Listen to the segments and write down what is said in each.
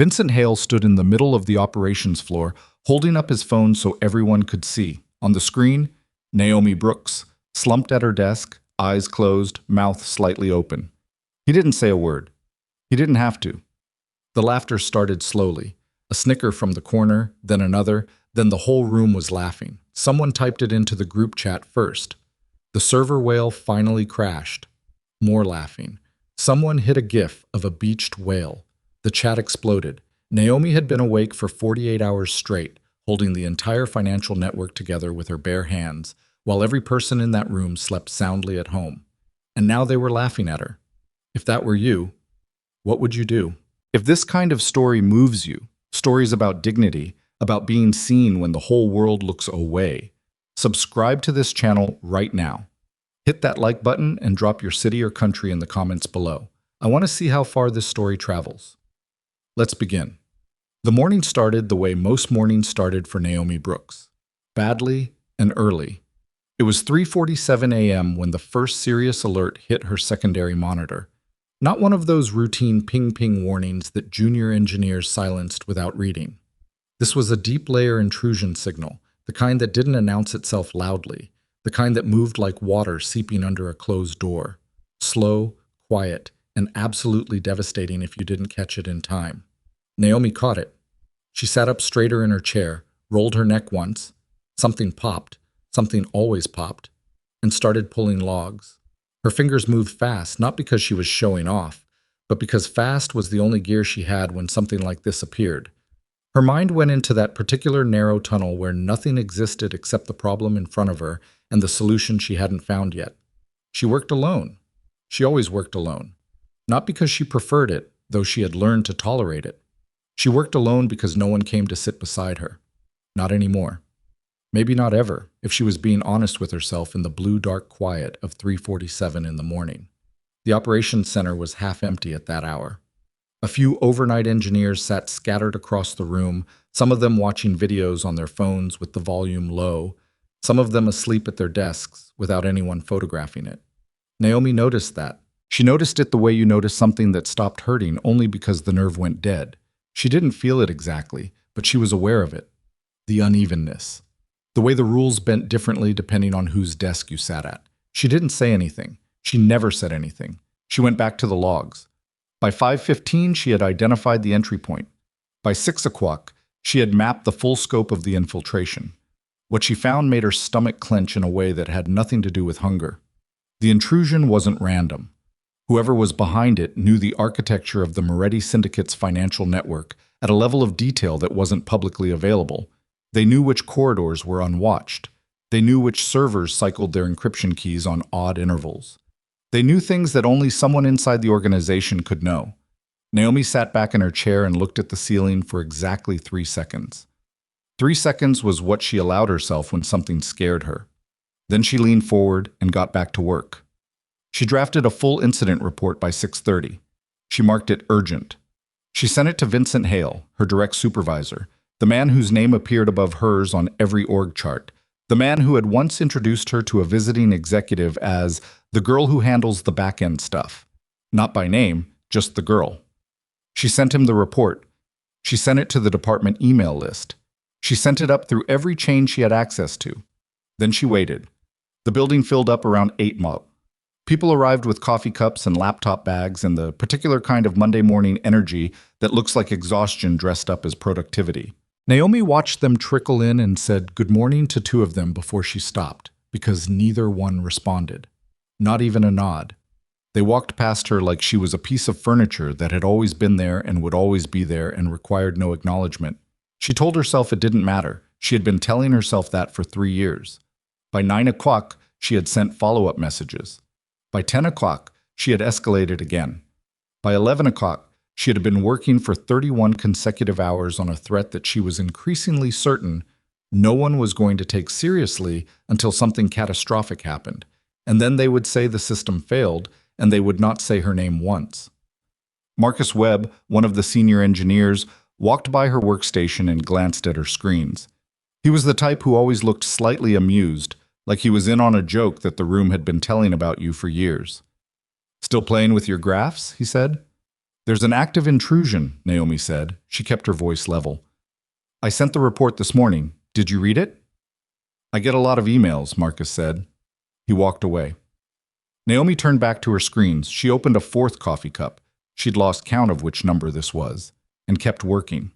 Vincent Hale stood in the middle of the operations floor, holding up his phone so everyone could see. On the screen, Naomi Brooks, slumped at her desk, eyes closed, mouth slightly open. He didn't say a word. He didn't have to. The laughter started slowly. A snicker from the corner, then another, then the whole room was laughing. Someone typed it into the group chat first. The server whale finally crashed. More laughing. Someone hit a gif of a beached whale. The chat exploded. Naomi had been awake for 48 hours straight, holding the entire financial network together with her bare hands, while every person in that room slept soundly at home. And now they were laughing at her. If that were you, what would you do? If this kind of story moves you, stories about dignity, about being seen when the whole world looks away, subscribe to this channel right now. Hit that like button and drop your city or country in the comments below. I want to see how far this story travels. Let's begin. The morning started the way most mornings started for Naomi Brooks. Badly and early. It was 3:47 a.m. when the first serious alert hit her secondary monitor. Not one of those routine ping-ping warnings that junior engineers silenced without reading. This was a deep-layer intrusion signal, the kind that didn't announce itself loudly, the kind that moved like water seeping under a closed door. Slow, quiet, and absolutely devastating if you didn't catch it in time. Naomi caught it. She sat up straighter in her chair, rolled her neck once. Something popped, something always popped, and started pulling logs. Her fingers moved fast, not because she was showing off, but because fast was the only gear she had when something like this appeared. Her mind went into that particular narrow tunnel where nothing existed except the problem in front of her and the solution she hadn't found yet. She worked alone. She always worked alone. Not because she preferred it, though she had learned to tolerate it. She worked alone because no one came to sit beside her. Not anymore. Maybe not ever, if she was being honest with herself in the blue dark quiet of 3:47 in the morning. The operations center was half empty at that hour. A few overnight engineers sat scattered across the room, some of them watching videos on their phones with the volume low, some of them asleep at their desks without anyone photographing it. Naomi noticed that. She noticed it the way you notice something that stopped hurting only because the nerve went dead. She didn't feel it exactly, but she was aware of it. The unevenness. The way the rules bent differently depending on whose desk you sat at. She didn't say anything. She never said anything. She went back to the logs. By 5:15, she had identified the entry point. By 6 o'clock, she had mapped the full scope of the infiltration. What she found made her stomach clench in a way that had nothing to do with hunger. The intrusion wasn't random. Whoever was behind it knew the architecture of the Moretti Syndicate's financial network at a level of detail that wasn't publicly available. They knew which corridors were unwatched. They knew which servers cycled their encryption keys on odd intervals. They knew things that only someone inside the organization could know. Naomi sat back in her chair and looked at the ceiling for exactly 3 seconds. 3 seconds was what she allowed herself when something scared her. Then she leaned forward and got back to work. She drafted a full incident report by 6:30. She marked it urgent. She sent it to Vincent Hale, her direct supervisor, the man whose name appeared above hers on every org chart, the man who had once introduced her to a visiting executive as the girl who handles the back-end stuff. Not by name, just the girl. She sent him the report. She sent it to the department email list. She sent it up through every chain she had access to. Then she waited. The building filled up around 8 o'clock. People arrived with coffee cups and laptop bags and the particular kind of Monday morning energy that looks like exhaustion dressed up as productivity. Naomi watched them trickle in and said good morning to 2 of them before she stopped, because neither one responded. Not even a nod. They walked past her like she was a piece of furniture that had always been there and would always be there and required no acknowledgement. She told herself it didn't matter. She had been telling herself that for 3 years. By 9 o'clock, she had sent follow-up messages. By 10 o'clock, she had escalated again. By 11 o'clock, she had been working for 31 consecutive hours on a threat that she was increasingly certain no one was going to take seriously until something catastrophic happened, and then they would say the system failed, and they would not say her name once. Marcus Webb, one of the senior engineers, walked by her workstation and glanced at her screens. He was the type who always looked slightly amused, like he was in on a joke that the room had been telling about you for years. "Still playing with your graphs?" he said. There's an active intrusion, Naomi said. She kept her voice level. I sent the report this morning. Did you read it? I get a lot of emails, Marcus said. He walked away. Naomi turned back to her screens. She opened a fourth coffee cup. She'd lost count of which number this was, and kept working.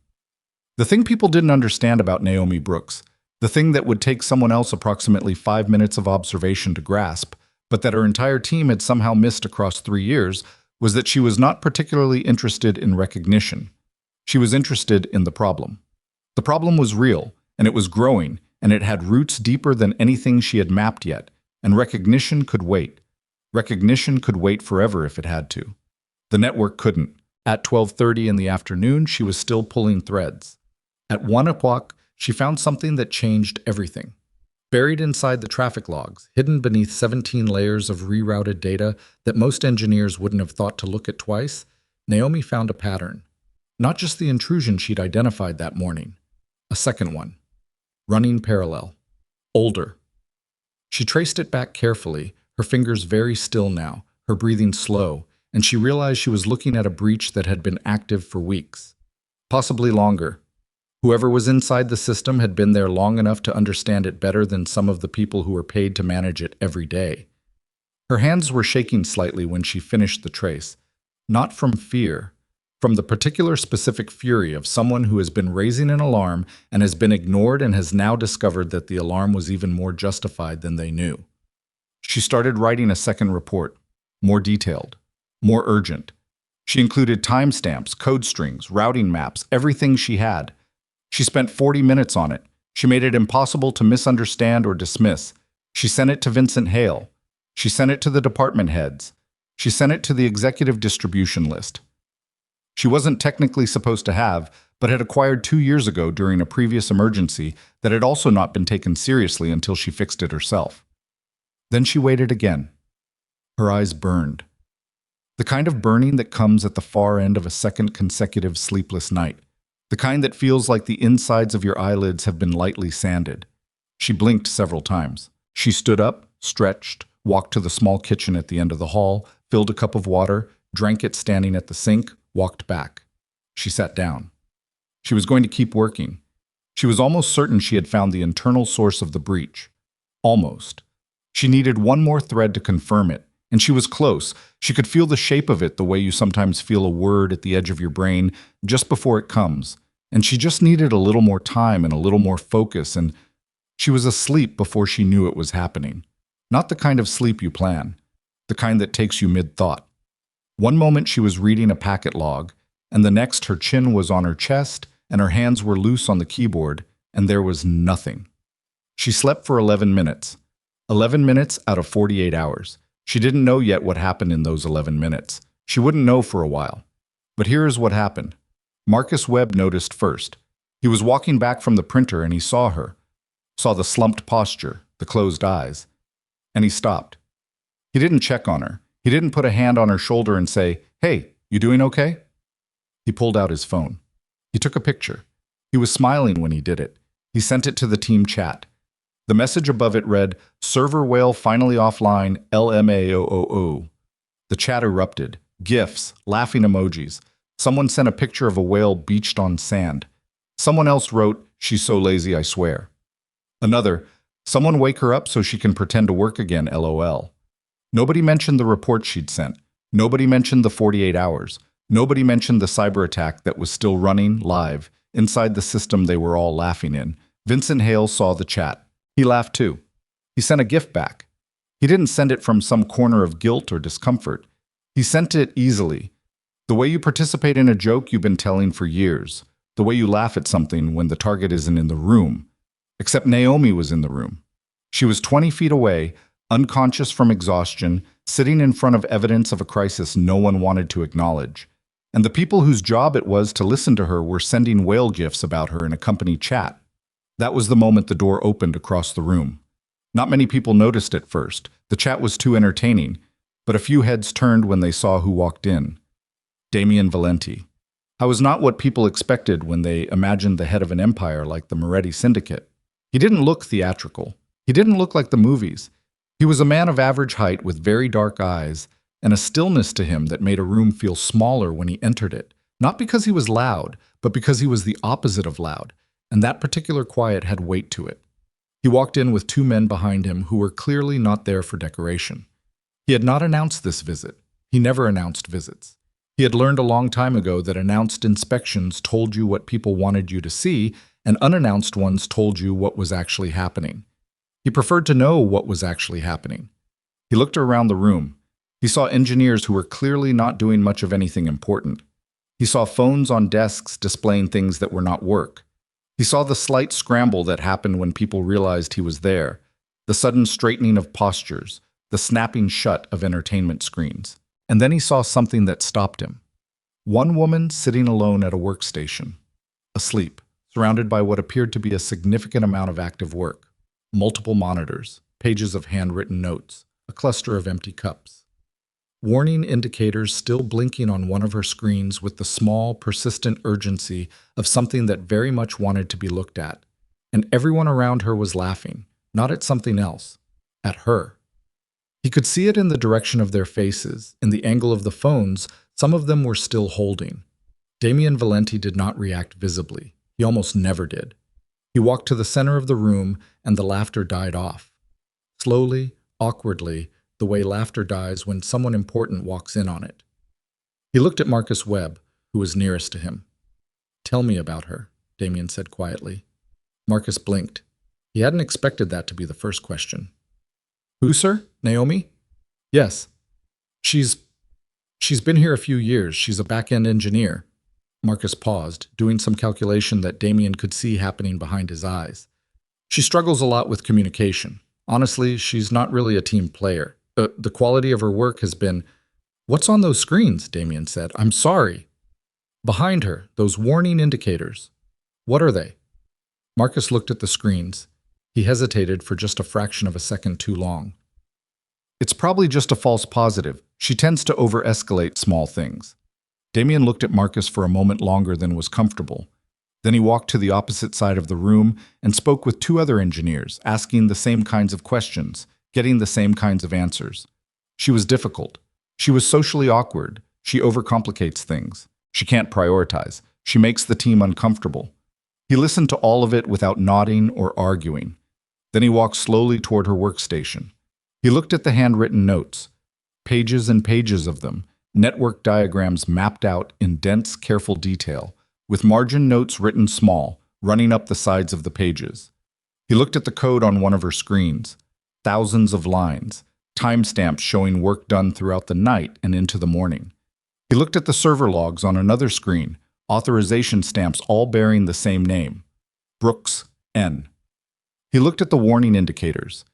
The thing people didn't understand about Naomi Brooks, the thing that would take someone else approximately 5 minutes of observation to grasp, but that her entire team had somehow missed across 3 years, was that she was not particularly interested in recognition. She was interested in the problem. The problem was real, and it was growing, and it had roots deeper than anything she had mapped yet, and recognition could wait. Recognition could wait forever if it had to. The network couldn't. At 12:30 in the afternoon, she was still pulling threads. At 1 o'clock, she found something that changed everything. Buried inside the traffic logs, hidden beneath 17 layers of rerouted data that most engineers wouldn't have thought to look at twice, Naomi found a pattern. Not just the intrusion she'd identified that morning. A second one. Running parallel. Older. She traced it back carefully, her fingers very still now, her breathing slow, and she realized she was looking at a breach that had been active for weeks. Possibly longer. Whoever was inside the system had been there long enough to understand it better than some of the people who were paid to manage it every day. Her hands were shaking slightly when she finished the trace. Not from fear, from the particular specific fury of someone who has been raising an alarm and has been ignored and has now discovered that the alarm was even more justified than they knew. She started writing a second report, more detailed, more urgent. She included timestamps, code strings, routing maps, everything she had. She spent 40 minutes on it. She made it impossible to misunderstand or dismiss. She sent it to Vincent Hale. She sent it to the department heads. She sent it to the executive distribution list. She wasn't technically supposed to have, but had acquired 2 years ago during a previous emergency that had also not been taken seriously until she fixed it herself. Then she waited again. Her eyes burned. The kind of burning that comes at the far end of a second consecutive sleepless night. The kind that feels like the insides of your eyelids have been lightly sanded. She blinked several times. She stood up, stretched, walked to the small kitchen at the end of the hall, filled a cup of water, drank it standing at the sink, walked back. She sat down. She was going to keep working. She was almost certain she had found the internal source of the breach. Almost. She needed one more thread to confirm it, and she was close. She could feel the shape of it the way you sometimes feel a word at the edge of your brain just before it comes. And she just needed a little more time and a little more focus, and she was asleep before she knew it was happening. Not the kind of sleep you plan, the kind that takes you mid-thought. One moment she was reading a packet log, and the next her chin was on her chest and her hands were loose on the keyboard, and there was nothing. She slept for 11 minutes. 11 minutes out of 48 hours. She didn't know yet what happened in those 11 minutes. She wouldn't know for a while. But here is what happened. Marcus Webb noticed first. He was walking back from the printer and he saw her. Saw the slumped posture, the closed eyes. And he stopped. He didn't check on her. He didn't put a hand on her shoulder and say, "Hey, you doing okay?" He pulled out his phone. He took a picture. He was smiling when he did it. He sent it to the team chat. The message above it read, "Server whale finally offline, LMAOOO." The chat erupted. GIFs, laughing emojis. Someone sent a picture of a whale beached on sand. Someone else wrote, "She's so lazy, I swear." Another, "Someone wake her up so she can pretend to work again, LOL." Nobody mentioned the report she'd sent. Nobody mentioned the 48 hours. Nobody mentioned the cyberattack that was still running live inside the system they were all laughing in. Vincent Hale saw the chat. He laughed too. He sent a gift back. He didn't send it from some corner of guilt or discomfort. He sent it easily. The way you participate in a joke you've been telling for years. The way you laugh at something when the target isn't in the room. Except Naomi was in the room. She was 20 feet away, unconscious from exhaustion, sitting in front of evidence of a crisis no one wanted to acknowledge. And the people whose job it was to listen to her were sending whale gifs about her in a company chat. That was the moment the door opened across the room. Not many people noticed at first. The chat was too entertaining, but a few heads turned when they saw who walked in. Damian Valenti. I was not what people expected when they imagined the head of an empire like the Moretti Syndicate. He didn't look theatrical. He didn't look like the movies. He was a man of average height with very dark eyes and a stillness to him that made a room feel smaller when he entered it, not because he was loud, but because he was the opposite of loud, and that particular quiet had weight to it. He walked in with two men behind him who were clearly not there for decoration. He had not announced this visit. He never announced visits. He had learned a long time ago that announced inspections told you what people wanted you to see, and unannounced ones told you what was actually happening. He preferred to know what was actually happening. He looked around the room. He saw engineers who were clearly not doing much of anything important. He saw phones on desks displaying things that were not work. He saw the slight scramble that happened when people realized he was there, the sudden straightening of postures, the snapping shut of entertainment screens. And then he saw something that stopped him. One woman sitting alone at a workstation, asleep, surrounded by what appeared to be a significant amount of active work. Multiple monitors, pages of handwritten notes, a cluster of empty cups. Warning indicators still blinking on one of her screens with the small, persistent urgency of something that very much wanted to be looked at. And everyone around her was laughing, not at something else, at her. He could see it in the direction of their faces, in the angle of the phones. Some of them were still holding. Damien Valenti did not react visibly. He almost never did. He walked to the center of the room, and the laughter died off. Slowly, awkwardly, the way laughter dies when someone important walks in on it. He looked at Marcus Webb, who was nearest to him. "Tell me about her," Damien said quietly. Marcus blinked. He hadn't expected that to be the first question. "Who, sir? Naomi?" "Yes. She's been here a few years. She's a back-end engineer." Marcus paused, doing some calculation that Damien could see happening behind his eyes. "She struggles a lot with communication. Honestly, she's not really a team player. The quality of her work has been—" "What's on those screens?" Damien said. "I'm sorry." "Behind her, those warning indicators. What are they?" Marcus looked at the screens. He hesitated for just a fraction of a second too long. "It's probably just a false positive. She tends to over-escalate small things." Damien looked at Marcus for a moment longer than was comfortable. Then he walked to the opposite side of the room and spoke with two other engineers, asking the same kinds of questions, getting the same kinds of answers. She was difficult. She was socially awkward. She overcomplicates things. She can't prioritize. She makes the team uncomfortable. He listened to all of it without nodding or arguing. Then he walked slowly toward her workstation. He looked at the handwritten notes, pages and pages of them, network diagrams mapped out in dense, careful detail, with margin notes written small, running up the sides of the pages. He looked at the code on one of her screens, thousands of lines, timestamps showing work done throughout the night and into the morning. He looked at the server logs on another screen, authorization stamps all bearing the same name, Brooks, N. He looked at the warning indicators.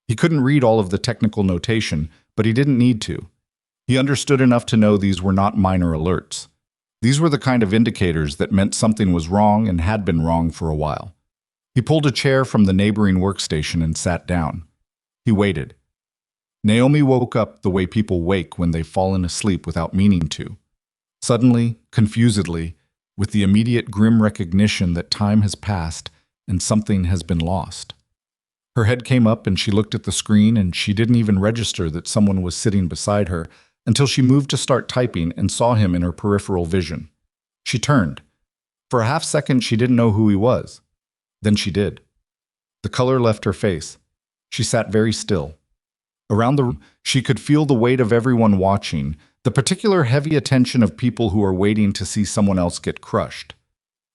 He couldn't read all of the technical notation, but he didn't need to. He understood enough to know these were not minor alerts. These were the kind of indicators that meant something was wrong and had been wrong for a while. He pulled a chair from the neighboring workstation and sat down. He waited. Naomi woke up the way people wake when they've fallen asleep without meaning to. Suddenly, confusedly, with the immediate grim recognition that time has passed and something has been lost. Her head came up and she looked at the screen, and she didn't even register that someone was sitting beside her until she moved to start typing and saw him in her peripheral vision. She turned. For a half second, she didn't know who he was. Then she did. The color left her face. She sat very still. Around the room, she could feel the weight of everyone watching, the particular heavy attention of people who are waiting to see someone else get crushed.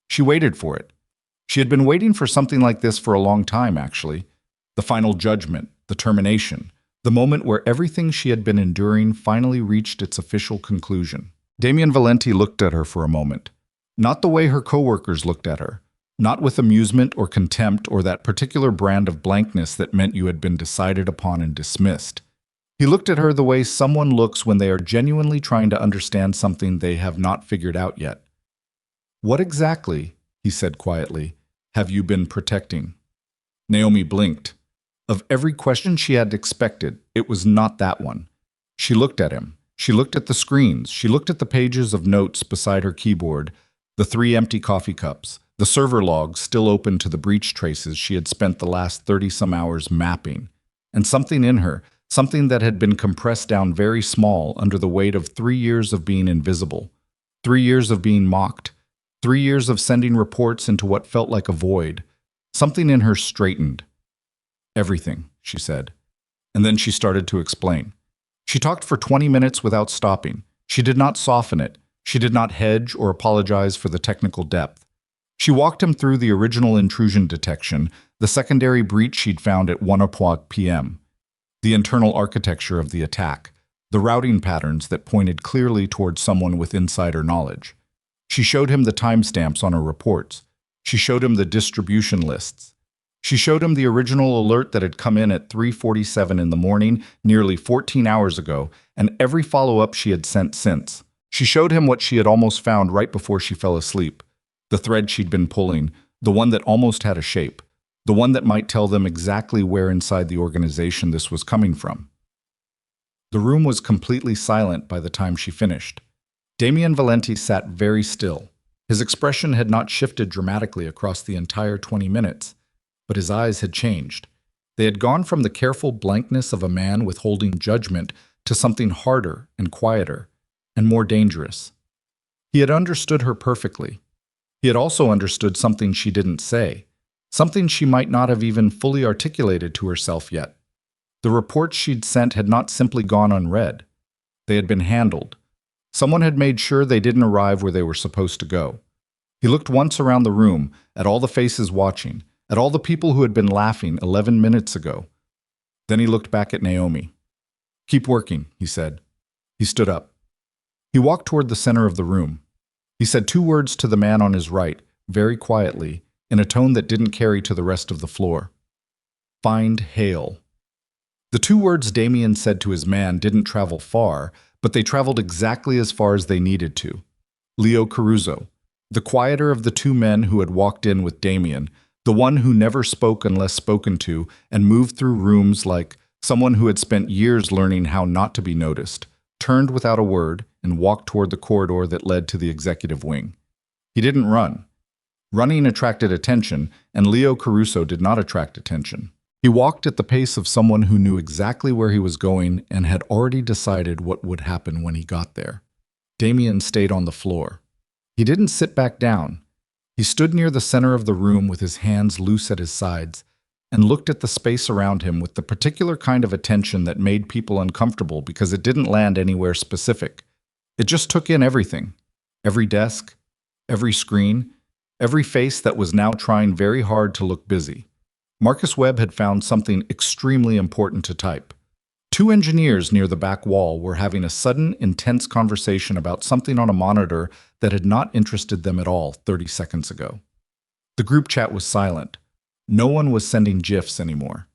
She waited for it. She had been waiting for something like this for a long time, actually. The final judgment, the termination, the moment where everything she had been enduring finally reached its official conclusion. Damien Valenti looked at her for a moment. Not the way her coworkers looked at her. Not with amusement or contempt or that particular brand of blankness that meant you had been decided upon and dismissed. He looked at her the way someone looks when they are genuinely trying to understand something they have not figured out yet. "What exactly," he said quietly, "have you been protecting?" Naomi blinked. Of every question she had expected, it was not that one. She looked at him. She looked at the screens. She looked at the pages of notes beside her keyboard, the 3 empty coffee cups, the server logs still open to the breach traces she had spent the last 30-some hours mapping. And something in her, something that had been compressed down very small under the weight of 3 years of being invisible, 3 years of being mocked, 3 years of sending reports into what felt like a void. Something in her straightened. "Everything," she said. And then she started to explain. She talked for 20 minutes without stopping. She did not soften it. She did not hedge or apologize for the technical depth. She walked him through the original intrusion detection, the secondary breach she'd found at 1 o'clock p.m., the internal architecture of the attack, the routing patterns that pointed clearly towards someone with insider knowledge. She showed him the timestamps on her reports. She showed him the distribution lists. She showed him the original alert that had come in at 3:47 in the morning, nearly 14 hours ago, and every follow-up she had sent since. She showed him what she had almost found right before she fell asleep, the thread she'd been pulling, the one that almost had a shape, the one that might tell them exactly where inside the organization this was coming from. The room was completely silent by the time she finished. Damien Valenti sat very still. His expression had not shifted dramatically across the entire 20 minutes, but his eyes had changed. They had gone from the careful blankness of a man withholding judgment to something harder and quieter and more dangerous. He had understood her perfectly. He had also understood something she didn't say, something she might not have even fully articulated to herself yet. The reports she'd sent had not simply gone unread. They had been handled. Someone had made sure they didn't arrive where they were supposed to go. He looked once around the room, at all the faces watching, at all the people who had been laughing 11 minutes ago. Then he looked back at Naomi. "Keep working," he said. He stood up. He walked toward the center of the room. He said 2 words to the man on his right, very quietly, in a tone that didn't carry to the rest of the floor. "Find Hale." The 2 words Damien said to his man didn't travel far, but they traveled exactly as far as they needed to. Leo Caruso, the quieter of the 2 men who had walked in with Damien, the one who never spoke unless spoken to and moved through rooms like someone who had spent years learning how not to be noticed, turned without a word and walked toward the corridor that led to the executive wing. He didn't run. Running attracted attention, and Leo Caruso did not attract attention. He walked at the pace of someone who knew exactly where he was going and had already decided what would happen when he got there. Damien stayed on the floor. He didn't sit back down. He stood near the center of the room with his hands loose at his sides and looked at the space around him with the particular kind of attention that made people uncomfortable because it didn't land anywhere specific. It just took in everything. Every desk, every screen, every face that was now trying very hard to look busy. Marcus Webb had found something extremely important to type. 2 engineers near the back wall were having a sudden, intense conversation about something on a monitor that had not interested them at all 30 seconds ago. The group chat was silent. No one was sending GIFs anymore.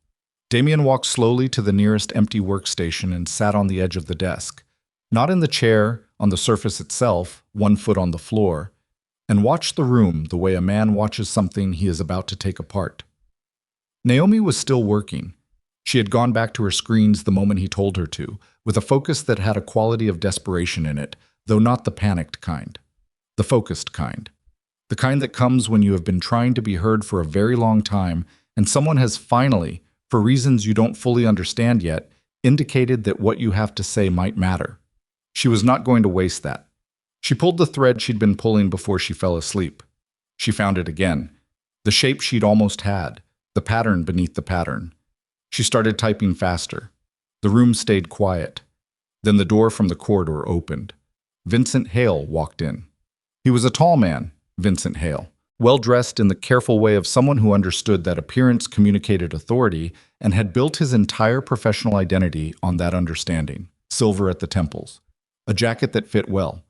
Damien walked slowly to the nearest empty workstation and sat on the edge of the desk, not in the chair, on the surface itself, 1 foot on the floor, and watched the room the way a man watches something he is about to take apart. Naomi was still working. She had gone back to her screens the moment he told her to, with a focus that had a quality of desperation in it, though not the panicked kind. The focused kind. The kind that comes when you have been trying to be heard for a very long time and someone has finally, for reasons you don't fully understand yet, indicated that what you have to say might matter. She was not going to waste that. She pulled the thread she'd been pulling before she fell asleep. She found it again. The shape she'd almost had, the pattern beneath the pattern. She started typing faster. The room stayed quiet. Then the door from the corridor opened. Vincent Hale walked in. He was a tall man, Vincent Hale, well-dressed in the careful way of someone who understood that appearance communicated authority and had built his entire professional identity on that understanding. Silver at the temples. A jacket that fit well.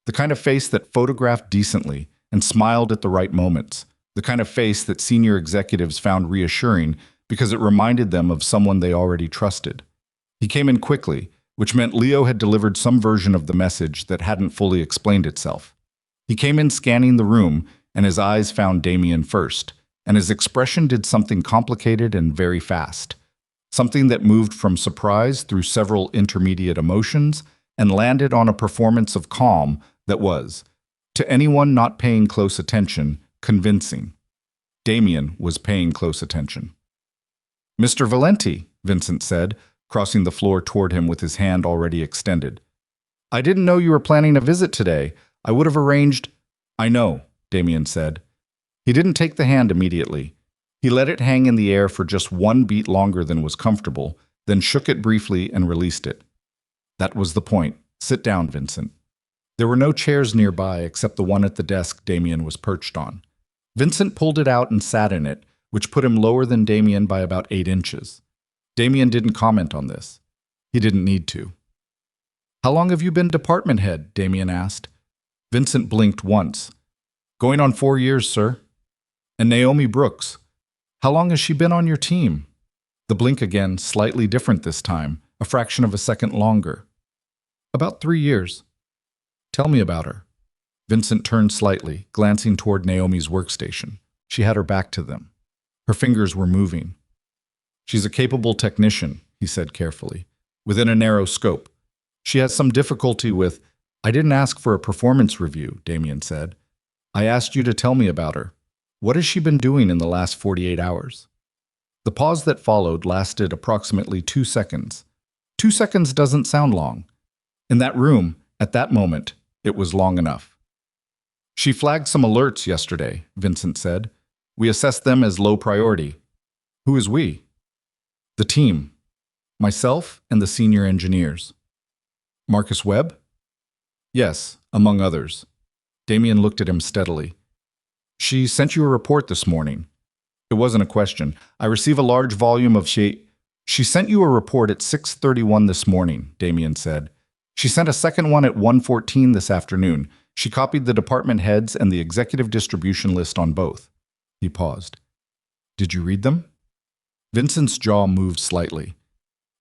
The kind of face that photographed decently and smiled at the right moments. The kind of face that senior executives found reassuring because it reminded them of someone they already trusted. He came in quickly, which meant Leo had delivered some version of the message that hadn't fully explained itself. He came in scanning the room, and his eyes found Damien first, and his expression did something complicated and very fast. Something that moved from surprise through several intermediate emotions and landed on a performance of calm that was, to anyone not paying close attention, convincing. Damien was paying close attention. "Mr. Valenti," Vincent said, crossing the floor toward him with his hand already extended. "I didn't know you were planning a visit today. I would have arranged—" "I know," Damien said. He didn't take the hand immediately. He let it hang in the air for just one beat longer than was comfortable, then shook it briefly and released it. "That was the point. Sit down, Vincent." There were no chairs nearby except the one at the desk Damien was perched on. Vincent pulled it out and sat in it, which put him lower than Damien by about 8 inches. Damien didn't comment on this. He didn't need to. "How long have you been department head?" Damien asked. Vincent blinked once. "Going on 4 years, sir." "And Naomi Brooks? How long has she been on your team?" The blink again, slightly different this time, a fraction of a second longer. "About 3 years." "Tell me about her." Vincent turned slightly, glancing toward Naomi's workstation. She had her back to them. Her fingers were moving. "She's a capable technician," he said carefully, "within a narrow scope. She has some difficulty with—" "I didn't ask for a performance review," Damien said. "I asked you to tell me about her. What has she been doing in the last 48 hours? The pause that followed lasted approximately 2 seconds. 2 seconds doesn't sound long. In that room, at that moment, it was long enough. "She flagged some alerts yesterday," Vincent said. "We assessed them as low priority." "Who is we?" "The team. Myself and the senior engineers." "Marcus Webb?" "Yes, among others." Damien looked at him steadily. "She sent you a report this morning." It wasn't a question. "I receive a large volume of She sent you a report at 6:31 this morning," Damien said. "She sent a second one at 1:14 this afternoon. She copied the department heads and the executive distribution list on both." He paused. "Did you read them?" Vincent's jaw moved slightly.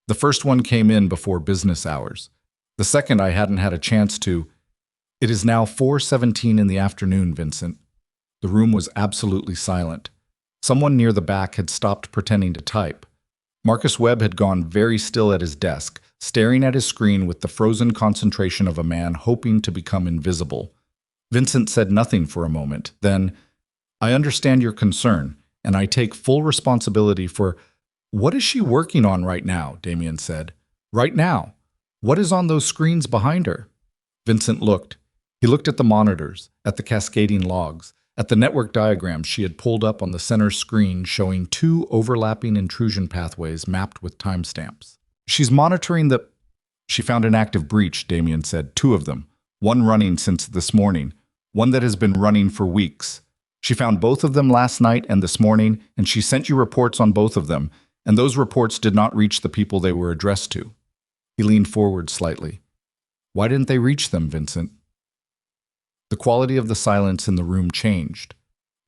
"The first one came in before business hours. The second I hadn't had a chance to—" "It is now 4:17 in the afternoon, Vincent." The room was absolutely silent. Someone near the back had stopped pretending to type. Marcus Webb had gone very still at his desk, staring at his screen with the frozen concentration of a man hoping to become invisible. Vincent said nothing for a moment. Then, "I understand your concern, and I take full responsibility for—" "What is she working on right now?" Damien said. "Right now? What is on those screens behind her?" Vincent looked. He looked at the monitors, at the cascading logs, at the network diagram she had pulled up on the center screen showing 2 overlapping intrusion pathways mapped with timestamps. "She's monitoring the—" "She found an active breach," Damien said. 2 of them. One running since this morning. One that has been running for weeks. She found both of them last night and this morning, and she sent you reports on both of them, and those reports did not reach the people they were addressed to." He leaned forward slightly. "Why didn't they reach them, Vincent?" The quality of the silence in the room changed.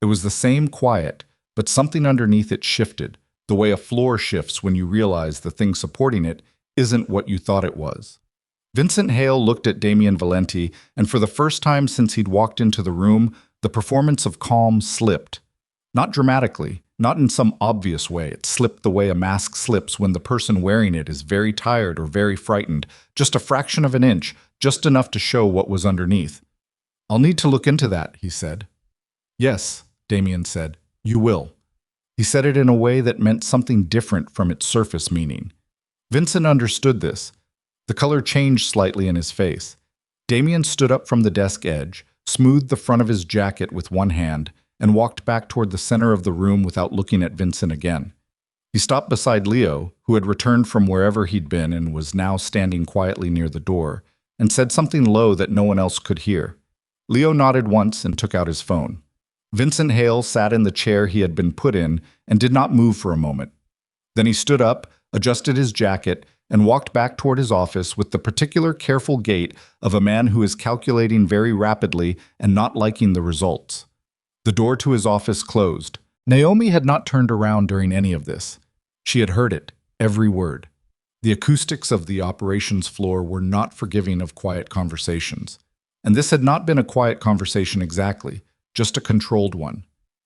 It was the same quiet, but something underneath it shifted, the way a floor shifts when you realize the thing supporting it isn't what you thought it was. Vincent Hale looked at Damien Valenti, and for the first time since he'd walked into the room, the performance of calm slipped. Not dramatically, not in some obvious way. It slipped the way a mask slips when the person wearing it is very tired or very frightened, just a fraction of an inch, just enough to show what was underneath. "I'll need to look into that," he said. "Yes," Damien said, "you will." He said it in a way that meant something different from its surface meaning. Vincent understood this. The color changed slightly in his face. Damien stood up from the desk edge, smoothed the front of his jacket with one hand, and walked back toward the center of the room without looking at Vincent again. He stopped beside Leo, who had returned from wherever he'd been and was now standing quietly near the door, and said something low that no one else could hear. Leo nodded once and took out his phone. Vincent Hale sat in the chair he had been put in and did not move for a moment. Then he stood up, adjusted his jacket, and walked back toward his office with the particular careful gait of a man who is calculating very rapidly and not liking the results. The door to his office closed. Naomi had not turned around during any of this. She had heard it, every word. The acoustics of the operations floor were not forgiving of quiet conversations. And this had not been a quiet conversation exactly, just a controlled one.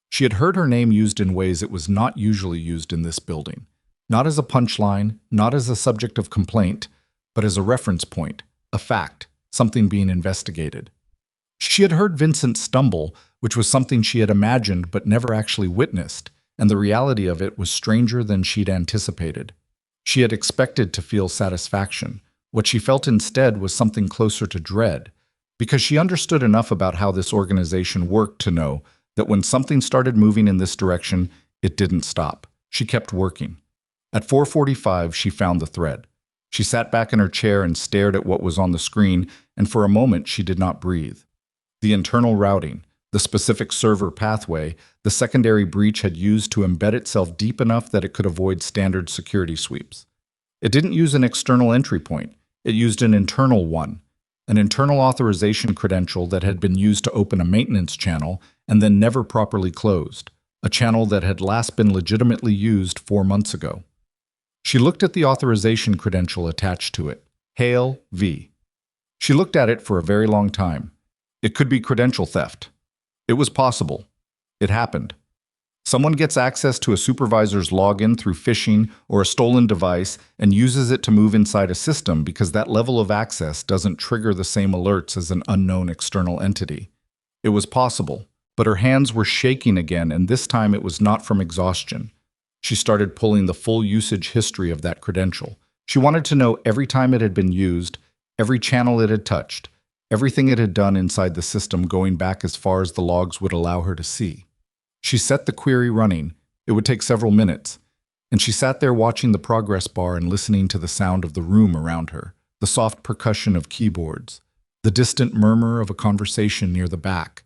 She had heard her name used in ways it was not usually used in this building. Not as a punchline, not as a subject of complaint, but as a reference point, a fact, something being investigated. She had heard Vincent stumble, which was something she had imagined but never actually witnessed, and the reality of it was stranger than she'd anticipated. She had expected to feel satisfaction. What she felt instead was something closer to dread, because she understood enough about how this organization worked to know that when something started moving in this direction, it didn't stop. She kept working. At 4:45, she found the thread. She sat back in her chair and stared at what was on the screen, and for a moment she did not breathe. The internal routing, the specific server pathway, the secondary breach had used to embed itself deep enough that it could avoid standard security sweeps. It didn't use an external entry point. It used an internal one, an internal authorization credential that had been used to open a maintenance channel and then never properly closed, a channel that had last been legitimately used 4 months ago. She looked at the authorization credential attached to it, Hail V. She looked at it for a very long time. It could be credential theft. It was possible. It happened. Someone gets access to a supervisor's login through phishing or a stolen device and uses it to move inside a system because that level of access doesn't trigger the same alerts as an unknown external entity. It was possible, but her hands were shaking again, and this time it was not from exhaustion. She started pulling the full usage history of that credential. She wanted to know every time it had been used, every channel it had touched, everything it had done inside the system going back as far as the logs would allow her to see. She set the query running. It would take several minutes, and she sat there watching the progress bar and listening to the sound of the room around her, the soft percussion of keyboards, the distant murmur of a conversation near the back,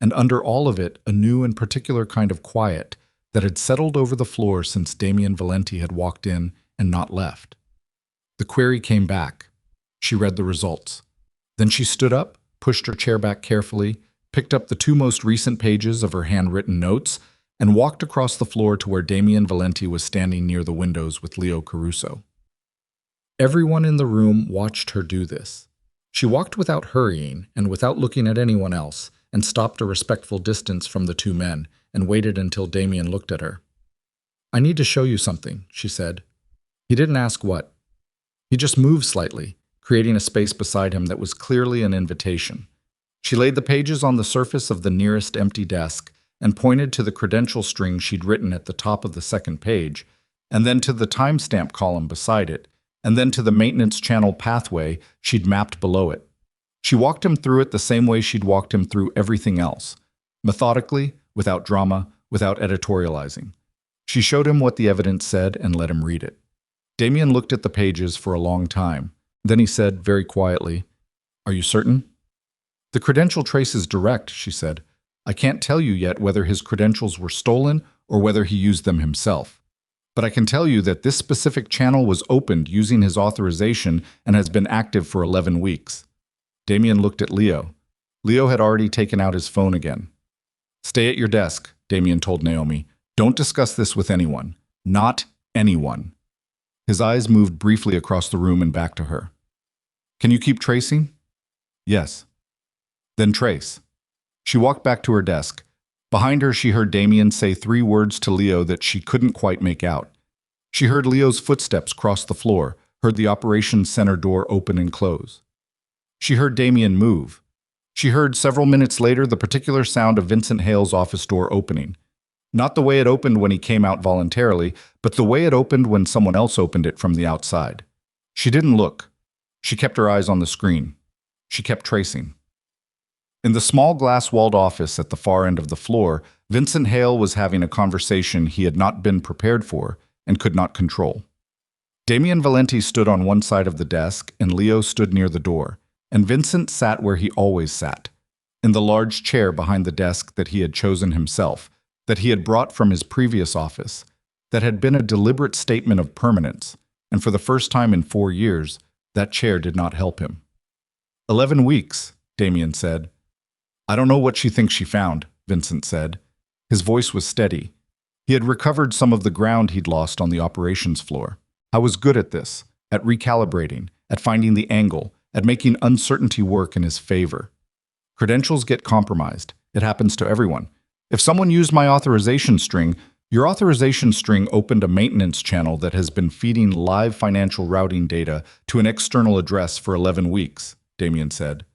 and under all of it, a new and particular kind of quiet that had settled over the floor since Damian Valenti had walked in and not left. The query came back. She read the results. Then she stood up, pushed her chair back carefully, picked up the 2 most recent pages of her handwritten notes, and walked across the floor to where Damian Valenti was standing near the windows with Leo Caruso. Everyone in the room watched her do this. She walked without hurrying and without looking at anyone else, and stopped a respectful distance from the 2 men and waited until Damian looked at her. "I need to show you something," she said. He didn't ask what. He just moved slightly, creating a space beside him that was clearly an invitation. She laid the pages on the surface of the nearest empty desk and pointed to the credential string she'd written at the top of the second page, and then to the timestamp column beside it, and then to the maintenance channel pathway she'd mapped below it. She walked him through it the same way she'd walked him through everything else, methodically, without drama, without editorializing. She showed him what the evidence said and let him read it. Damian looked at the pages for a long time. Then he said, very quietly, "Are you certain?" "The credential trace is direct," she said. "I can't tell you yet whether his credentials were stolen or whether he used them himself. But I can tell you that this specific channel was opened using his authorization and has been active for 11 weeks. Damian looked at Leo. Leo had already taken out his phone again. "Stay at your desk," Damian told Naomi. "Don't discuss this with anyone. Not anyone." His eyes moved briefly across the room and back to her. "Can you keep tracing?" "Yes." "Then trace." She walked back to her desk. Behind her, she heard Damian say 3 words to Leo that she couldn't quite make out. She heard Leo's footsteps cross the floor, heard the operations center door open and close. She heard Damian move. She heard, several minutes later, the particular sound of Vincent Hale's office door opening. Not the way it opened when he came out voluntarily, but the way it opened when someone else opened it from the outside. She didn't look. She kept her eyes on the screen. She kept tracing. In the small glass-walled office at the far end of the floor, Vincent Hale was having a conversation he had not been prepared for and could not control. Damian Valenti stood on one side of the desk, and Leo stood near the door, and Vincent sat where he always sat, in the large chair behind the desk that he had chosen himself, that he had brought from his previous office, that had been a deliberate statement of permanence, and for the first time in 4 years, that chair did not help him. 11 weeks, Damian said. "I don't know what she thinks she found," Vincent said. His voice was steady. He had recovered some of the ground he'd lost on the operations floor. "I was good at this, at recalibrating, at finding the angle, at making uncertainty work in his favor. Credentials get compromised. It happens to everyone. If someone used my authorization string, your authorization string opened a maintenance channel that has been feeding live financial routing data to an external address for 11 weeks, Damian said.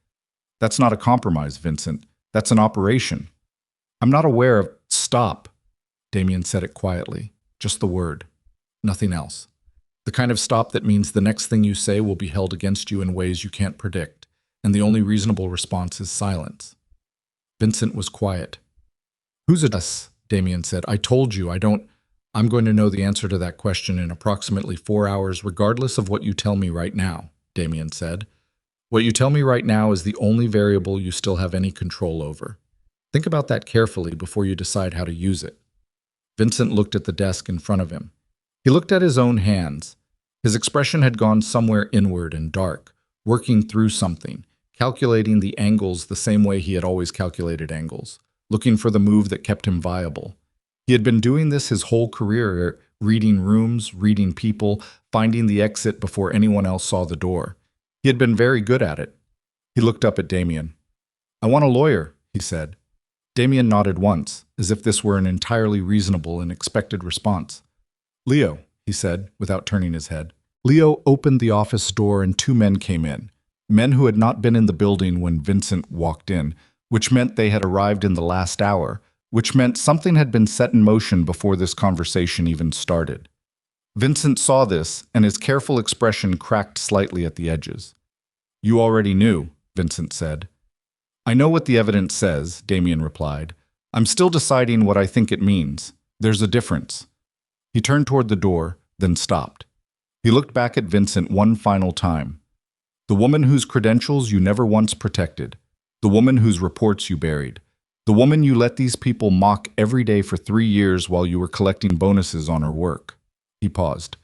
"That's not a compromise, Vincent. That's an operation." "I'm not aware of—" "Stop." Damian said it quietly. Just the word. Nothing else. The kind of stop that means the next thing you say will be held against you in ways you can't predict, and the only reasonable response is silence. Vincent was quiet. "Who's it us?" Damien said. "I told you, I'm going to know the answer to that question in approximately 4 hours, regardless of what you tell me right now," Damien said. "What you tell me right now is the only variable you still have any control over. Think about that carefully before you decide how to use it." Vincent looked at the desk in front of him. He looked at his own hands. His expression had gone somewhere inward and dark, working through something, calculating the angles the same way he had always calculated angles, looking for the move that kept him viable. He had been doing this his whole career, reading rooms, reading people, finding the exit before anyone else saw the door. He had been very good at it. He looked up at Damien. "I want a lawyer," he said. Damien nodded once, as if this were an entirely reasonable and expected response. "Leo," he said, without turning his head. Leo opened the office door and 2 men came in. Men who had not been in the building when Vincent walked in, which meant they had arrived in the last hour, which meant something had been set in motion before this conversation even started. Vincent saw this, and his careful expression cracked slightly at the edges. "You already knew," Vincent said. "I know what the evidence says," Damien replied. "I'm still deciding what I think it means. There's a difference." He turned toward the door, then stopped. He looked back at Vincent one final time. "The woman whose credentials you never once protected. The woman whose reports you buried. The woman you let these people mock every day for 3 years while you were collecting bonuses on her work." He paused.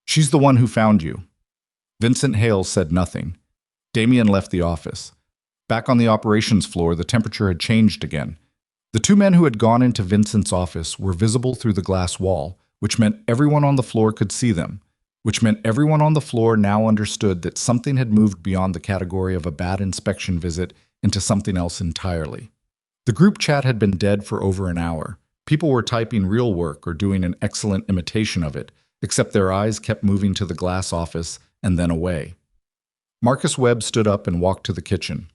"She's the one who found you." Vincent Hale said nothing. Damien left the office. Back on the operations floor, the temperature had changed again. The 2 men who had gone into Vincent's office were visible through the glass wall, which meant everyone on the floor could see them, which meant everyone on the floor now understood that something had moved beyond the category of a bad inspection visit into something else entirely. The group chat had been dead for over an hour. People were typing real work or doing an excellent imitation of it, except their eyes kept moving to the glass office and then away. Marcus Webb stood up and walked to the kitchen.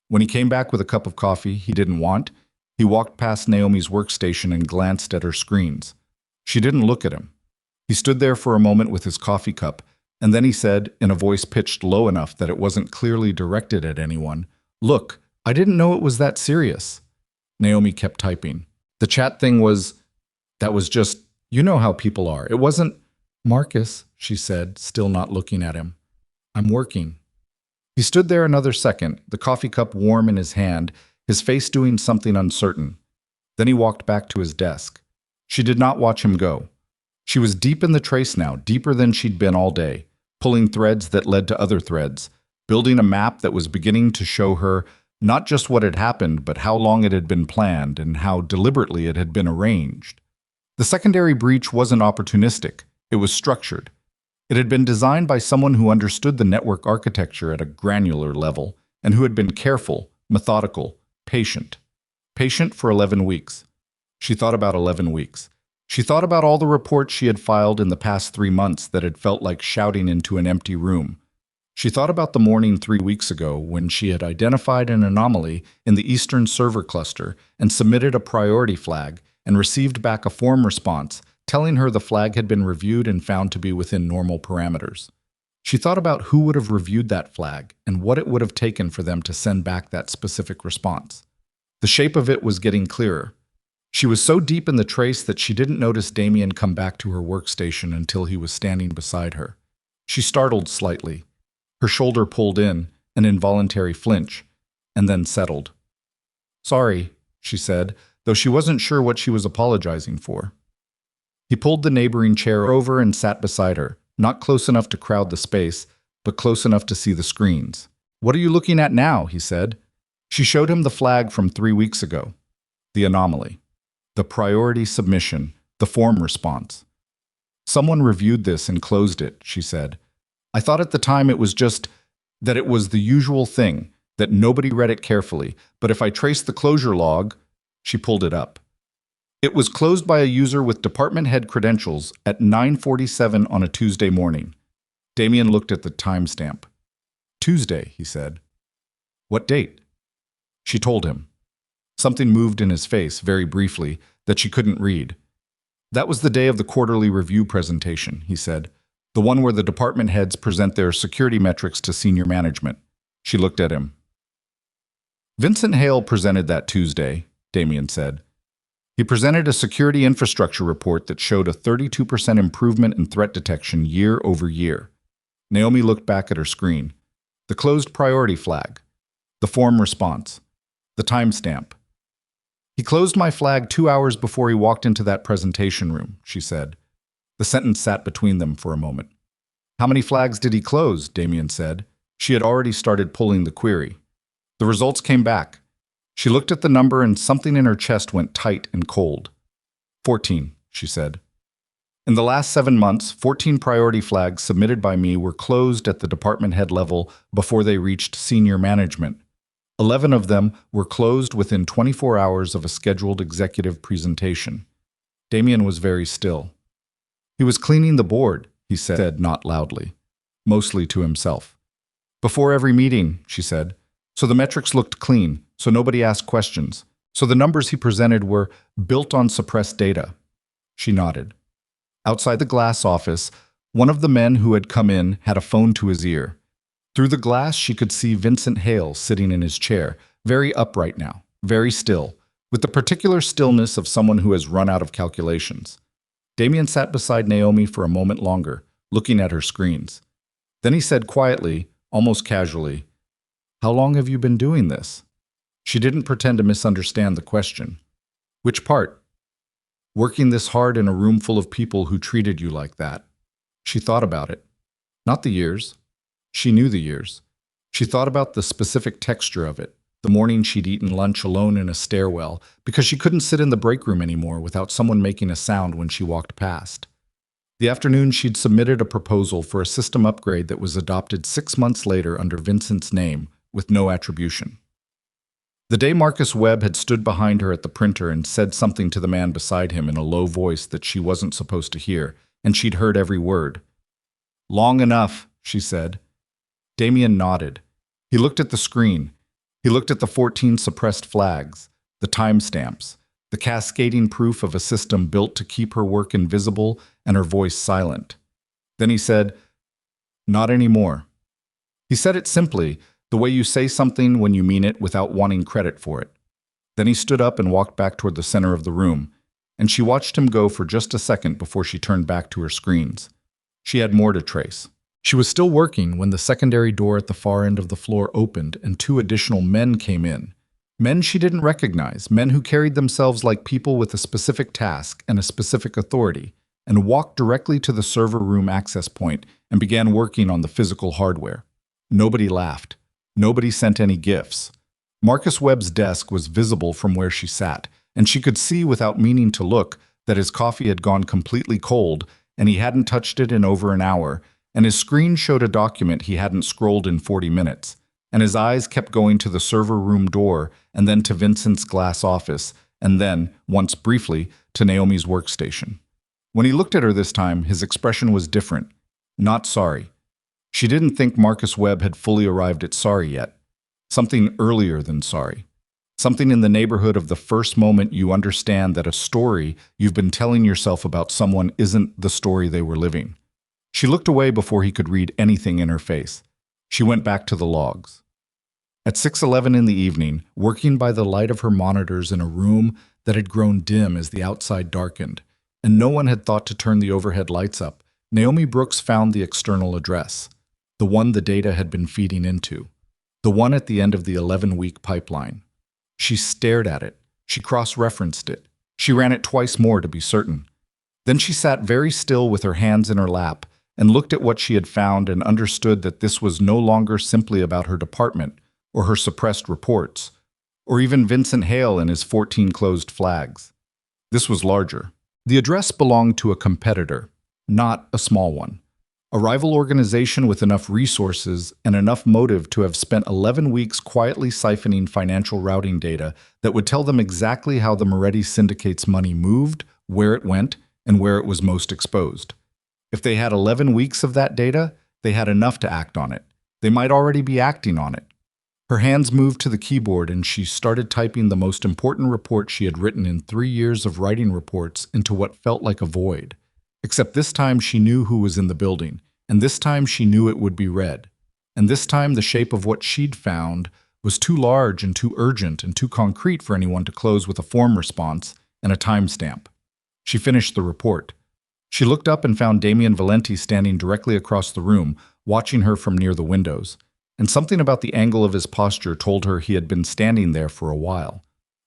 When he came back with a cup of coffee he didn't want, he walked past Naomi's workstation and glanced at her screens. She didn't look at him. He stood there for a moment with his coffee cup, and then he said, in a voice pitched low enough that it wasn't clearly directed at anyone, "Look, I didn't know it was that serious." Naomi kept typing. "The chat thing that was just, you know how people are. It wasn't—" "Marcus," she said, still not looking at him. "I'm working." He stood there another second, the coffee cup warm in his hand, his face doing something uncertain. Then he walked back to his desk. She did not watch him go. She was deep in the trace now, deeper than she'd been all day, pulling threads that led to other threads, building a map that was beginning to show her not just what had happened, but how long it had been planned and how deliberately it had been arranged. The secondary breach wasn't opportunistic, it was structured. It had been designed by someone who understood the network architecture at a granular level and who had been careful, methodical, patient. Patient for 11 weeks. She thought about 11 weeks. She thought about all the reports she had filed in the past 3 months that had felt like shouting into an empty room. She thought about the morning 3 weeks ago when she had identified an anomaly in the Eastern server cluster and submitted a priority flag and received back a form response telling her the flag had been reviewed and found to be within normal parameters. She thought about who would have reviewed that flag and what it would have taken for them to send back that specific response. The shape of it was getting clearer. She was so deep in the trace that she didn't notice Damien come back to her workstation until he was standing beside her. She startled slightly. Her shoulder pulled in, an involuntary flinch, and then settled. "Sorry," she said, though she wasn't sure what she was apologizing for. He pulled the neighboring chair over and sat beside her, not close enough to crowd the space, but close enough to see the screens. "What are you looking at now?" he said. She showed him the flag from 3 weeks ago. The anomaly. The priority submission. The form response. "Someone reviewed this and closed it," she said. "I thought at the time it was just that it was the usual thing, that nobody read it carefully, but if I traced the closure log," she pulled it up. "It was closed by a user with department head credentials at 9:47 on a Tuesday morning." Damien looked at the timestamp. "Tuesday," he said. "What date?" She told him. Something moved in his face, very briefly, that she couldn't read. "That was the day of the quarterly review presentation," he said. The one where the department heads present their security metrics to senior management. She looked at him. Vincent Hale presented that Tuesday, Damien said. He presented a security infrastructure report that showed a 32% improvement in threat detection year over year. Naomi looked back at her screen. The closed priority flag. The form response. The timestamp. He closed my flag 2 hours before he walked into that presentation room, she said. The sentence sat between them for a moment. How many flags did he close? Damien said. She had already started pulling the query. The results came back. She looked at the number and something in her chest went tight and cold. 14, she said. In the last 7 months, 14 priority flags submitted by me were closed at the department head level before they reached senior management. 11 of them were closed within 24 hours of a scheduled executive presentation. Damien was very still. He was cleaning the board, he said not loudly, mostly to himself. Before every meeting, she said. So the metrics looked clean, so nobody asked questions. So the numbers he presented were built on suppressed data. She nodded. Outside the glass office, one of the men who had come in had a phone to his ear. Through the glass, she could see Vincent Hale sitting in his chair, very upright now, very still, with the particular stillness of someone who has run out of calculations. Damien sat beside Naomi for a moment longer, looking at her screens. Then he said quietly, almost casually, "How long have you been doing this?" She didn't pretend to misunderstand the question. "Which part?" "Working this hard in a room full of people who treated you like that." She thought about it. Not the years. She knew the years. She thought about the specific texture of it, the morning she'd eaten lunch alone in a stairwell because she couldn't sit in the break room anymore without someone making a sound when she walked past. The afternoon she'd submitted a proposal for a system upgrade that was adopted 6 months later under Vincent's name, with no attribution. The day Marcus Webb had stood behind her at the printer and said something to the man beside him in a low voice that she wasn't supposed to hear, and she'd heard every word. "Long enough," she said. Damien nodded. He looked at the screen. He looked at the 14 suppressed flags, the timestamps, the cascading proof of a system built to keep her work invisible and her voice silent. Then he said, "Not anymore." He said it simply, the way you say something when you mean it without wanting credit for it. Then he stood up and walked back toward the center of the room, and she watched him go for just a second before she turned back to her screens. She had more to trace. She was still working when the secondary door at the far end of the floor opened and 2 additional men came in. Men she didn't recognize, men who carried themselves like people with a specific task and a specific authority, and walked directly to the server room access point and began working on the physical hardware. Nobody laughed. Nobody sent any gifts. Marcus Webb's desk was visible from where she sat, and she could see without meaning to look that his coffee had gone completely cold and he hadn't touched it in over an hour, and his screen showed a document he hadn't scrolled in 40 minutes, and his eyes kept going to the server room door and then to Vincent's glass office, and then, once briefly, to Naomi's workstation. When he looked at her this time, his expression was different. Not sorry. She didn't think Marcus Webb had fully arrived at sorry yet. Something earlier than sorry. Something in the neighborhood of the first moment you understand that a story you've been telling yourself about someone isn't the story they were living. She looked away before he could read anything in her face. She went back to the logs. At 6:11 in the evening, working by the light of her monitors in a room that had grown dim as the outside darkened, and no one had thought to turn the overhead lights up, Naomi Brooks found the external address, the one the data had been feeding into, the one at the end of the 11-week pipeline. She stared at it. She cross-referenced it. She ran it twice more to be certain. Then she sat very still with her hands in her lap and looked at what she had found and understood that this was no longer simply about her department or her suppressed reports, or even Vincent Hale and his 14 closed flags. This was larger. The address belonged to a competitor, not a small one. A rival organization with enough resources and enough motive to have spent 11 weeks quietly siphoning financial routing data that would tell them exactly how the Moretti syndicate's money moved, where it went, and where it was most exposed. If they had 11 weeks of that data, they had enough to act on it. They might already be acting on it. Her hands moved to the keyboard and she started typing the most important report she had written in 3 years of writing reports into what felt like a void. Except this time she knew who was in the building, and this time she knew it would be red. And this time the shape of what she'd found was too large and too urgent and too concrete for anyone to close with a form response and a timestamp. She finished the report. She looked up and found Damien Valenti standing directly across the room, watching her from near the windows. And something about the angle of his posture told her he had been standing there for a while.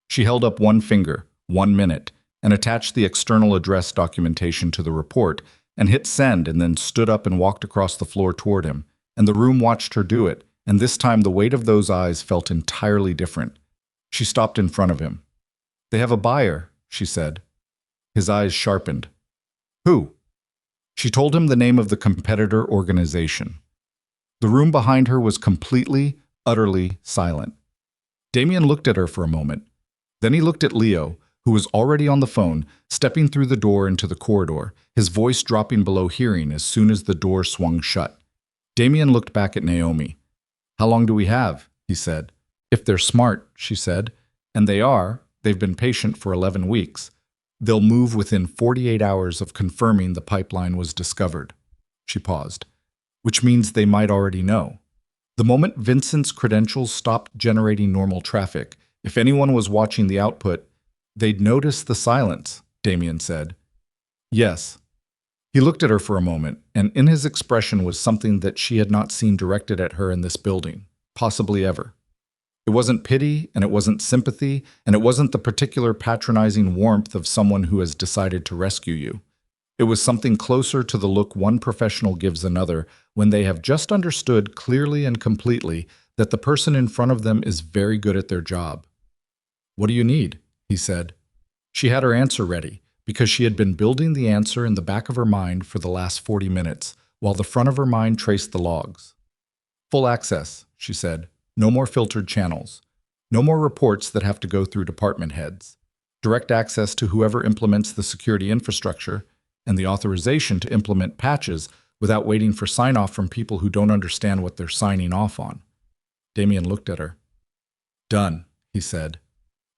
She held up one finger, 1 minute, and attached the external address documentation to the report, and hit send, and then stood up and walked across the floor toward him. And the room watched her do it, and this time the weight of those eyes felt entirely different. She stopped in front of him. "They have a buyer," she said. His eyes sharpened. "Who?" She told him the name of the competitor organization. The room behind her was completely, utterly silent. Damien looked at her for a moment. Then he looked at Leo, who was already on the phone, stepping through the door into the corridor, his voice dropping below hearing as soon as the door swung shut. Damien looked back at Naomi. "How long do we have?" he said. "If they're smart," she said, "and they are, they've been patient for 11 weeks. They'll move within 48 hours of confirming the pipeline was discovered." She paused. "Which means they might already know. The moment Vincent's credentials stopped generating normal traffic, if anyone was watching the output, they'd notice the silence," Damien said. "Yes." He looked at her for a moment, and in his expression was something that she had not seen directed at her in this building, possibly ever. It wasn't pity, and it wasn't sympathy, and it wasn't the particular patronizing warmth of someone who has decided to rescue you. It was something closer to the look one professional gives another when they have just understood clearly and completely that the person in front of them is very good at their job. "What do you need?" he said. She had her answer ready, because she had been building the answer in the back of her mind for the last 40 minutes, while the front of her mind traced the logs. "Full access," she said. "No more filtered channels. No more reports that have to go through department heads. Direct access to whoever implements the security infrastructure, and the authorization to implement patches without waiting for sign-off from people who don't understand what they're signing off on." Damien looked at her. "Done," he said.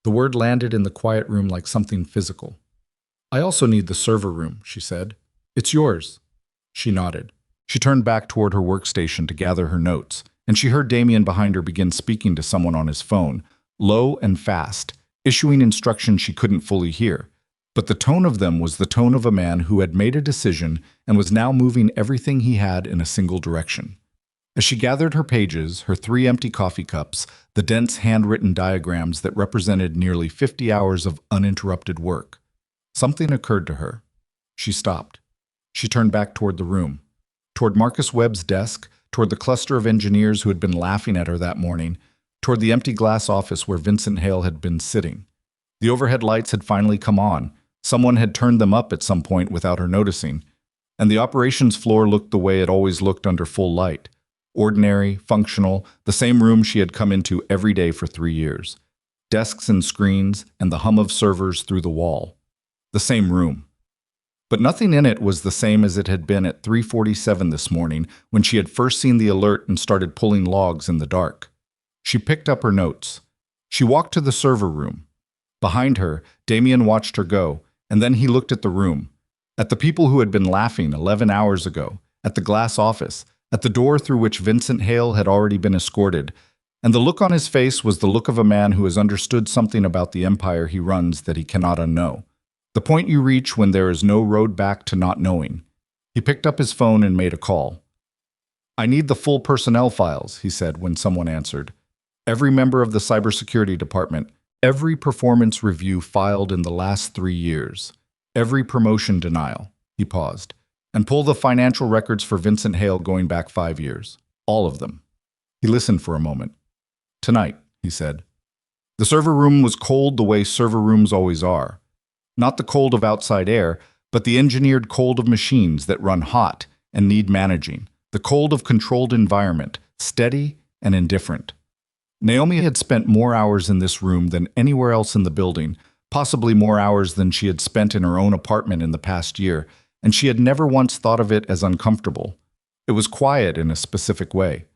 The word landed in the quiet room like something physical. "I also need the server room," she said. "It's yours." She nodded. She turned back toward her workstation to gather her notes, and she heard Damien behind her begin speaking to someone on his phone, low and fast, issuing instructions she couldn't fully hear. But the tone of them was the tone of a man who had made a decision and was now moving everything he had in a single direction. As she gathered her pages, her 3 empty coffee cups, the dense handwritten diagrams that represented nearly 50 hours of uninterrupted work, something occurred to her. She stopped. She turned back toward the room, toward Marcus Webb's desk, toward the cluster of engineers who had been laughing at her that morning, toward the empty glass office where Vincent Hale had been sitting. The overhead lights had finally come on. Someone had turned them up at some point without her noticing, and the operations floor looked the way it always looked under full light. Ordinary, functional, the same room she had come into every day for 3 years. Desks and screens, and the hum of servers through the wall. The same room. But nothing in it was the same as it had been at 3:47 this morning when she had first seen the alert and started pulling logs in the dark. She picked up her notes. She walked to the server room. Behind her, Damien watched her go, and then he looked at the room, at the people who had been laughing 11 hours ago, at the glass office, at the door through which Vincent Hale had already been escorted, and the look on his face was the look of a man who has understood something about the empire he runs that he cannot unknow. The point you reach when there is no road back to not knowing. He picked up his phone and made a call. "I need the full personnel files," he said when someone answered. "Every member of the cybersecurity department, every performance review filed in the last 3 years, every promotion denial." He paused. "And pull the financial records for Vincent Hale going back 5 years. All of them." He listened for a moment. "Tonight," he said. The server room was cold the way server rooms always are. Not the cold of outside air, but the engineered cold of machines that run hot and need managing. The cold of controlled environment, steady and indifferent. Naomi had spent more hours in this room than anywhere else in the building, possibly more hours than she had spent in her own apartment in the past year, and she had never once thought of it as uncomfortable. It was quiet in a specific way.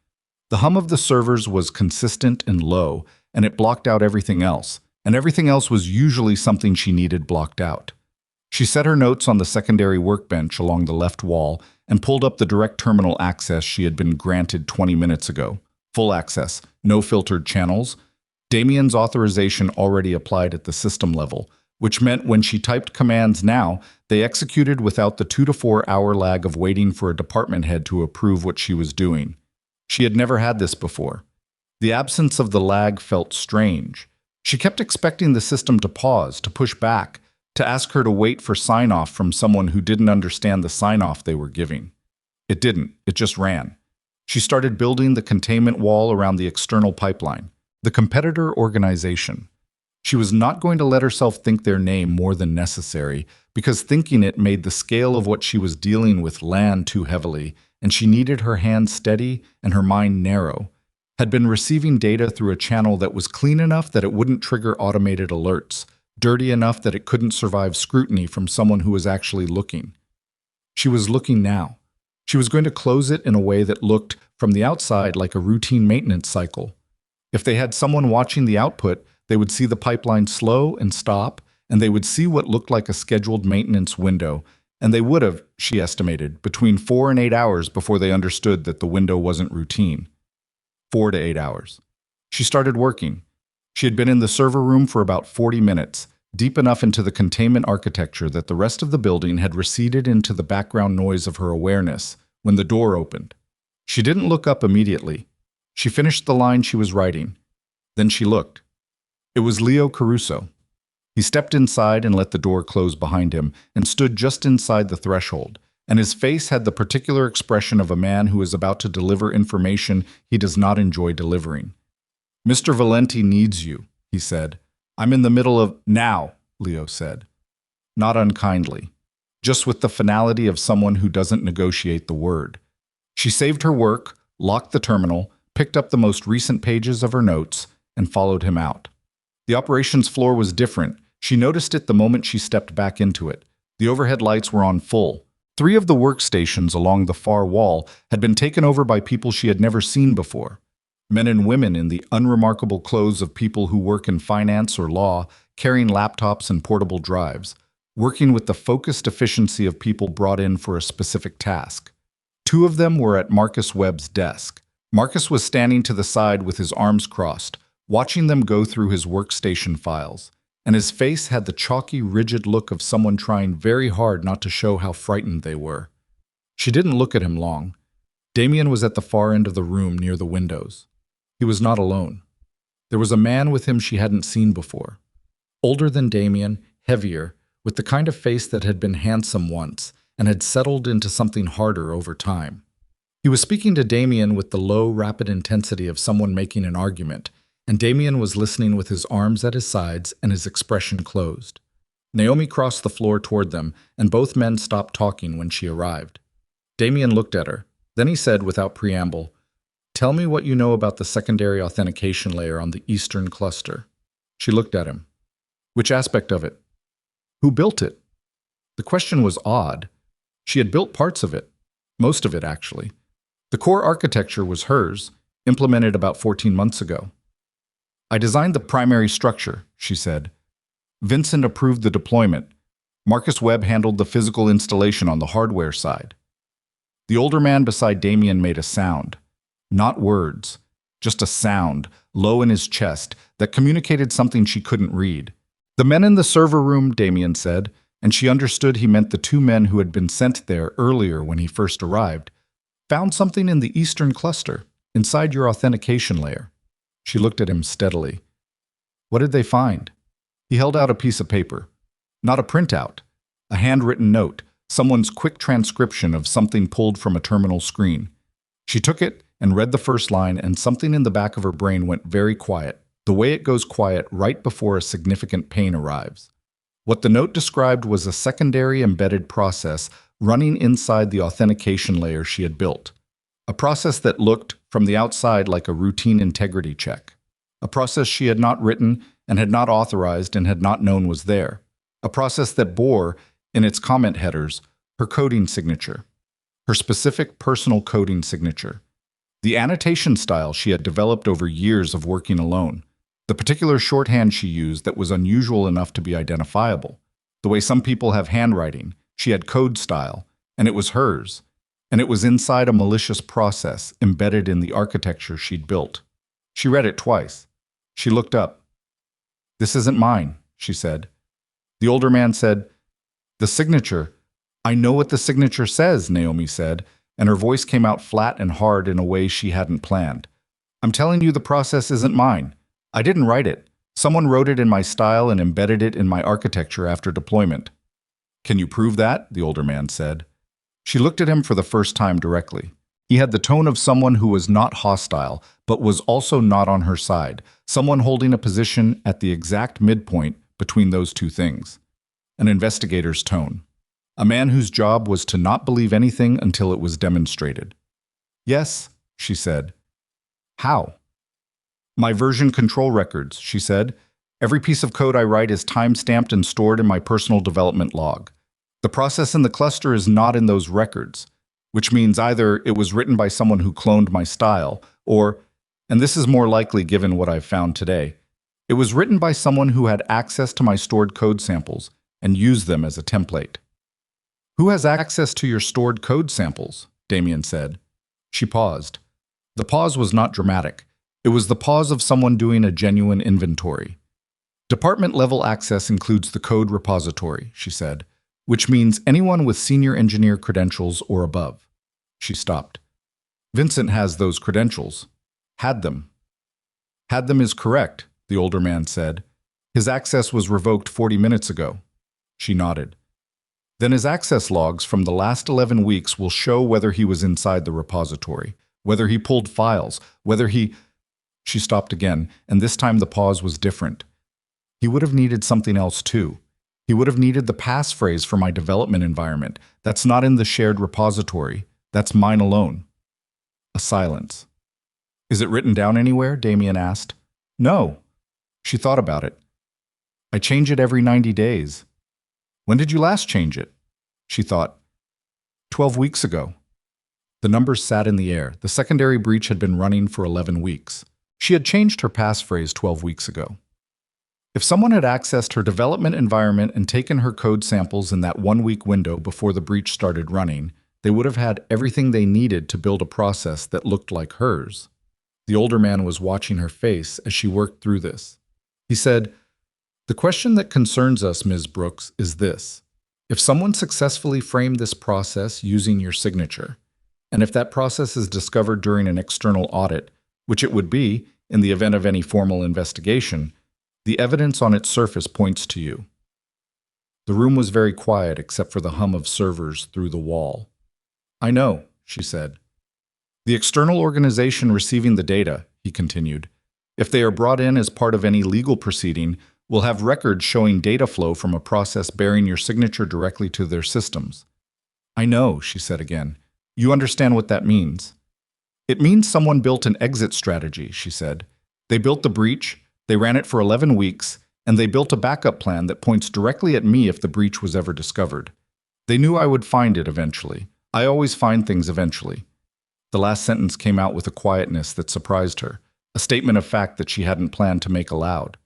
The hum of the servers was consistent and low, and it blocked out everything else, and everything else was usually something she needed blocked out. She set her notes on the secondary workbench along the left wall and pulled up the direct terminal access she had been granted 20 minutes ago. Full access, no filtered channels. Damien's authorization already applied at the system level, which meant when she typed commands now, they executed without the 2 to 4 hour lag of waiting for a department head to approve what she was doing. She had never had this before. The absence of the lag felt strange. She kept expecting the system to pause, to push back, to ask her to wait for sign-off from someone who didn't understand the sign-off they were giving. It didn't. It just ran. She started building the containment wall around the external pipeline, the competitor organization. She was not going to let herself think their name more than necessary, because thinking it made the scale of what she was dealing with land too heavily, and she needed her hands steady and her mind narrow. Had been receiving data through a channel that was clean enough that it wouldn't trigger automated alerts, dirty enough that it couldn't survive scrutiny from someone who was actually looking. She was looking now. She was going to close it in a way that looked, from the outside, like a routine maintenance cycle. If they had someone watching the output, they would see the pipeline slow and stop, and they would see what looked like a scheduled maintenance window, and they would have, she estimated, between 4 and 8 hours before they understood that the window wasn't routine. 4 to 8 hours. She started working. She had been in the server room for about 40 minutes, deep enough into the containment architecture that the rest of the building had receded into the background noise of her awareness when the door opened. She didn't look up immediately. She finished the line she was writing. Then she looked. It was Leo Caruso. He stepped inside and let the door close behind him and stood just inside the threshold, and his face had the particular expression of a man who is about to deliver information he does not enjoy delivering. "Mr. Valenti needs you," he said. "I'm in the middle of—" "Now," Leo said. Not unkindly, just with the finality of someone who doesn't negotiate the word. She saved her work, locked the terminal, picked up the most recent pages of her notes, and followed him out. The operations floor was different. She noticed it the moment she stepped back into it. The overhead lights were on full. 3 of the workstations along the far wall had been taken over by people she had never seen before. Men and women in the unremarkable clothes of people who work in finance or law, carrying laptops and portable drives, working with the focused efficiency of people brought in for a specific task. 2 of them were at Marcus Webb's desk. Marcus was standing to the side with his arms crossed, watching them go through his workstation files, and his face had the chalky, rigid look of someone trying very hard not to show how frightened they were. She didn't look at him long. Damien was at the far end of the room near the windows. He was not alone. There was a man with him she hadn't seen before. Older than Damien, heavier, with the kind of face that had been handsome once and had settled into something harder over time. He was speaking to Damien with the low, rapid intensity of someone making an argument, and Damien was listening with his arms at his sides and his expression closed. Naomi crossed the floor toward them, and both men stopped talking when she arrived. Damien looked at her. Then he said, without preamble, "Tell me what you know about the secondary authentication layer on the Eastern cluster." She looked at him. "Which aspect of it? Who built it?" The question was odd. She had built parts of it. Most of it, actually. The core architecture was hers, implemented about 14 months ago. "I designed the primary structure," she said. "Vincent approved the deployment. Marcus Webb handled the physical installation on the hardware side." The older man beside Damien made a sound. Not words, just a sound, low in his chest, that communicated something she couldn't read. "The men in the server room," Damien said, and she understood he meant the 2 men who had been sent there earlier when he first arrived, "found something in the Eastern cluster, inside your authentication layer." She looked at him steadily. "What did they find?" He held out a piece of paper. Not a printout, a handwritten note, someone's quick transcription of something pulled from a terminal screen. She took it and read the first line, and something in the back of her brain went very quiet, the way it goes quiet right before a significant pain arrives. What the note described was a secondary embedded process running inside the authentication layer she had built. A process that looked, from the outside, like a routine integrity check. A process she had not written and had not authorized and had not known was there. A process that bore, in its comment headers, her coding signature. Her specific personal coding signature. The annotation style she had developed over years of working alone. The particular shorthand she used that was unusual enough to be identifiable. The way some people have handwriting, she had code style, and it was hers. And it was inside a malicious process embedded in the architecture she'd built. She read it twice. She looked up. "This isn't mine," she said. The older man said, "The signature." "I know what the signature says," Naomi said, and her voice came out flat and hard in a way she hadn't planned. "I'm telling you the process isn't mine. I didn't write it. Someone wrote it in my style and embedded it in my architecture after deployment." "Can you prove that?" the older man said. She looked at him for the first time directly. He had the tone of someone who was not hostile, but was also not on her side, someone holding a position at the exact midpoint between those two things. An investigator's tone. A man whose job was to not believe anything until it was demonstrated. "Yes," she said. "How?" "My version control records," she said. "Every piece of code I write is time-stamped and stored in my personal development log. The process in the cluster is not in those records, which means either it was written by someone who cloned my style, or, and this is more likely given what I've found today, it was written by someone who had access to my stored code samples and used them as a template." "Who has access to your stored code samples?" Damien said. She paused. The pause was not dramatic. It was the pause of someone doing a genuine inventory. "Department-level access includes the code repository," she said, "which means anyone with senior engineer credentials or above." She stopped. "Vincent has those credentials. Had them." "Had them is correct," the older man said. "His access was revoked 40 minutes ago." She nodded. "Then his access logs from the last 11 weeks will show whether he was inside the repository, whether he pulled files, whether he—" She stopped again, and this time the pause was different. "He would have needed something else too. He would have needed the passphrase for my development environment. That's not in the shared repository. That's mine alone." A silence. "Is it written down anywhere?" Damien asked. "No." She thought about it. "I change it every 90 days. "When did you last change it?" She thought. 12 weeks ago." The numbers sat in the air. The secondary breach had been running for 11 weeks. She had changed her passphrase 12 weeks ago. If someone had accessed her development environment and taken her code samples in that 1-week window before the breach started running, they would have had everything they needed to build a process that looked like hers. The older man was watching her face as she worked through this. He said, "The question that concerns us, Ms. Brooks, is this. If someone successfully framed this process using your signature, and if that process is discovered during an external audit, which it would be in the event of any formal investigation, the evidence on its surface points to you." The room was very quiet except for the hum of servers through the wall. "I know," she said. "The external organization receiving the data," he continued, "if they are brought in as part of any legal proceeding, will have records showing data flow from a process bearing your signature directly to their systems." "I know," she said again. "You understand what that means." "It means someone built an exit strategy," she said. "They built the breach, they ran it for 11 weeks, and they built a backup plan that points directly at me if the breach was ever discovered. They knew I would find it eventually. I always find things eventually." The last sentence came out with a quietness that surprised her, a statement of fact that she hadn't planned to make aloud.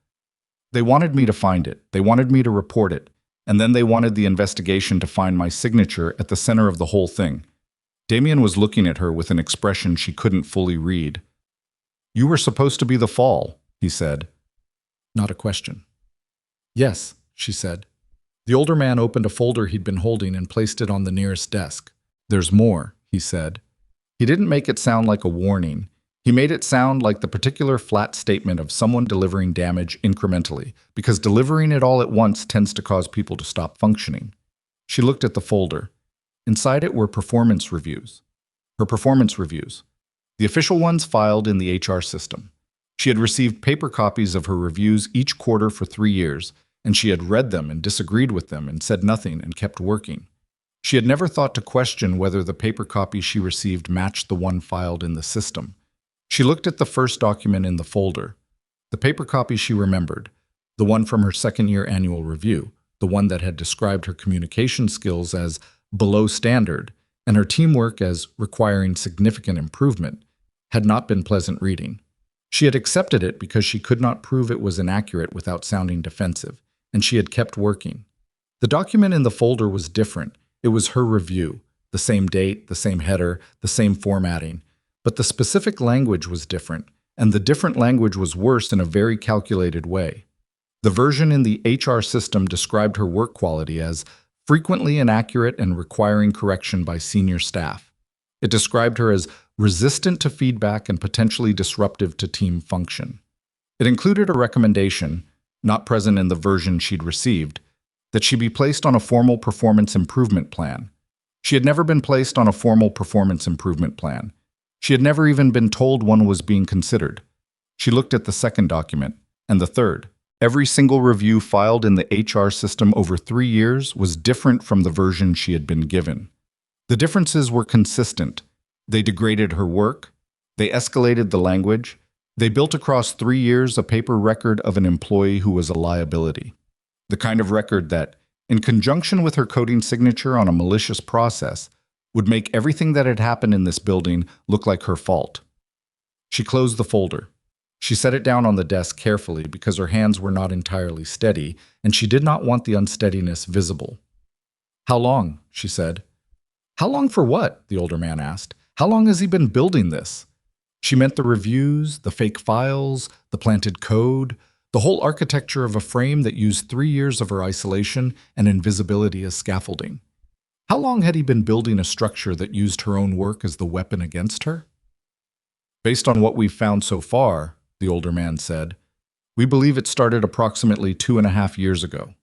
"They wanted me to find it, they wanted me to report it, and then they wanted the investigation to find my signature at the center of the whole thing." Damien was looking at her with an expression she couldn't fully read. "You were supposed to be the fall," he said. Not a question. "Yes," she said. The older man opened a folder he'd been holding and placed it on the nearest desk. "There's more," he said. He didn't make it sound like a warning. He made it sound like the particular flat statement of someone delivering damage incrementally, because delivering it all at once tends to cause people to stop functioning. She looked at the folder. Inside it were performance reviews. Her performance reviews. The official ones filed in the HR system. She had received paper copies of her reviews each quarter for 3 years, and she had read them and disagreed with them and said nothing and kept working. She had never thought to question whether the paper copy she received matched the one filed in the system. She looked at the first document in the folder. The paper copy she remembered, the one from her second-year annual review, the one that had described her communication skills as below standard and her teamwork as requiring significant improvement, had not been pleasant reading. She had accepted it because she could not prove it was inaccurate without sounding defensive, and she had kept working. The document in the folder was different. It was her review, the same date, the same header, the same formatting. But the specific language was different, and the different language was worse in a very calculated way. The version in the HR system described her work quality as frequently inaccurate and requiring correction by senior staff. It described her as resistant to feedback and potentially disruptive to team function. It included a recommendation, not present in the version she'd received, that she be placed on a formal performance improvement plan. She had never been placed on a formal performance improvement plan. She had never even been told one was being considered. She looked at the second document, and the third. Every single review filed in the HR system over 3 years was different from the version she had been given. The differences were consistent. They degraded her work. They escalated the language. They built across 3 years a paper record of an employee who was a liability. The kind of record that, in conjunction with her coding signature on a malicious process, would make everything that had happened in this building look like her fault. She closed the folder. She set it down on the desk carefully because her hands were not entirely steady, and she did not want the unsteadiness visible. "How long?" she said. "How long for what?" the older man asked. "How long has he been building this?" She meant the reviews, the fake files, the planted code, the whole architecture of a frame that used 3 years of her isolation and invisibility as scaffolding. How long had he been building a structure that used her own work as the weapon against her? "Based on what we've found so far," the older man said, "we believe it started approximately 2.5 years ago.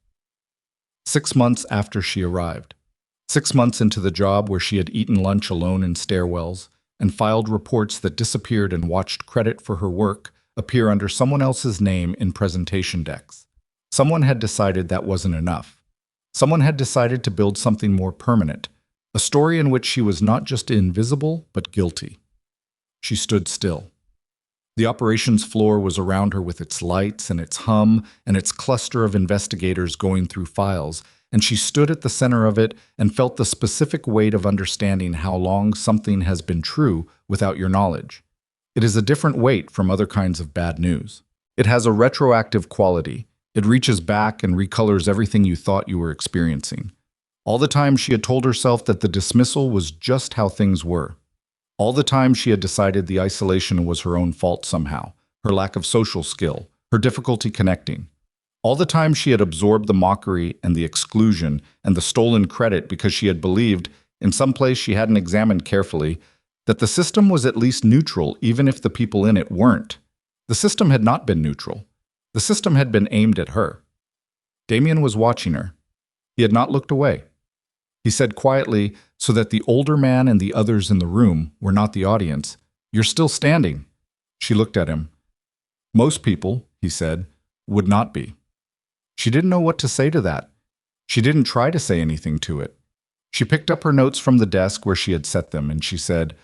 6 months after she arrived. 6 months into the job where she had eaten lunch alone in stairwells and filed reports that disappeared and watched credit for her work appear under someone else's name in presentation decks. Someone had decided that wasn't enough. Someone had decided to build something more permanent, a story in which she was not just invisible, but guilty." She stood still. The operations floor was around her with its lights and its hum and its cluster of investigators going through files, and she stood at the center of it and felt the specific weight of understanding how long something has been true without your knowledge. It is a different weight from other kinds of bad news. It has a retroactive quality. It reaches back and recolors everything you thought you were experiencing. All the time she had told herself that the dismissal was just how things were. All the time she had decided the isolation was her own fault somehow, her lack of social skill, her difficulty connecting. All the time she had absorbed the mockery and the exclusion and the stolen credit because she had believed, in some place she hadn't examined carefully, that the system was at least neutral even if the people in it weren't. The system had not been neutral. The system had been aimed at her. Damien was watching her. He had not looked away. He said quietly, so that the older man and the others in the room were not the audience, "You're still standing." She looked at him. "Most people," he said, "would not be." She didn't know what to say to that. She didn't try to say anything to it. She picked up her notes from the desk where she had set them, and she said,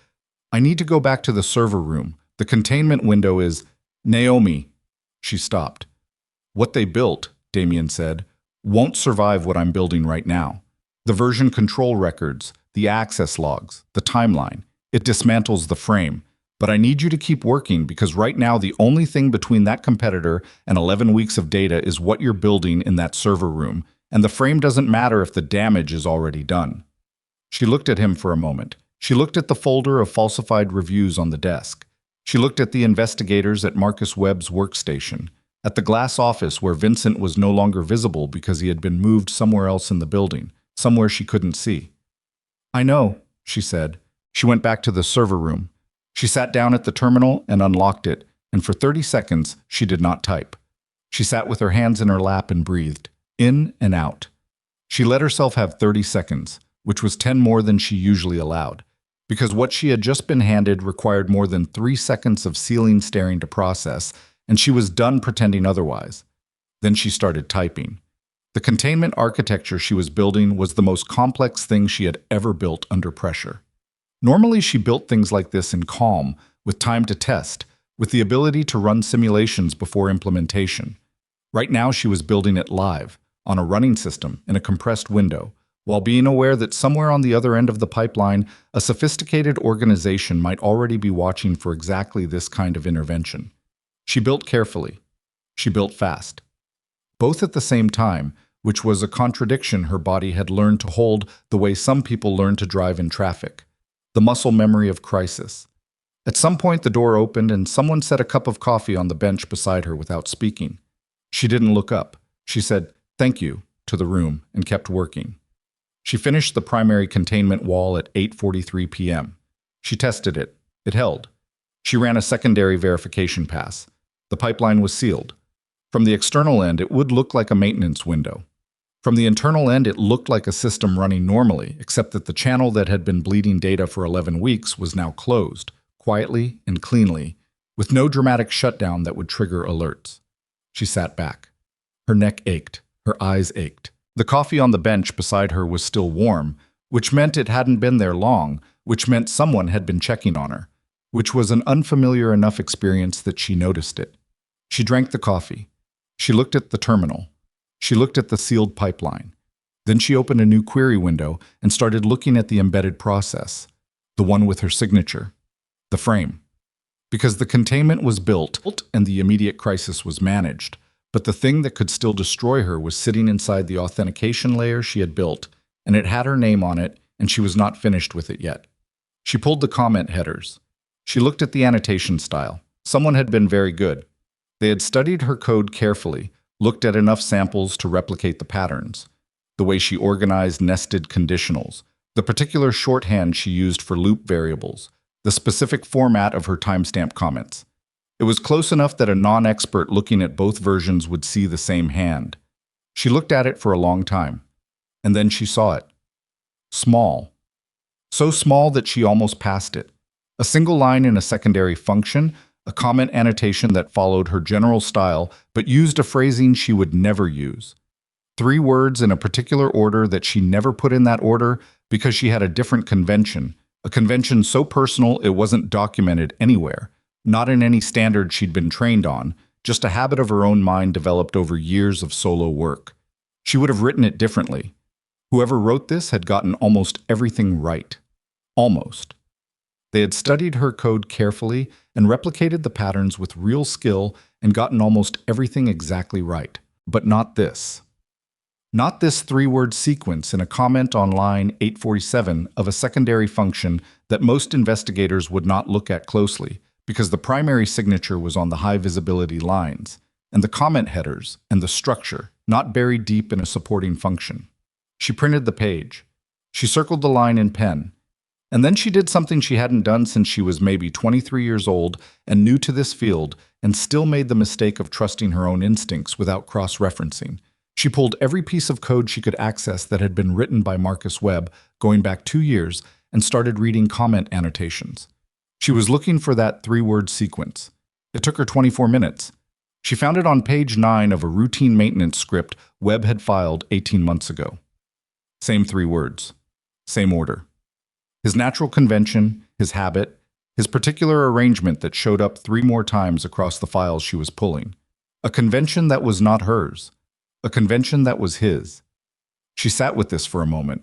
"I need to go back to the server room. The containment window is—" "Naomi." She stopped. "What they built," Damien said, "won't survive what I'm building right now. The version control records, the access logs, the timeline. It dismantles the frame. But I need you to keep working because right now the only thing between that competitor and 11 weeks of data is what you're building in that server room, and the frame doesn't matter if the damage is already done." She looked at him for a moment. She looked at the folder of falsified reviews on the desk. She looked at the investigators at Marcus Webb's workstation, at the glass office where Vincent was no longer visible because he had been moved somewhere else in the building, somewhere she couldn't see. "I know," she said. She went back to the server room. She sat down at the terminal and unlocked it, and for 30 seconds she did not type. She sat with her hands in her lap and breathed, in and out. She let herself have 30 seconds, which was 10 more than she usually allowed, because what she had just been handed required more than 3 seconds of ceiling staring to process, and she was done pretending otherwise. Then she started typing. The containment architecture she was building was the most complex thing she had ever built under pressure. Normally she built things like this in calm, with time to test, with the ability to run simulations before implementation. Right now she was building it live, on a running system, in a compressed window, while being aware that somewhere on the other end of the pipeline, a sophisticated organization might already be watching for exactly this kind of intervention. She built carefully. She built fast. Both at the same time, which was a contradiction her body had learned to hold the way some people learn to drive in traffic. The muscle memory of crisis. At some point, the door opened and someone set a cup of coffee on the bench beside her without speaking. She didn't look up. She said, "Thank you," to the room and kept working. She finished the primary containment wall at 8:43 p.m. She tested it. It held. She ran a secondary verification pass. The pipeline was sealed. From the external end, it would look like a maintenance window. From the internal end, it looked like a system running normally, except that the channel that had been bleeding data for 11 weeks was now closed, quietly and cleanly, with no dramatic shutdown that would trigger alerts. She sat back. Her neck ached. Her eyes ached. The coffee on the bench beside her was still warm, which meant it hadn't been there long, which meant someone had been checking on her, which was an unfamiliar enough experience that she noticed it. She drank the coffee. She looked at the terminal. She looked at the sealed pipeline. Then she opened a new query window and started looking at the embedded process, the one with her signature, the frame. Because the containment was built and the immediate crisis was managed, but the thing that could still destroy her was sitting inside the authentication layer she had built, and it had her name on it, and she was not finished with it yet. She pulled the comment headers. She looked at the annotation style. Someone had been very good. They had studied her code carefully, looked at enough samples to replicate the patterns, the way she organized nested conditionals, the particular shorthand she used for loop variables, the specific format of her timestamp comments. It was close enough that a non-expert looking at both versions would see the same hand. She looked at it for a long time, and then she saw it. Small. So small that she almost passed it. A single line in a secondary function, a comment annotation that followed her general style but used a phrasing she would never use. 3 words in a particular order that she never put in that order because she had a different convention, a convention so personal it wasn't documented anywhere, not in any standard she'd been trained on, just a habit of her own mind developed over years of solo work. She would have written it differently. Whoever wrote this had gotten almost everything right. Almost. They had studied her code carefully and replicated the patterns with real skill and gotten almost everything exactly right. But not this. Not this 3-word sequence in a comment on line 847 of a secondary function that most investigators would not look at closely because the primary signature was on the high-visibility lines, and the comment headers and the structure, not buried deep in a supporting function. She printed the page. She circled the line in pen. And then she did something she hadn't done since she was maybe 23 years old and new to this field, and still made the mistake of trusting her own instincts without cross-referencing. She pulled every piece of code she could access that had been written by Marcus Webb, going back 2 years, and started reading comment annotations. She was looking for that 3-word sequence. It took her 24 minutes. She found it on page 9 of a routine maintenance script Webb had filed 18 months ago. Same 3 words. Same order. His natural convention, his habit, his particular arrangement that showed up 3 more times across the files she was pulling. A convention that was not hers. A convention that was his. She sat with this for a moment.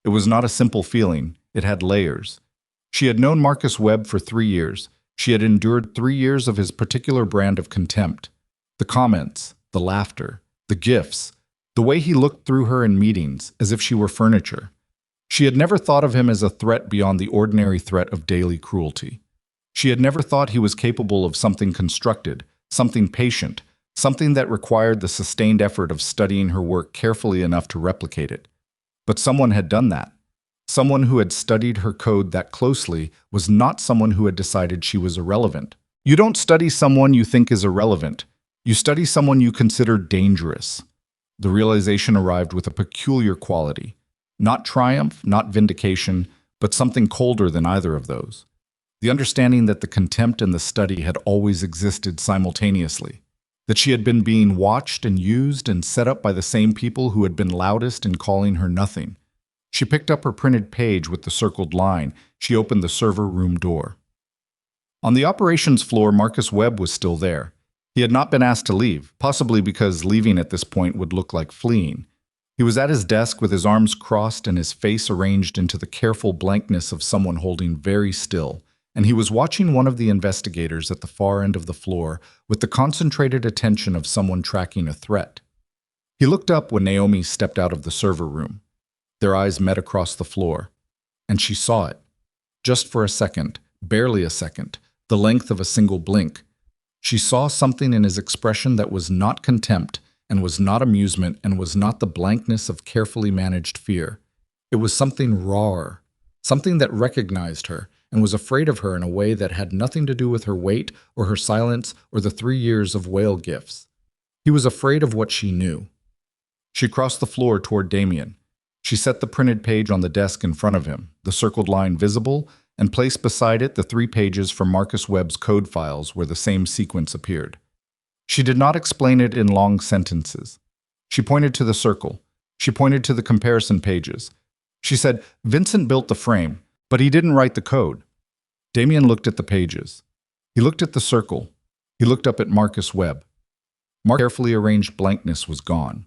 It was not a simple feeling. It had layers. She had known Marcus Webb for 3 years. She had endured 3 years of his particular brand of contempt. The comments, the laughter, the gifts, the way he looked through her in meetings as if she were furniture. She had never thought of him as a threat beyond the ordinary threat of daily cruelty. She had never thought he was capable of something constructed, something patient, something that required the sustained effort of studying her work carefully enough to replicate it. But someone had done that. Someone who had studied her code that closely was not someone who had decided she was irrelevant. You don't study someone you think is irrelevant. You study someone you consider dangerous. The realization arrived with a peculiar quality. Not triumph, not vindication, but something colder than either of those. The understanding that the contempt and the study had always existed simultaneously. That she had been being watched and used and set up by the same people who had been loudest in calling her nothing. She picked up her printed page with the circled line. She opened the server room door. On the operations floor, Marcus Webb was still there. He had not been asked to leave, possibly because leaving at this point would look like fleeing. He was at his desk with his arms crossed and his face arranged into the careful blankness of someone holding very still, and he was watching one of the investigators at the far end of the floor with the concentrated attention of someone tracking a threat. He looked up when Naomi stepped out of the server room. Their eyes met across the floor, and she saw it. Just for a second, barely a second, the length of a single blink. She saw something in his expression that was not contempt, and was not amusement, and was not the blankness of carefully managed fear. It was something rawer, something that recognized her, and was afraid of her in a way that had nothing to do with her weight, or her silence, or the 3 years of whale gifts. He was afraid of what she knew. She crossed the floor toward Damien. She set the printed page on the desk in front of him, the circled line visible, and placed beside it the 3 pages from Marcus Webb's code files where the same sequence appeared. She did not explain it in long sentences. She pointed to the circle. She pointed to the comparison pages. She said, "Vincent built the frame, but he didn't write the code." Damien looked at the pages. He looked at the circle. He looked up at Marcus Webb. Mark's carefully arranged blankness was gone.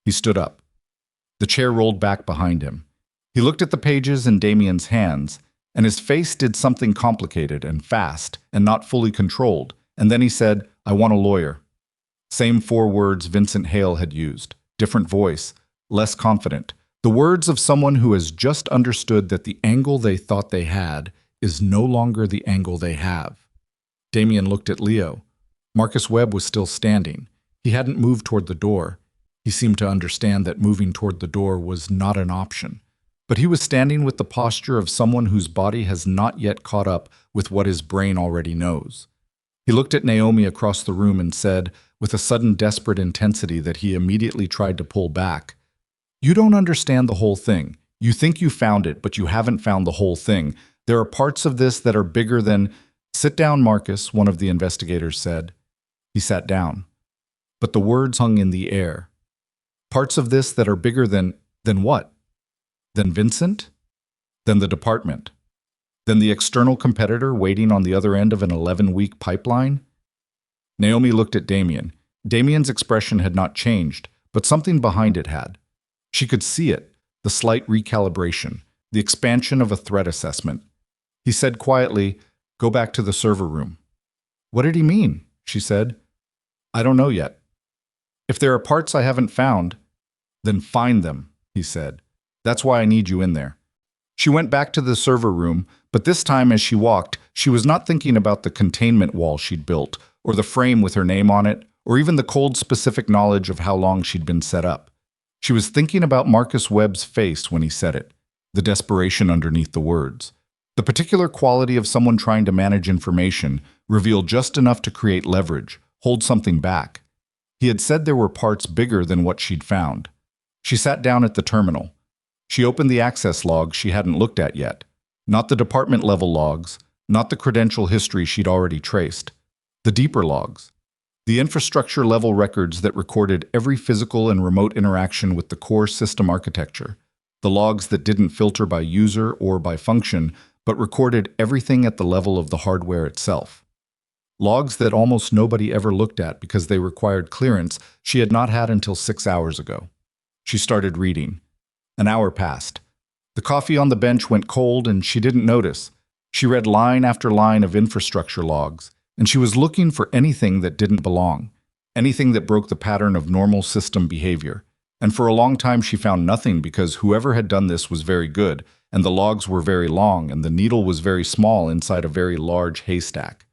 He stood up. The chair rolled back behind him. He looked at the pages in Damien's hands, and his face did something complicated and fast and not fully controlled, and then he said, "I want a lawyer." Same 4 words Vincent Hale had used, different voice, less confident. The words of someone who has just understood that the angle they thought they had is no longer the angle they have. Damien looked at Leo. Marcus Webb was still standing. He hadn't moved toward the door. He seemed to understand that moving toward the door was not an option. But he was standing with the posture of someone whose body has not yet caught up with what his brain already knows. He looked at Naomi across the room and said, with a sudden desperate intensity that he immediately tried to pull back, "You don't understand the whole thing. You think you found it, but you haven't found the whole thing. There are parts of this that are bigger than—" "Sit down, Marcus," one of the investigators said. He sat down. But the words hung in the air. "Parts of this that are bigger than what? Than Vincent? Than the department? Than the external competitor waiting on the other end of an 11-week pipeline?" Naomi looked at Damien. Damien's expression had not changed, but something behind it had. She could see it, the slight recalibration, the expansion of a threat assessment. He said quietly, "Go back to the server room." "What did he mean?" she said. "I don't know yet. If there are parts I haven't found, then find them," he said. "That's why I need you in there." She went back to the server room, but this time as she walked, she was not thinking about the containment wall she'd built, or the frame with her name on it, or even the cold specific knowledge of how long she'd been set up. She was thinking about Marcus Webb's face when he said it, the desperation underneath the words. The particular quality of someone trying to manage information, revealed just enough to create leverage, hold something back. He had said there were parts bigger than what she'd found. She sat down at the terminal. She opened the access logs she hadn't looked at yet. Not the department-level logs, not the credential history she'd already traced. The deeper logs. The infrastructure-level records that recorded every physical and remote interaction with the core system architecture. The logs that didn't filter by user or by function, but recorded everything at the level of the hardware itself. Logs that almost nobody ever looked at because they required clearance she had not had until 6 hours ago. She started reading. An hour passed. The coffee on the bench went cold and she didn't notice. She read line after line of infrastructure logs, and she was looking for anything that didn't belong, anything that broke the pattern of normal system behavior. And for a long time she found nothing because whoever had done this was very good, and the logs were very long, and the needle was very small inside a very large haystack.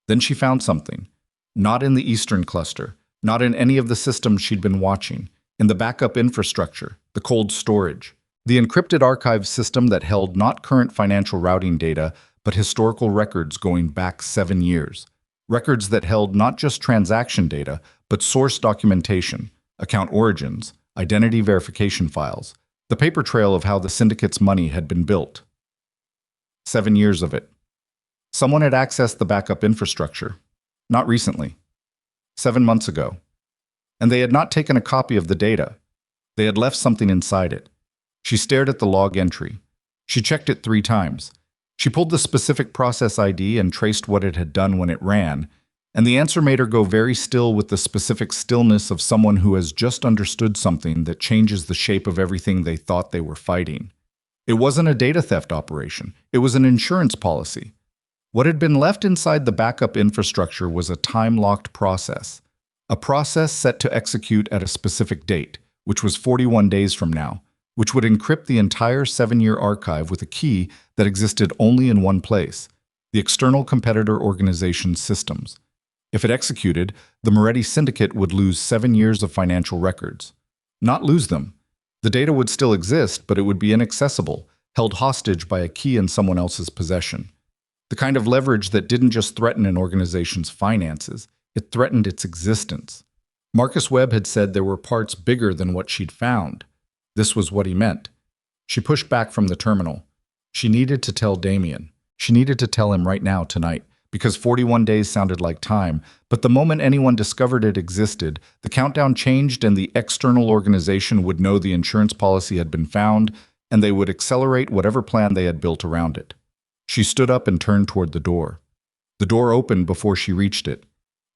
Then she found something. Not in the Eastern cluster, not in any of the systems she'd been watching, in the backup infrastructure, the cold storage, the encrypted archive system that held not current financial routing data, but historical records going back 7 years. Records that held not just transaction data, but source documentation, account origins, identity verification files, the paper trail of how the syndicate's money had been built. 7 years of it. Someone had accessed the backup infrastructure. Not recently. 7 months ago. And they had not taken a copy of the data. They had left something inside it. She stared at the log entry. She checked it 3 times. She pulled the specific process ID and traced what it had done when it ran, and the answer made her go very still with the specific stillness of someone who has just understood something that changes the shape of everything they thought they were fighting. It wasn't a data theft operation. It was an insurance policy. What had been left inside the backup infrastructure was a time-locked process, A process set to execute at a specific date, which was 41 days from now, which would encrypt the entire 7-year archive with a key that existed only in one place, the external competitor organization's systems. If it executed, the Moretti Syndicate would lose 7 years of financial records. Not lose them. The data would still exist, but it would be inaccessible, held hostage by a key in someone else's possession. The kind of leverage that didn't just threaten an organization's finances, it threatened its existence. Marcus Webb had said there were parts bigger than what she'd found. This was what he meant. She pushed back from the terminal. She needed to tell Damien. She needed to tell him right now, tonight, because 41 days sounded like time, but the moment anyone discovered it existed, the countdown changed and the external organization would know the insurance policy had been found, and they would accelerate whatever plan they had built around it. She stood up and turned toward the door. The door opened before she reached it.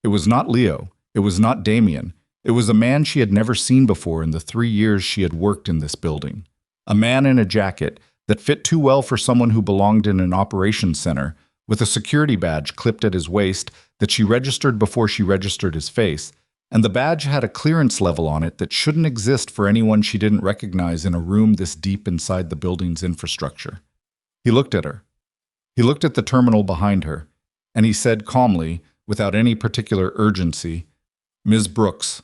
It was not Leo. It was not Damien. It was a man she had never seen before in the 3 years she had worked in this building. A man in a jacket that fit too well for someone who belonged in an operations center, with a security badge clipped at his waist that she registered before she registered his face, and the badge had a clearance level on it that shouldn't exist for anyone she didn't recognize in a room this deep inside the building's infrastructure. He looked at her. He looked at the terminal behind her, and he said calmly, without any particular urgency, "Ms. Brooks,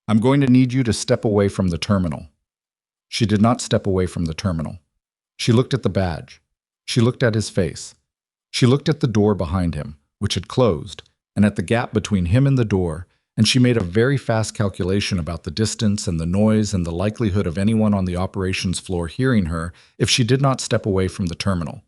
I'm going to need you to step away from the terminal." She did not step away from the terminal. She looked at the badge. She looked at his face. She looked at the door behind him, which had closed, and at the gap between him and the door, and she made a very fast calculation about the distance and the noise and the likelihood of anyone on the operations floor hearing her if she did not step away from the terminal.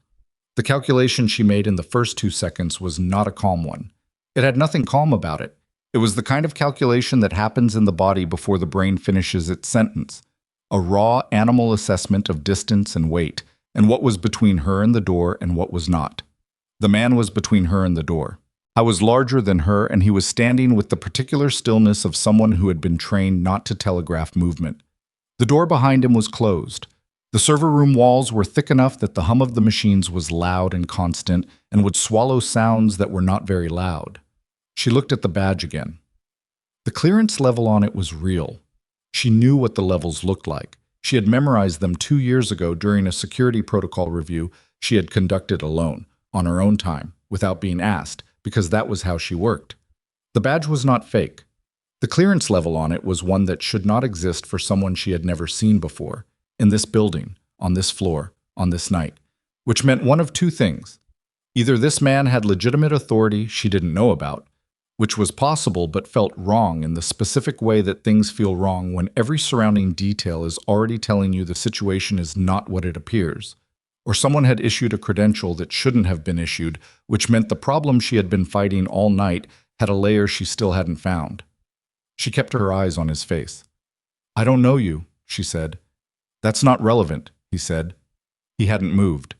The calculation she made in the first 2 seconds was not a calm one. It had nothing calm about it. It was the kind of calculation that happens in the body before the brain finishes its sentence. A raw animal assessment of distance and weight, and what was between her and the door and what was not. The man was between her and the door. I was larger than her, and he was standing with the particular stillness of someone who had been trained not to telegraph movement. The door behind him was closed. The server room walls were thick enough that the hum of the machines was loud and constant and would swallow sounds that were not very loud. She looked at the badge again. The clearance level on it was real. She knew what the levels looked like. She had memorized them 2 years ago during a security protocol review she had conducted alone, on her own time, without being asked, because that was how she worked. The badge was not fake. The clearance level on it was one that should not exist for someone she had never seen before, in this building, on this floor, on this night, which meant one of two things. Either this man had legitimate authority she didn't know about, which was possible but felt wrong in the specific way that things feel wrong when every surrounding detail is already telling you the situation is not what it appears. Or someone had issued a credential that shouldn't have been issued, which meant the problem she had been fighting all night had a layer she still hadn't found. She kept her eyes on his face. "I don't know you," she said. "That's not relevant," he said. He hadn't moved.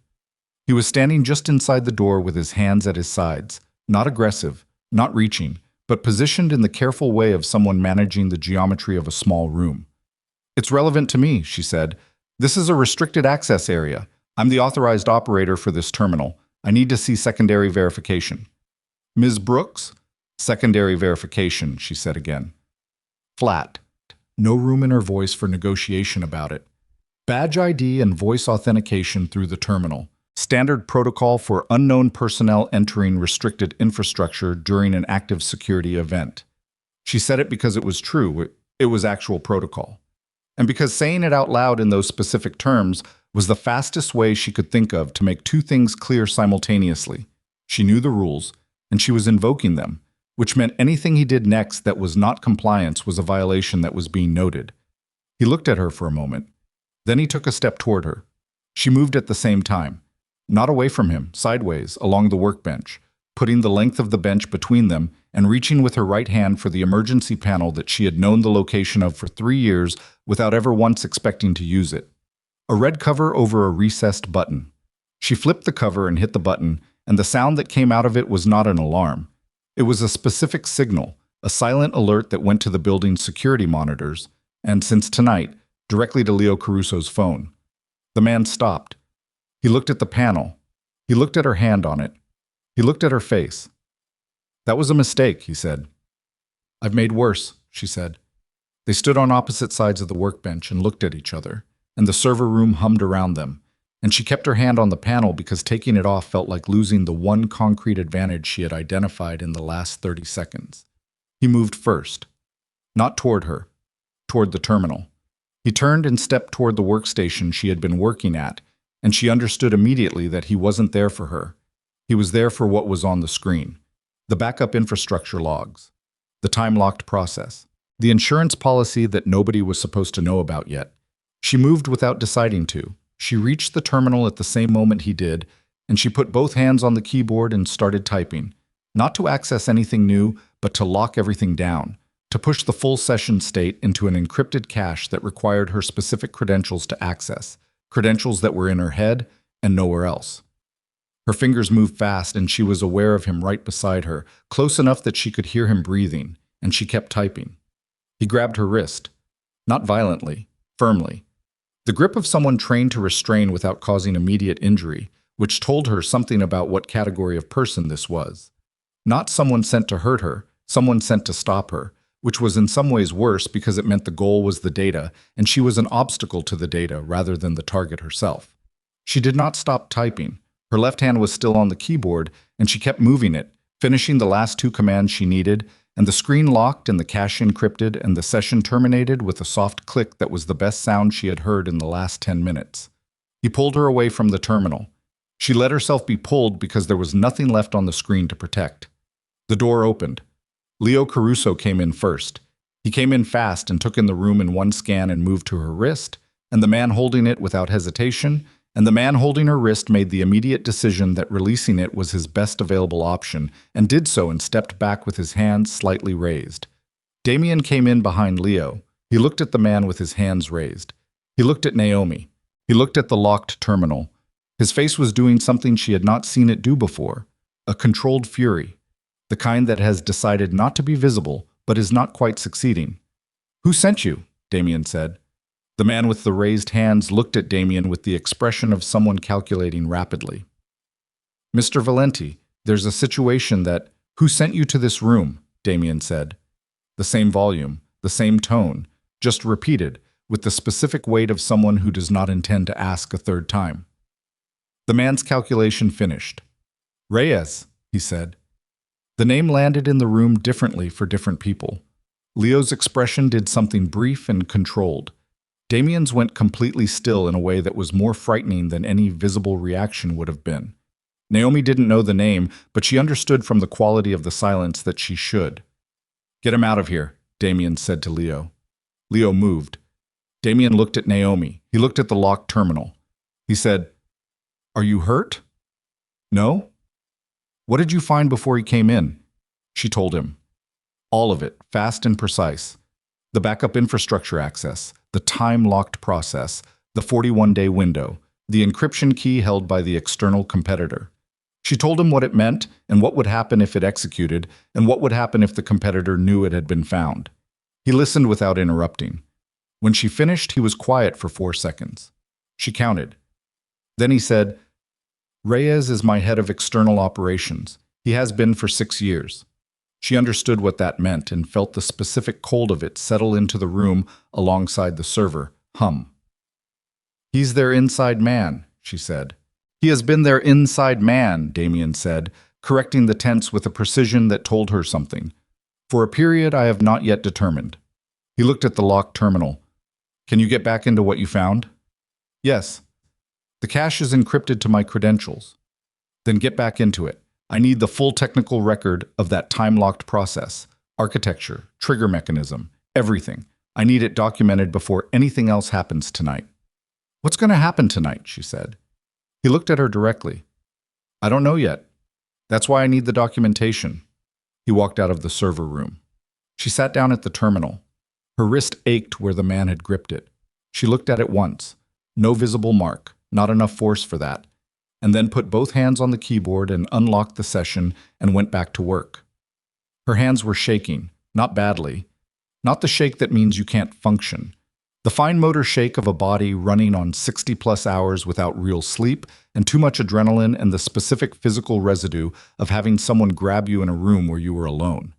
He was standing just inside the door with his hands at his sides, not aggressive, not reaching, but positioned in the careful way of someone managing the geometry of a small room. "It's relevant to me," she said. "This is a restricted access area. I'm the authorized operator for this terminal. I need to see secondary verification." "Ms. Brooks?" "Secondary verification," she said again. Flat. No room in her voice for negotiation about it. Badge ID and voice authentication through the terminal. Standard protocol for unknown personnel entering restricted infrastructure during an active security event. She said it because it was true. It was actual protocol. And because saying it out loud in those specific terms was the fastest way she could think of to make two things clear simultaneously. She knew the rules, and she was invoking them, which meant anything he did next that was not compliance was a violation that was being noted. He looked at her for a moment. Then he took a step toward her. She moved at the same time. Not away from him, sideways, along the workbench, putting the length of the bench between them and reaching with her right hand for the emergency panel that she had known the location of for 3 years without ever once expecting to use it. A red cover over a recessed button. She flipped the cover and hit the button, and the sound that came out of it was not an alarm. It was a specific signal, a silent alert that went to the building's security monitors, and since tonight, directly to Leo Caruso's phone. The man stopped. He looked at the panel. He looked at her hand on it. He looked at her face. "That was a mistake," he said. "I've made worse," she said. They stood on opposite sides of the workbench and looked at each other, and the server room hummed around them, and she kept her hand on the panel because taking it off felt like losing the one concrete advantage she had identified in the last 30 seconds. He moved first. Not toward her, toward the terminal. He turned and stepped toward the workstation she had been working at, and she understood immediately that he wasn't there for her. He was there for what was on the screen. The backup infrastructure logs. The time-locked process. The insurance policy that nobody was supposed to know about yet. She moved without deciding to. She reached the terminal at the same moment he did, and she put both hands on the keyboard and started typing. Not to access anything new, but to lock everything down. To push the full session state into an encrypted cache that required her specific credentials to access. Credentials that were in her head and nowhere else. Her fingers moved fast, and she was aware of him right beside her, close enough that she could hear him breathing, and she kept typing. He grabbed her wrist. Not violently, firmly. The grip of someone trained to restrain without causing immediate injury, which told her something about what category of person this was. Not someone sent to hurt her, someone sent to stop her, which was in some ways worse because it meant the goal was the data, and she was an obstacle to the data rather than the target herself. She did not stop typing. Her left hand was still on the keyboard, and she kept moving it, finishing the last two commands she needed, and the screen locked and the cache encrypted and the session terminated with a soft click that was the best sound she had heard in the last 10 minutes. He pulled her away from the terminal. She let herself be pulled because there was nothing left on the screen to protect. The door opened. Leo Caruso came in first. He came in fast and took in the room in one scan and moved to her wrist, and the man holding it without hesitation, and the man holding her wrist made the immediate decision that releasing it was his best available option, and did so and stepped back with his hands slightly raised. Damien came in behind Leo. He looked at the man with his hands raised. He looked at Naomi. He looked at the locked terminal. His face was doing something she had not seen it do before, a controlled fury. The kind that has decided not to be visible, but is not quite succeeding. "Who sent you?" Damien said. The man with the raised hands looked at Damien with the expression of someone calculating rapidly. "Mr. Valenti, there's a situation that—" "Who sent you to this room?" Damien said. The same volume, the same tone, just repeated, with the specific weight of someone who does not intend to ask a third time. The man's calculation finished. "Reyes," he said. The name landed in the room differently for different people. Leo's expression did something brief and controlled. Damien's went completely still in a way that was more frightening than any visible reaction would have been. Naomi didn't know the name, but she understood from the quality of the silence that she should. "Get him out of here," Damien said to Leo. Leo moved. Damien looked at Naomi. He looked at the locked terminal. He said, "Are you hurt?" "No." "What did you find before he came in?" She told him. All of it, fast and precise. The backup infrastructure access, the time-locked process, the 41-day window, the encryption key held by the external competitor. She told him what it meant and what would happen if it executed and what would happen if the competitor knew it had been found. He listened without interrupting. When she finished, he was quiet for 4 seconds. She counted. Then he said, "Reyes is my head of external operations. He has been for 6 years." She understood what that meant and felt the specific cold of it settle into the room alongside the server, hum. "He's their inside man," she said. "He has been their inside man," Damien said, correcting the tense with a precision that told her something. "For a period I have not yet determined." He looked at the locked terminal. "Can you get back into what you found?" "Yes." "The cache is encrypted to my credentials." "Then get back into it. I need the full technical record of that time-locked process, architecture, trigger mechanism, everything. I need it documented before anything else happens tonight." "What's going to happen tonight?" she said. He looked at her directly. "I don't know yet. That's why I need the documentation." He walked out of the server room. She sat down at the terminal. Her wrist ached where the man had gripped it. She looked at it once. No visible mark, not enough force for that. And then put both hands on the keyboard and unlocked the session and went back to work. Her hands were shaking, not badly. Not the shake that means you can't function. The fine motor shake of a body running on 60-plus hours without real sleep and too much adrenaline and the specific physical residue of having someone grab you in a room where you were alone.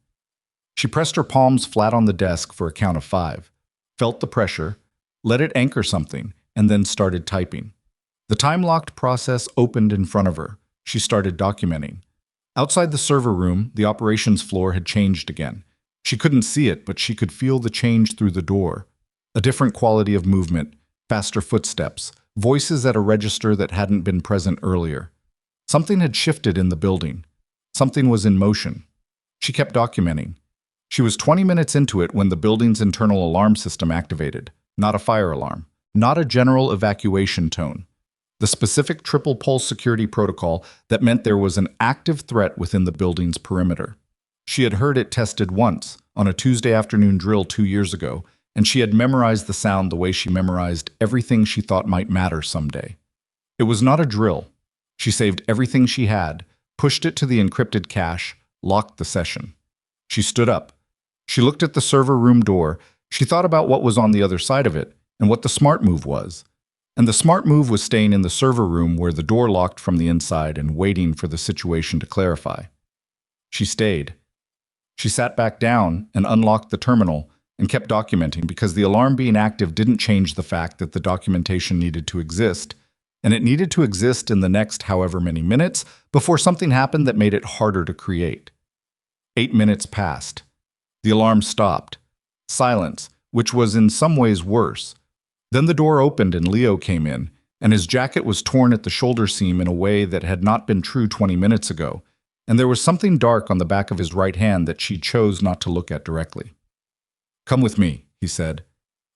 She pressed her palms flat on the desk for a count of 5, felt the pressure, let it anchor something, and then started typing. The time-locked process opened in front of her. She started documenting. Outside the server room, the operations floor had changed again. She couldn't see it, but she could feel the change through the door. A different quality of movement, faster footsteps, voices at a register that hadn't been present earlier. Something had shifted in the building. Something was in motion. She kept documenting. She was 20 minutes into it when the building's internal alarm system activated. Not a fire alarm, not a general evacuation tone. The specific triple pulse security protocol that meant there was an active threat within the building's perimeter. She had heard it tested once, on a Tuesday afternoon drill 2 years ago, and she had memorized the sound the way she memorized everything she thought might matter someday. It was not a drill. She saved everything she had, pushed it to the encrypted cache, locked the session. She stood up. She looked at the server room door. She thought about what was on the other side of it, and what the smart move was. And the smart move was staying in the server room where the door locked from the inside and waiting for the situation to clarify. She stayed. She sat back down and unlocked the terminal and kept documenting because the alarm being active didn't change the fact that the documentation needed to exist, and it needed to exist in the next however many minutes before something happened that made it harder to create. 8 minutes passed. The alarm stopped. Silence, which was in some ways worse. Then the door opened and Leo came in, and his jacket was torn at the shoulder seam in a way that had not been true 20 minutes ago, and there was something dark on the back of his right hand that she chose not to look at directly. "Come with me," he said.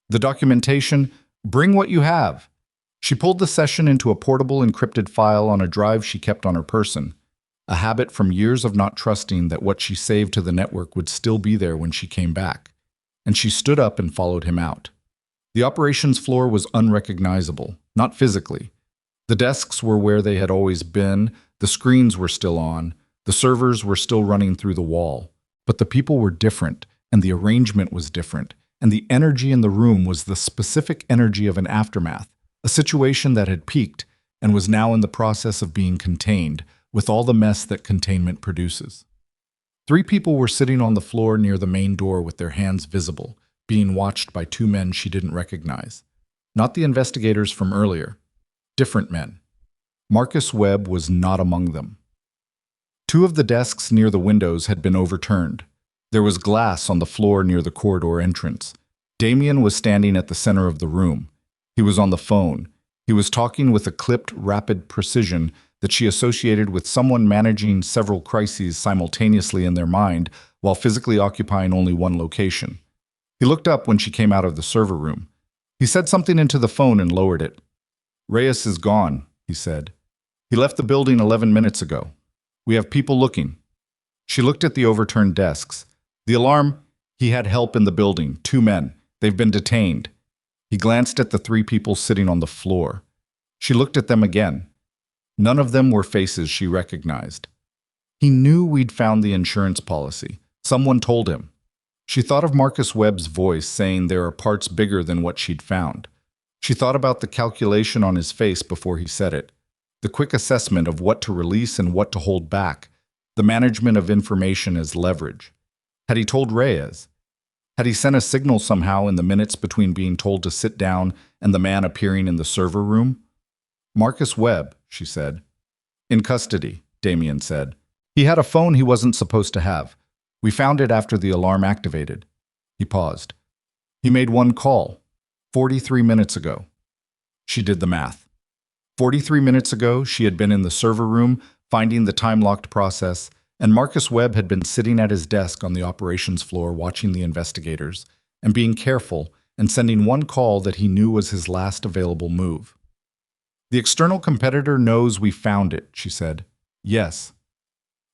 "The documentation, bring what you have." She pulled the session into a portable encrypted file on a drive she kept on her person, a habit from years of not trusting that what she saved to the network would still be there when she came back, and she stood up and followed him out. The operations floor was unrecognizable, not physically. The desks were where they had always been, the screens were still on, the servers were still running through the wall, but the people were different, and the arrangement was different, and the energy in the room was the specific energy of an aftermath, a situation that had peaked and was now in the process of being contained, with all the mess that containment produces. 3 people were sitting on the floor near the main door with their hands visible, being watched by 2 men she didn't recognize. Not the investigators from earlier. Different men. Marcus Webb was not among them. 2 of the desks near the windows had been overturned. There was glass on the floor near the corridor entrance. Damien was standing at the center of the room. He was on the phone. He was talking with a clipped, rapid precision that she associated with someone managing several crises simultaneously in their mind while physically occupying only one location. He looked up when she came out of the server room. He said something into the phone and lowered it. "Reyes is gone," he said. "He left the building 11 minutes ago. We have people looking." She looked at the overturned desks. The alarm, he had help in the building, 2 men. They've been detained. He glanced at the 3 people sitting on the floor. She looked at them again. None of them were faces she recognized. He knew we'd found the insurance policy. Someone told him. She thought of Marcus Webb's voice saying there are parts bigger than what she'd found. She thought about the calculation on his face before he said it, the quick assessment of what to release and what to hold back, the management of information as leverage. Had he told Reyes? Had he sent a signal somehow in the minutes between being told to sit down and the man appearing in the server room? "Marcus Webb," she said. "In custody," Damien said. "He had a phone he wasn't supposed to have. We found it after the alarm activated." He paused. "He made 1 call, 43 minutes ago." She did the math. 43 minutes ago, she had been in the server room, finding the time-locked process, and Marcus Webb had been sitting at his desk on the operations floor watching the investigators, and being careful, and sending 1 call that he knew was his last available move. "The external competitor knows we found it," she said. "Yes."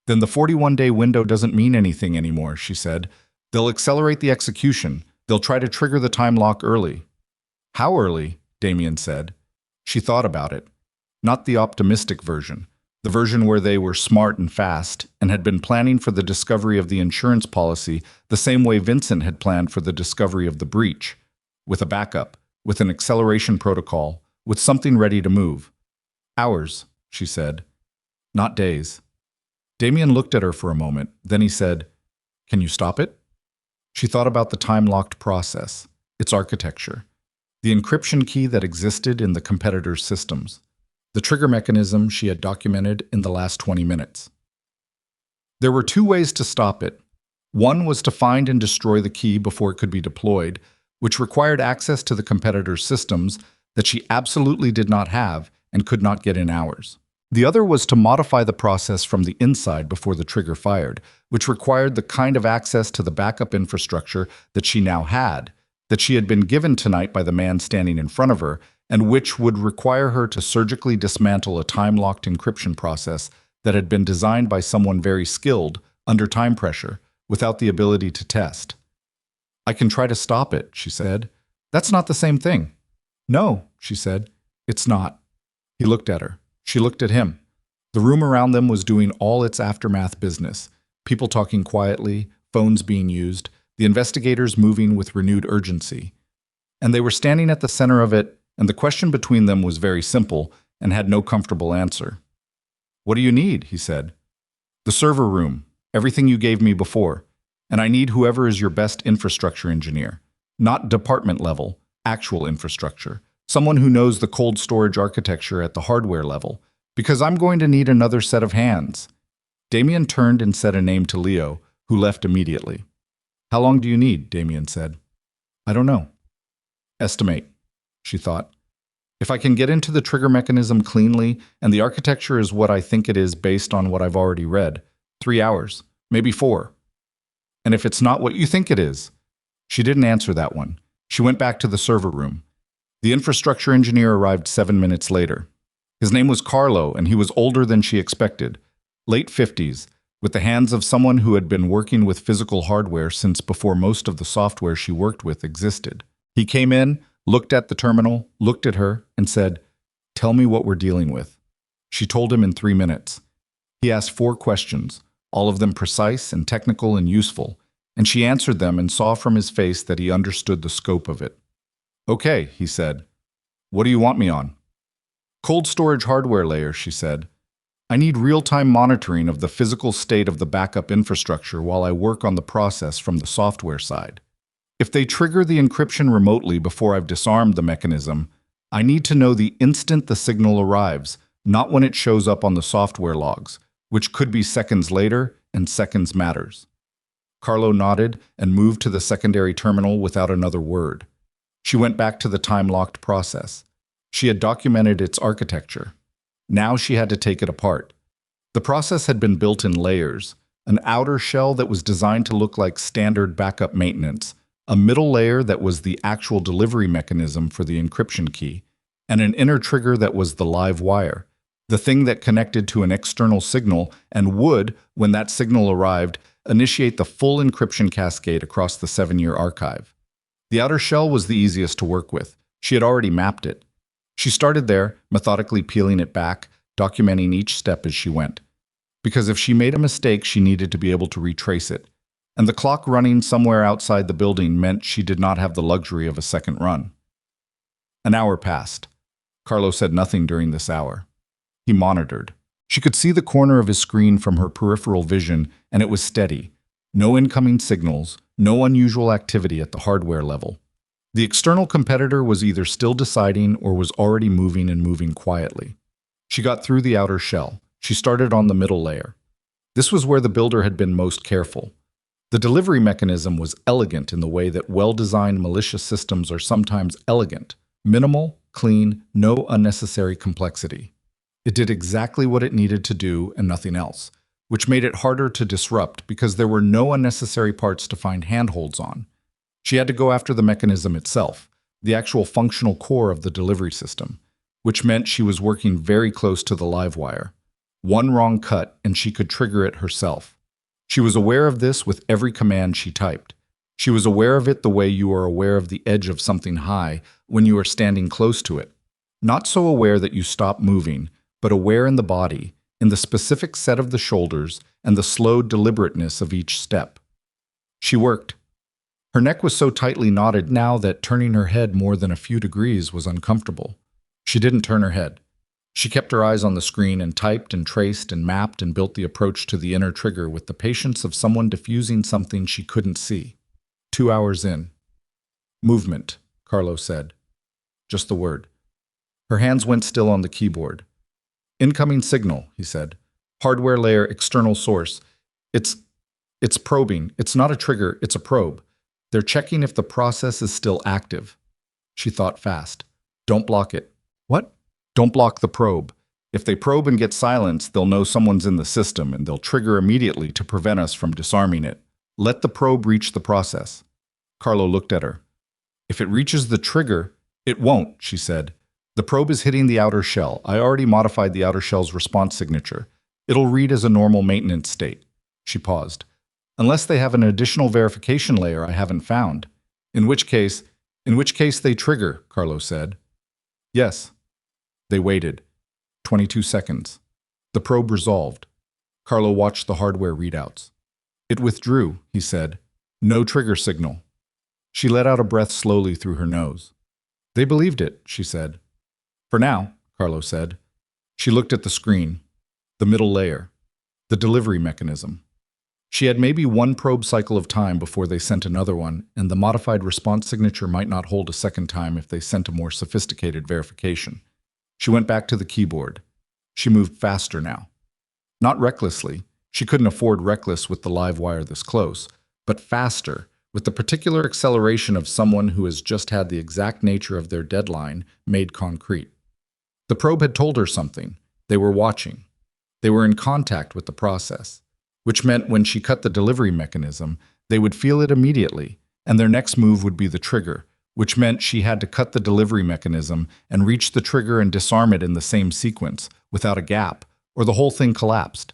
"Then the 41-day window doesn't mean anything anymore," she said. "They'll accelerate the execution. They'll try to trigger the time lock early." "How early?" Damien said. She thought about it. Not the optimistic version, the version where they were smart and fast and had been planning for the discovery of the insurance policy the same way Vincent had planned for the discovery of the breach, with a backup, with an acceleration protocol, with something ready to move. "Hours," she said. "Not days." Damien looked at her for a moment, then he said, "Can you stop it?" She thought about the time-locked process, its architecture, the encryption key that existed in the competitor's systems, the trigger mechanism she had documented in the last 20 minutes. There were two ways to stop it. One was to find and destroy the key before it could be deployed, which required access to the competitor's systems that she absolutely did not have and could not get in hours. The other was to modify the process from the inside before the trigger fired, which required the kind of access to the backup infrastructure that she now had, that she had been given tonight by the man standing in front of her, and which would require her to surgically dismantle a time-locked encryption process that had been designed by someone very skilled, under time pressure, without the ability to test. "I can try to stop it," she said. "That's not the same thing." "No," she said. "It's not." He looked at her. She looked at him. The room around them was doing all its aftermath business. People talking quietly, phones being used, the investigators moving with renewed urgency. And they were standing at the center of it, and the question between them was very simple and had no comfortable answer. "What do you need?" he said. "The server room, everything you gave me before. And I need whoever is your best infrastructure engineer. Not department level, actual infrastructure. Someone who knows the cold storage architecture at the hardware level, because I'm going to need another set of hands." Damien turned and said a name to Leo, who left immediately. "How long do you need?" Damien said. "I don't know." "Estimate," she thought. "If I can get into the trigger mechanism cleanly, and the architecture is what I think it is based on what I've already read, 3 hours, maybe 4. And if it's not what you think it is?" She didn't answer that one. She went back to the server room. The infrastructure engineer arrived 7 minutes later. His name was Carlo, and he was older than she expected, late 50s, with the hands of someone who had been working with physical hardware since before most of the software she worked with existed. He came in, looked at the terminal, looked at her, and said, "Tell me what we're dealing with." She told him in 3 minutes. He asked 4 questions, all of them precise and technical and useful, and she answered them and saw from his face that he understood the scope of it. "Okay," he said. "What do you want me on?" "Cold storage hardware layer," she said. "I need real-time monitoring of the physical state of the backup infrastructure while I work on the process from the software side. If they trigger the encryption remotely before I've disarmed the mechanism, I need to know the instant the signal arrives, not when it shows up on the software logs, which could be seconds later, and seconds matters." Carlo nodded and moved to the secondary terminal without another word. She went back to the time-locked process. She had documented its architecture. Now she had to take it apart. The process had been built in layers, an outer shell that was designed to look like standard backup maintenance, a middle layer that was the actual delivery mechanism for the encryption key, and an inner trigger that was the live wire, the thing that connected to an external signal and would, when that signal arrived, initiate the full encryption cascade across the 7-year archive. The outer shell was the easiest to work with. She had already mapped it. She started there, methodically peeling it back, documenting each step as she went. Because if she made a mistake, she needed to be able to retrace it. And the clock running somewhere outside the building meant she did not have the luxury of a second run. An hour passed. Carlo said nothing during this hour. He monitored. She could see the corner of his screen from her peripheral vision, and it was steady. No incoming signals, no unusual activity at the hardware level. The external competitor was either still deciding or was already moving and moving quietly. She got through the outer shell. She started on the middle layer. This was where the builder had been most careful. The delivery mechanism was elegant in the way that well-designed malicious systems are sometimes elegant, minimal, clean, no unnecessary complexity. It did exactly what it needed to do and nothing else, which made it harder to disrupt because there were no unnecessary parts to find handholds on. She had to go after the mechanism itself, the actual functional core of the delivery system, which meant she was working very close to the live wire. One wrong cut and she could trigger it herself. She was aware of this with every command she typed. She was aware of it the way you are aware of the edge of something high when you are standing close to it. Not so aware that you stop moving, but aware in the body, in the specific set of the shoulders and the slow deliberateness of each step. She worked. Her neck was so tightly knotted now that turning her head more than a few degrees was uncomfortable. She didn't turn her head. She kept her eyes on the screen and typed and traced and mapped and built the approach to the inner trigger with the patience of someone diffusing something she couldn't see. 2 hours in. Movement, Carlo said. Just the word. Her hands went still on the keyboard. Incoming signal, he said. Hardware layer, external source. It's probing. It's not a trigger, it's a probe. They're checking if the process is still active. She thought fast. Don't block it. What? Don't block the probe. If they probe and get silence, they'll know someone's in the system and they'll trigger immediately to prevent us from disarming it. Let the probe reach the process. Carlo looked at her. If it reaches the trigger, it won't, she said. The probe is hitting the outer shell. I already modified the outer shell's response signature. It'll read as a normal maintenance state. She paused. Unless they have an additional verification layer I haven't found. In which case they trigger, Carlo said. Yes. They waited. 22 seconds. The probe resolved. Carlo watched the hardware readouts. It withdrew, he said. No trigger signal. She let out a breath slowly through her nose. They believed it, she said. For now, Carlo said. She looked at the screen. The middle layer. The delivery mechanism. She had maybe one probe cycle of time before they sent another one, and the modified response signature might not hold a second time if they sent a more sophisticated verification. She went back to the keyboard. She moved faster now. Not recklessly. She couldn't afford reckless with the live wire this close, but faster, with the particular acceleration of someone who has just had the exact nature of their deadline made concrete. The probe had told her something. They were watching. They were in contact with the process, which meant when she cut the delivery mechanism, they would feel it immediately, and their next move would be the trigger, which meant she had to cut the delivery mechanism and reach the trigger and disarm it in the same sequence, without a gap, or the whole thing collapsed.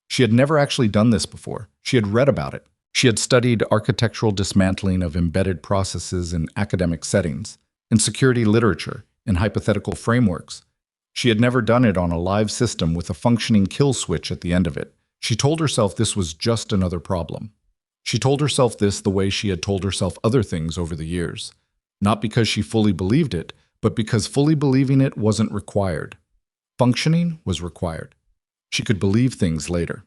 She had never actually done this before. She had read about it. She had studied architectural dismantling of embedded processes in academic settings, in security literature, in hypothetical frameworks. She had never done it on a live system with a functioning kill switch at the end of it. She told herself this was just another problem. She told herself this the way she had told herself other things over the years. Not because she fully believed it, but because fully believing it wasn't required. Functioning was required. She could believe things later.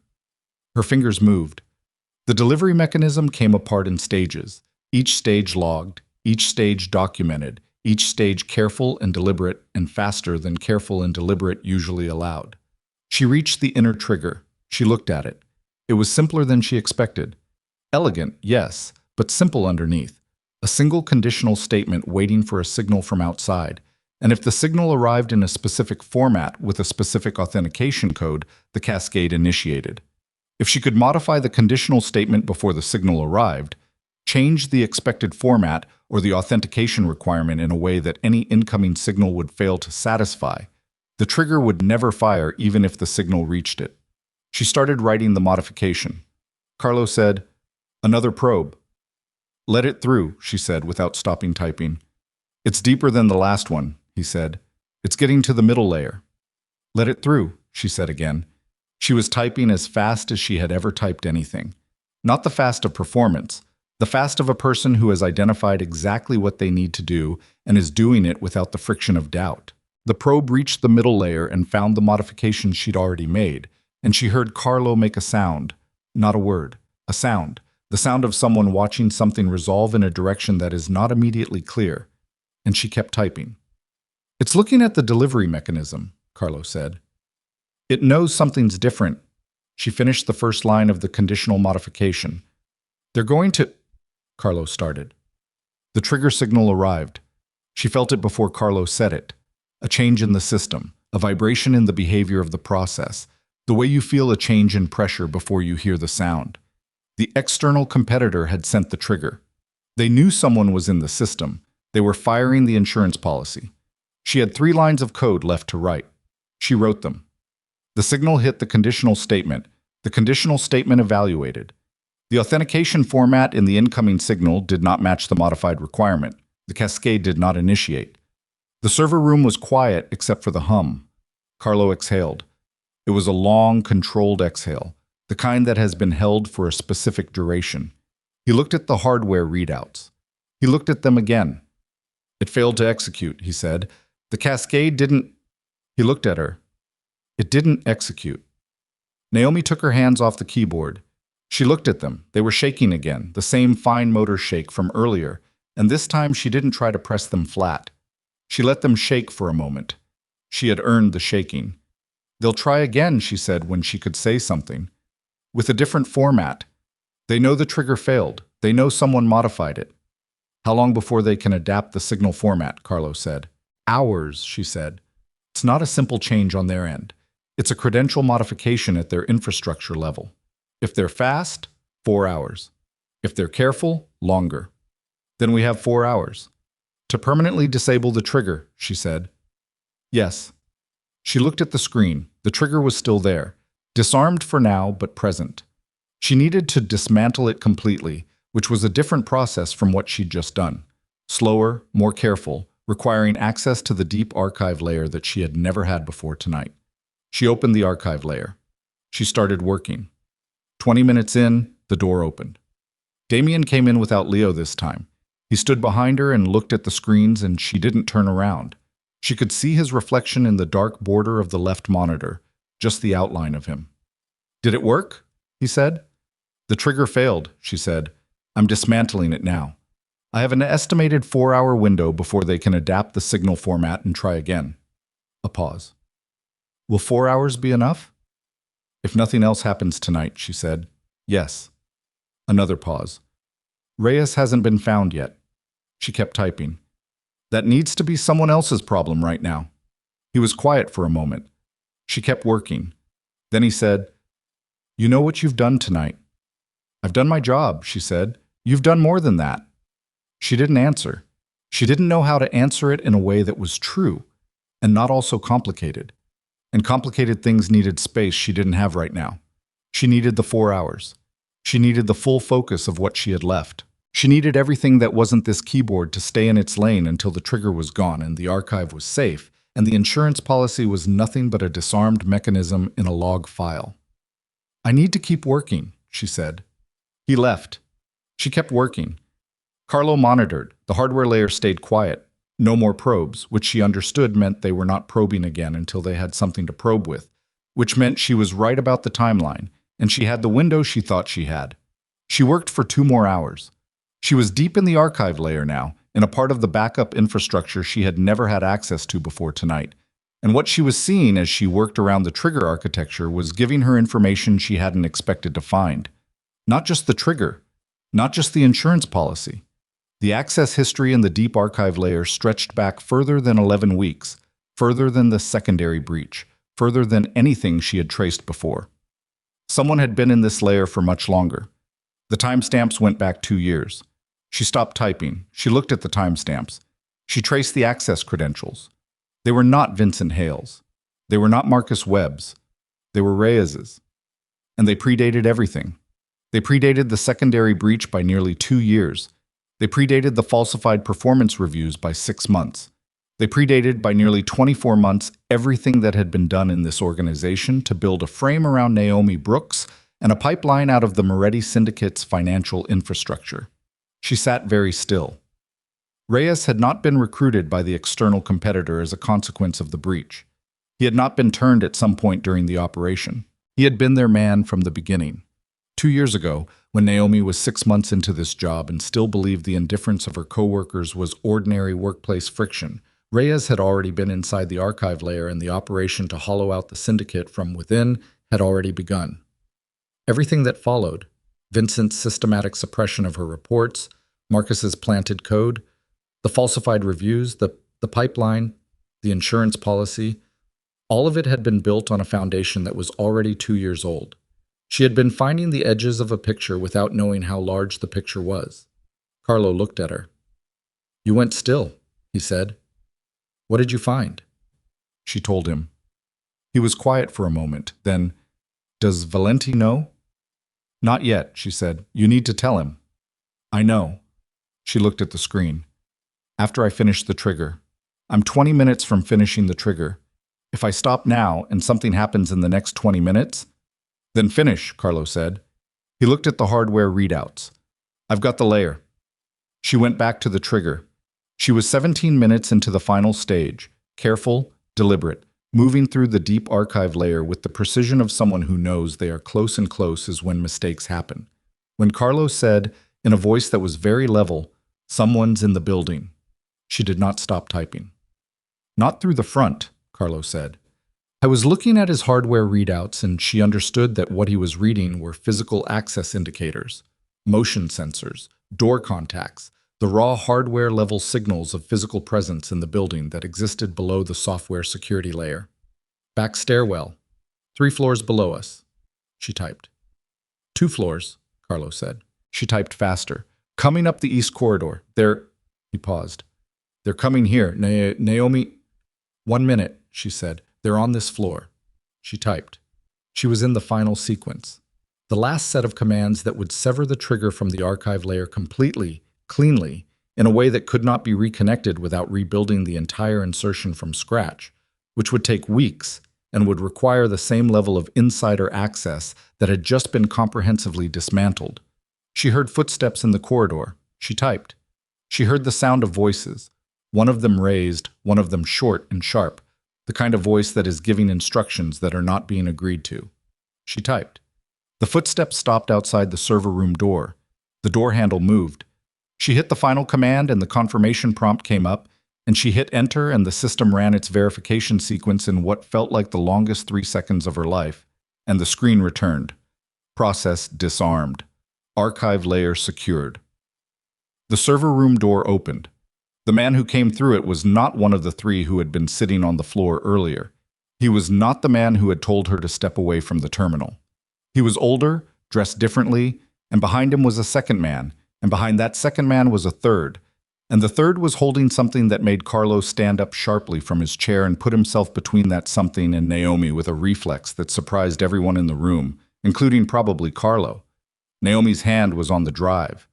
Her fingers moved. The delivery mechanism came apart in stages, each stage logged, each stage documented, each stage careful and deliberate and faster than careful and deliberate usually allowed. She reached the inner trigger. She looked at it. It was simpler than she expected. Elegant, yes, but simple underneath. A single conditional statement waiting for a signal from outside. And if the signal arrived in a specific format with a specific authentication code, the cascade initiated. If she could modify the conditional statement before the signal arrived, change the expected format or the authentication requirement in a way that any incoming signal would fail to satisfy, the trigger would never fire even if the signal reached it. She started writing the modification. Carlo said, "Another probe." "Let it through," she said without stopping typing. "It's deeper than the last one," he said. "It's getting to the middle layer." "Let it through," she said again. She was typing as fast as she had ever typed anything. Not the fast of performance, the fast of a person who has identified exactly what they need to do and is doing it without the friction of doubt. The probe reached the middle layer and found the modifications she'd already made, and she heard Carlo make a sound, not a word, a sound, the sound of someone watching something resolve in a direction that is not immediately clear, and she kept typing. "It's looking at the delivery mechanism," Carlo said. "It knows something's different." She finished the first line of the conditional modification. "They're going to—" Carlo started. The trigger signal arrived. She felt it before Carlo said it. A change in the system, a vibration in the behavior of the process, the way you feel a change in pressure before you hear the sound. The external competitor had sent the trigger. They knew someone was in the system. They were firing the insurance policy. She had 3 lines of code left to write. She wrote them. The signal hit the conditional statement. The conditional statement evaluated. The authentication format in the incoming signal did not match the modified requirement. The cascade did not initiate. The server room was quiet except for the hum. Carlo exhaled. It was a long, controlled exhale, the kind that has been held for a specific duration. He looked at the hardware readouts. He looked at them again. "It failed to execute," he said. "The cascade didn't—" He looked at her. "It didn't execute." Naomi took her hands off the keyboard. She looked at them. They were shaking again, the same fine motor shake from earlier, and this time she didn't try to press them flat. She let them shake for a moment. She had earned the shaking. They'll try again, she said when she could say something. With a different format. They know the trigger failed. They know someone modified it. How long before they can adapt the signal format, Carlo said. Hours, she said. It's not a simple change on their end. It's a credential modification at their infrastructure level. If they're fast, 4 hours. If they're careful, longer. Then we have 4 hours. To permanently disable the trigger, she said. Yes. She looked at the screen. The trigger was still there. Disarmed for now, but present. She needed to dismantle it completely, which was a different process from what she'd just done. Slower, more careful, requiring access to the deep archive layer that she had never had before tonight. She opened the archive layer. She started working. 20 minutes in, the door opened. Damien came in without Leo this time. He stood behind her and looked at the screens, and she didn't turn around. She could see his reflection in the dark border of the left monitor, just the outline of him. Did it work? He said. The trigger failed, she said. I'm dismantling it now. I have an estimated 4-hour window before they can adapt the signal format and try again. A pause. Will 4 hours be enough? If nothing else happens tonight, she said. Yes. Another pause. Reyes hasn't been found yet. She kept typing. That needs to be someone else's problem right now. He was quiet for a moment. She kept working. Then he said, You know what you've done tonight? I've done my job, she said. You've done more than that. She didn't answer. She didn't know how to answer it in a way that was true, and not also complicated. And complicated things needed space she didn't have right now. She needed the 4 hours. She needed the full focus of what she had left. She needed everything that wasn't this keyboard to stay in its lane until the trigger was gone and the archive was safe, and the insurance policy was nothing but a disarmed mechanism in a log file. I need to keep working, she said. He left. She kept working. Carlo monitored. The hardware layer stayed quiet. No more probes, which she understood meant they were not probing again until they had something to probe with, which meant she was right about the timeline, and she had the window she thought she had. She worked for 2 more hours. She was deep in the archive layer now, in a part of the backup infrastructure she had never had access to before tonight. And what she was seeing as she worked around the trigger architecture was giving her information she hadn't expected to find. Not just the trigger, not just the insurance policy. The access history in the deep archive layer stretched back further than 11 weeks, further than the secondary breach, further than anything she had traced before. Someone had been in this layer for much longer. The timestamps went back 2 years. She stopped typing. She looked at the timestamps. She traced the access credentials. They were not Vincent Hale's. They were not Marcus Webb's. They were Reyes's. And they predated everything. They predated the secondary breach by nearly 2 years. They predated the falsified performance reviews by 6 months. They predated by nearly 24 months everything that had been done in this organization to build a frame around Naomi Brooks and a pipeline out of the Moretti Syndicate's financial infrastructure. She sat very still. Reyes had not been recruited by the external competitor as a consequence of the breach. He had not been turned at some point during the operation. He had been their man from the beginning. 2 years ago, when Naomi was 6 months into this job and still believed the indifference of her coworkers was ordinary workplace friction, Reyes had already been inside the archive layer, and the operation to hollow out the syndicate from within had already begun. Everything that followed, Vincent's systematic suppression of her reports, Marcus's planted code, the falsified reviews, the pipeline, the insurance policy, all of it had been built on a foundation that was already 2 years old. She had been finding the edges of a picture without knowing how large the picture was. Carlo looked at her. You went still, he said. What did you find? She told him. He was quiet for a moment. Then, does Valenti know? Not yet, she said. You need to tell him. I know. She looked at the screen. After I finish the trigger. I'm 20 minutes from finishing the trigger. If I stop now and something happens in the next 20 minutes, then finish, Carlo said. He looked at the hardware readouts. I've got the layer. She went back to the trigger. She was 17 minutes into the final stage, careful, deliberate, moving through the deep archive layer with the precision of someone who knows they are close, and close is when mistakes happen. When Carlos said, in a voice that was very level, "Someone's in the building," she did not stop typing. "Not through the front," Carlos said. I was looking at his hardware readouts, and she understood that what he was reading were physical access indicators, motion sensors, door contacts, the raw hardware-level signals of physical presence in the building that existed below the software security layer. "Back stairwell, 3 floors below us," she typed. "2 floors," Carlos said. She typed faster. "Coming up the east corridor. He paused. "They're coming here, Naomi." "1 minute," she said. "They're on this floor." She typed. She was in the final sequence. The last set of commands that would sever the trigger from the archive layer completely, cleanly, in a way that could not be reconnected without rebuilding the entire insertion from scratch, which would take weeks and would require the same level of insider access that had just been comprehensively dismantled. She heard footsteps in the corridor. She typed. She heard the sound of voices, one of them raised, one of them short and sharp, the kind of voice that is giving instructions that are not being agreed to. She typed. The footsteps stopped outside the server room door. The door handle moved. She hit the final command and the confirmation prompt came up, and she hit enter and the system ran its verification sequence in what felt like the longest 3 seconds of her life, and the screen returned. Process disarmed. Archive layer secured. The server room door opened. The man who came through it was not one of the 3 who had been sitting on the floor earlier. He was not the man who had told her to step away from the terminal. He was older, dressed differently, and behind him was a second man, and behind that second man was a third. And the third was holding something that made Carlos stand up sharply from his chair and put himself between that something and Naomi with a reflex that surprised everyone in the room, including probably Carlo. Naomi's hand was on the drive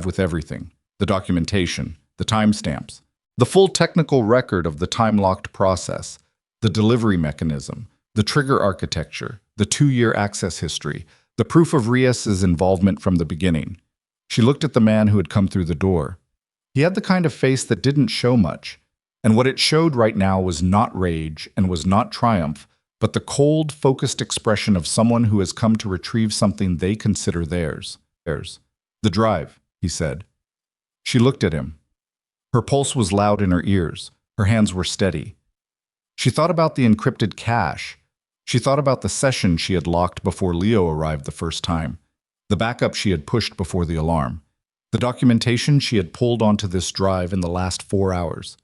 with everything, the documentation, the timestamps, the full technical record of the time-locked process, the delivery mechanism, the trigger architecture, the 2-year access history, the proof of Rias's involvement from the beginning. She looked at the man who had come through the door. He had the kind of face that didn't show much, and what it showed right now was not rage and was not triumph, but the cold, focused expression of someone who has come to retrieve something they consider theirs. "The drive," he said. She looked at him. Her pulse was loud in her ears. Her hands were steady. She thought about the encrypted cache. She thought about the session she had locked before Leo arrived the first time, the backup she had pushed before the alarm, the documentation she had pulled onto this drive in the last 4 hours.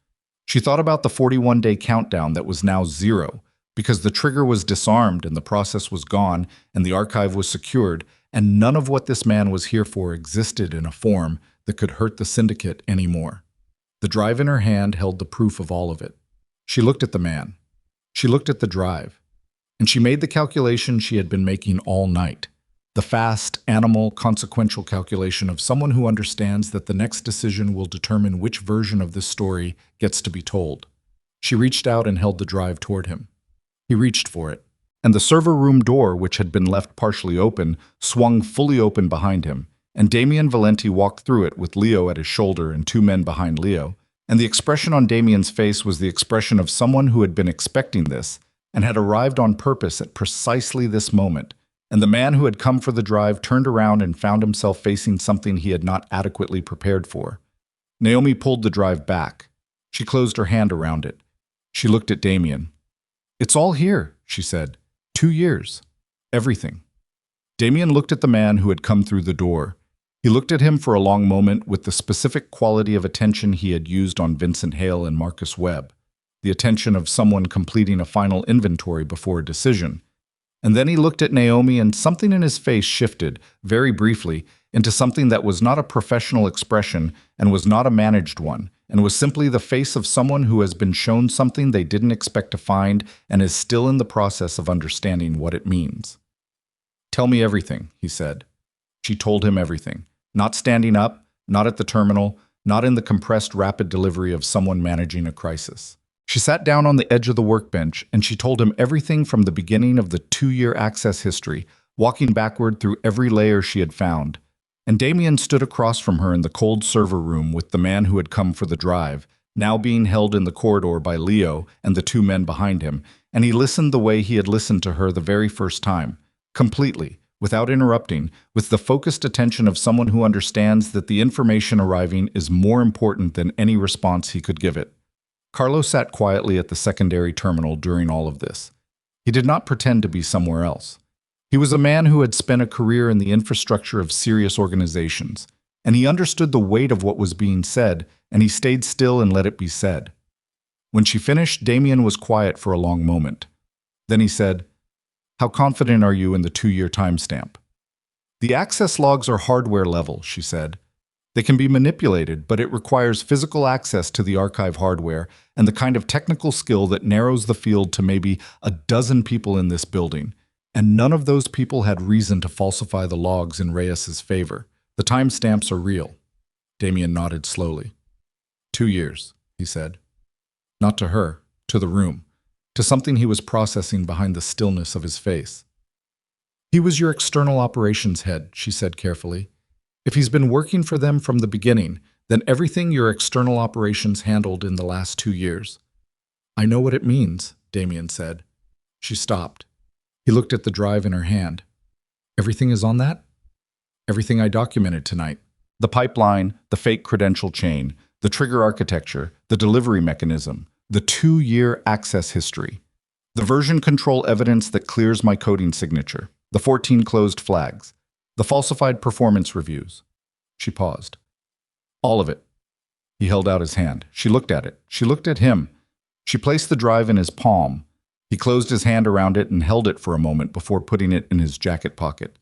She thought about the 41-day countdown that was now 0, because the trigger was disarmed and the process was gone and the archive was secured, and none of what this man was here for existed in a form that could hurt the syndicate anymore. The drive in her hand held the proof of all of it. She looked at the man. She looked at the drive. And she made the calculation she had been making all night. The fast, animal, consequential calculation of someone who understands that the next decision will determine which version of this story gets to be told. She reached out and held the drive toward him. He reached for it. And the server room door, which had been left partially open, swung fully open behind him. And Damian Valenti walked through it with Leo at his shoulder and 2 men behind Leo, and the expression on Damian's face was the expression of someone who had been expecting this and had arrived on purpose at precisely this moment, and the man who had come for the drive turned around and found himself facing something he had not adequately prepared for. Naomi pulled the drive back. She closed her hand around it. She looked at Damian. "It's all here," she said. 2 years. Everything. Damian looked at the man who had come through the door. He looked at him for a long moment with the specific quality of attention he had used on Vincent Hale and Marcus Webb, the attention of someone completing a final inventory before a decision. And then he looked at Naomi and something in his face shifted, very briefly, into something that was not a professional expression and was not a managed one, and was simply the face of someone who has been shown something they didn't expect to find and is still in the process of understanding what it means. "Tell me everything," he said. She told him everything. Not standing up, not at the terminal, not in the compressed rapid delivery of someone managing a crisis. She sat down on the edge of the workbench and she told him everything from the beginning of the 2-year access history, walking backward through every layer she had found. And Damian stood across from her in the cold server room with the man who had come for the drive, now being held in the corridor by Leo and the two men behind him, and he listened the way he had listened to her the very first time, completely, without interrupting, with the focused attention of someone who understands that the information arriving is more important than any response he could give it. Carlo sat quietly at the secondary terminal during all of this. He did not pretend to be somewhere else. He was a man who had spent a career in the infrastructure of serious organizations, and he understood the weight of what was being said, and he stayed still and let it be said. When she finished, Damien was quiet for a long moment. Then he said, "How confident are you in the 2-year timestamp?" "The access logs are hardware level," she said. "They can be manipulated, but it requires physical access to the archive hardware and the kind of technical skill that narrows the field to maybe a dozen people in this building. And none of those people had reason to falsify the logs in Reyes's favor. The timestamps are real." Damien nodded slowly. 2 years, he said. Not to her, to the room, to something he was processing behind the stillness of his face. "He was your external operations head," she said carefully. "If he's been working for them from the beginning, then everything your external operations handled in the last 2 years." "I know what it means," Damien said. She stopped. He looked at the drive in her hand. "Everything is on that?" "Everything I documented tonight. The pipeline, the fake credential chain, the trigger architecture, the delivery mechanism, the 2-year access history, the version control evidence that clears my coding signature, the 14 closed flags, the falsified performance reviews." She paused. "All of it." He held out his hand. She looked at it. She looked at him. She placed the drive in his palm. He closed his hand around it and held it for a moment before putting it in his jacket pocket.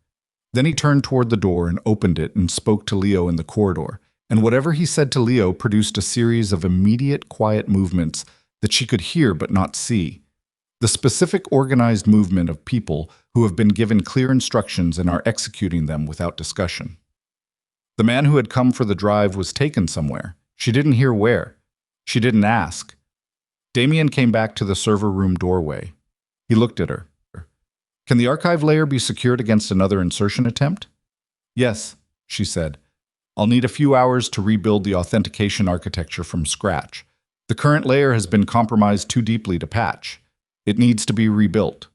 Then he turned toward the door and opened it and spoke to Leo in the corridor. And whatever he said to Leo produced a series of immediate, quiet movements that she could hear but not see. The specific organized movement of people who have been given clear instructions and are executing them without discussion. The man who had come for the drive was taken somewhere. She didn't hear where. She didn't ask. Damien came back to the server room doorway. He looked at her. "Can the archive layer be secured against another insertion attempt?" "Yes," she said. "I'll need a few hours to rebuild the authentication architecture from scratch. The current layer has been compromised too deeply to patch. It needs to be rebuilt."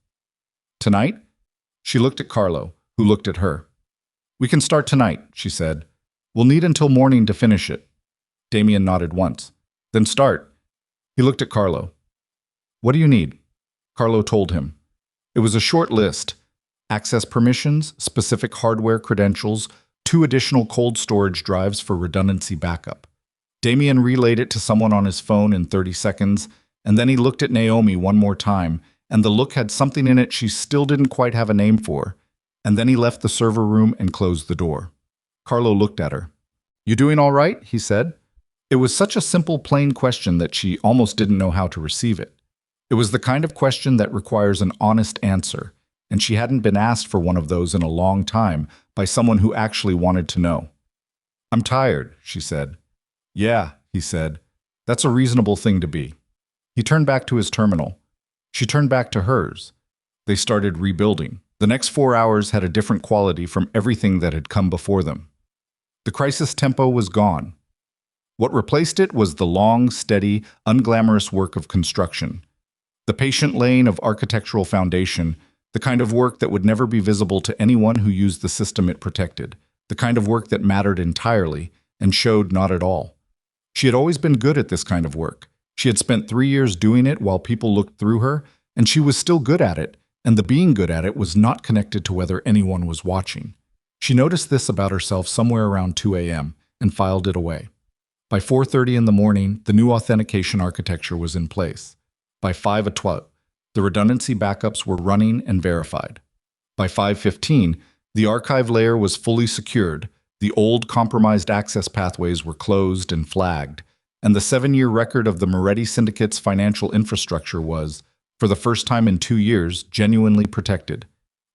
"Tonight?" She looked at Carlo, who looked at her. "We can start tonight," she said. "We'll need until morning to finish it." Damien nodded once. "Then start." He looked at Carlo. "What do you need?" Carlo told him. It was a short list. Access permissions, specific hardware credentials, 2 additional cold storage drives for redundancy backup. Damien relayed it to someone on his phone in 30 seconds, and then he looked at Naomi one more time, and the look had something in it she still didn't quite have a name for. And then he left the server room and closed the door. Carlo looked at her. "You doing all right?" he said. It was such a simple, plain question that she almost didn't know how to receive it. It was the kind of question that requires an honest answer, and she hadn't been asked for one of those in a long time by someone who actually wanted to know. "I'm tired," she said. "Yeah," he said. "That's a reasonable thing to be." He turned back to his terminal. She turned back to hers. They started rebuilding. The next 4 hours had a different quality from everything that had come before them. The crisis tempo was gone. What replaced it was the long, steady, unglamorous work of construction. The patient laying of architectural foundation, the kind of work that would never be visible to anyone who used the system it protected, the kind of work that mattered entirely and showed not at all. She had always been good at this kind of work. She had spent 3 years doing it while people looked through her, and she was still good at it, and the being good at it was not connected to whether anyone was watching. She noticed this about herself somewhere around 2 a.m. and filed it away. By 4:30 in the morning, the new authentication architecture was in place. By 5:12, the redundancy backups were running and verified. By 5:15, the archive layer was fully secured, the old compromised access pathways were closed and flagged, and the 7-year record of the Moretti Syndicate's financial infrastructure was, for the first time in 2 years, genuinely protected.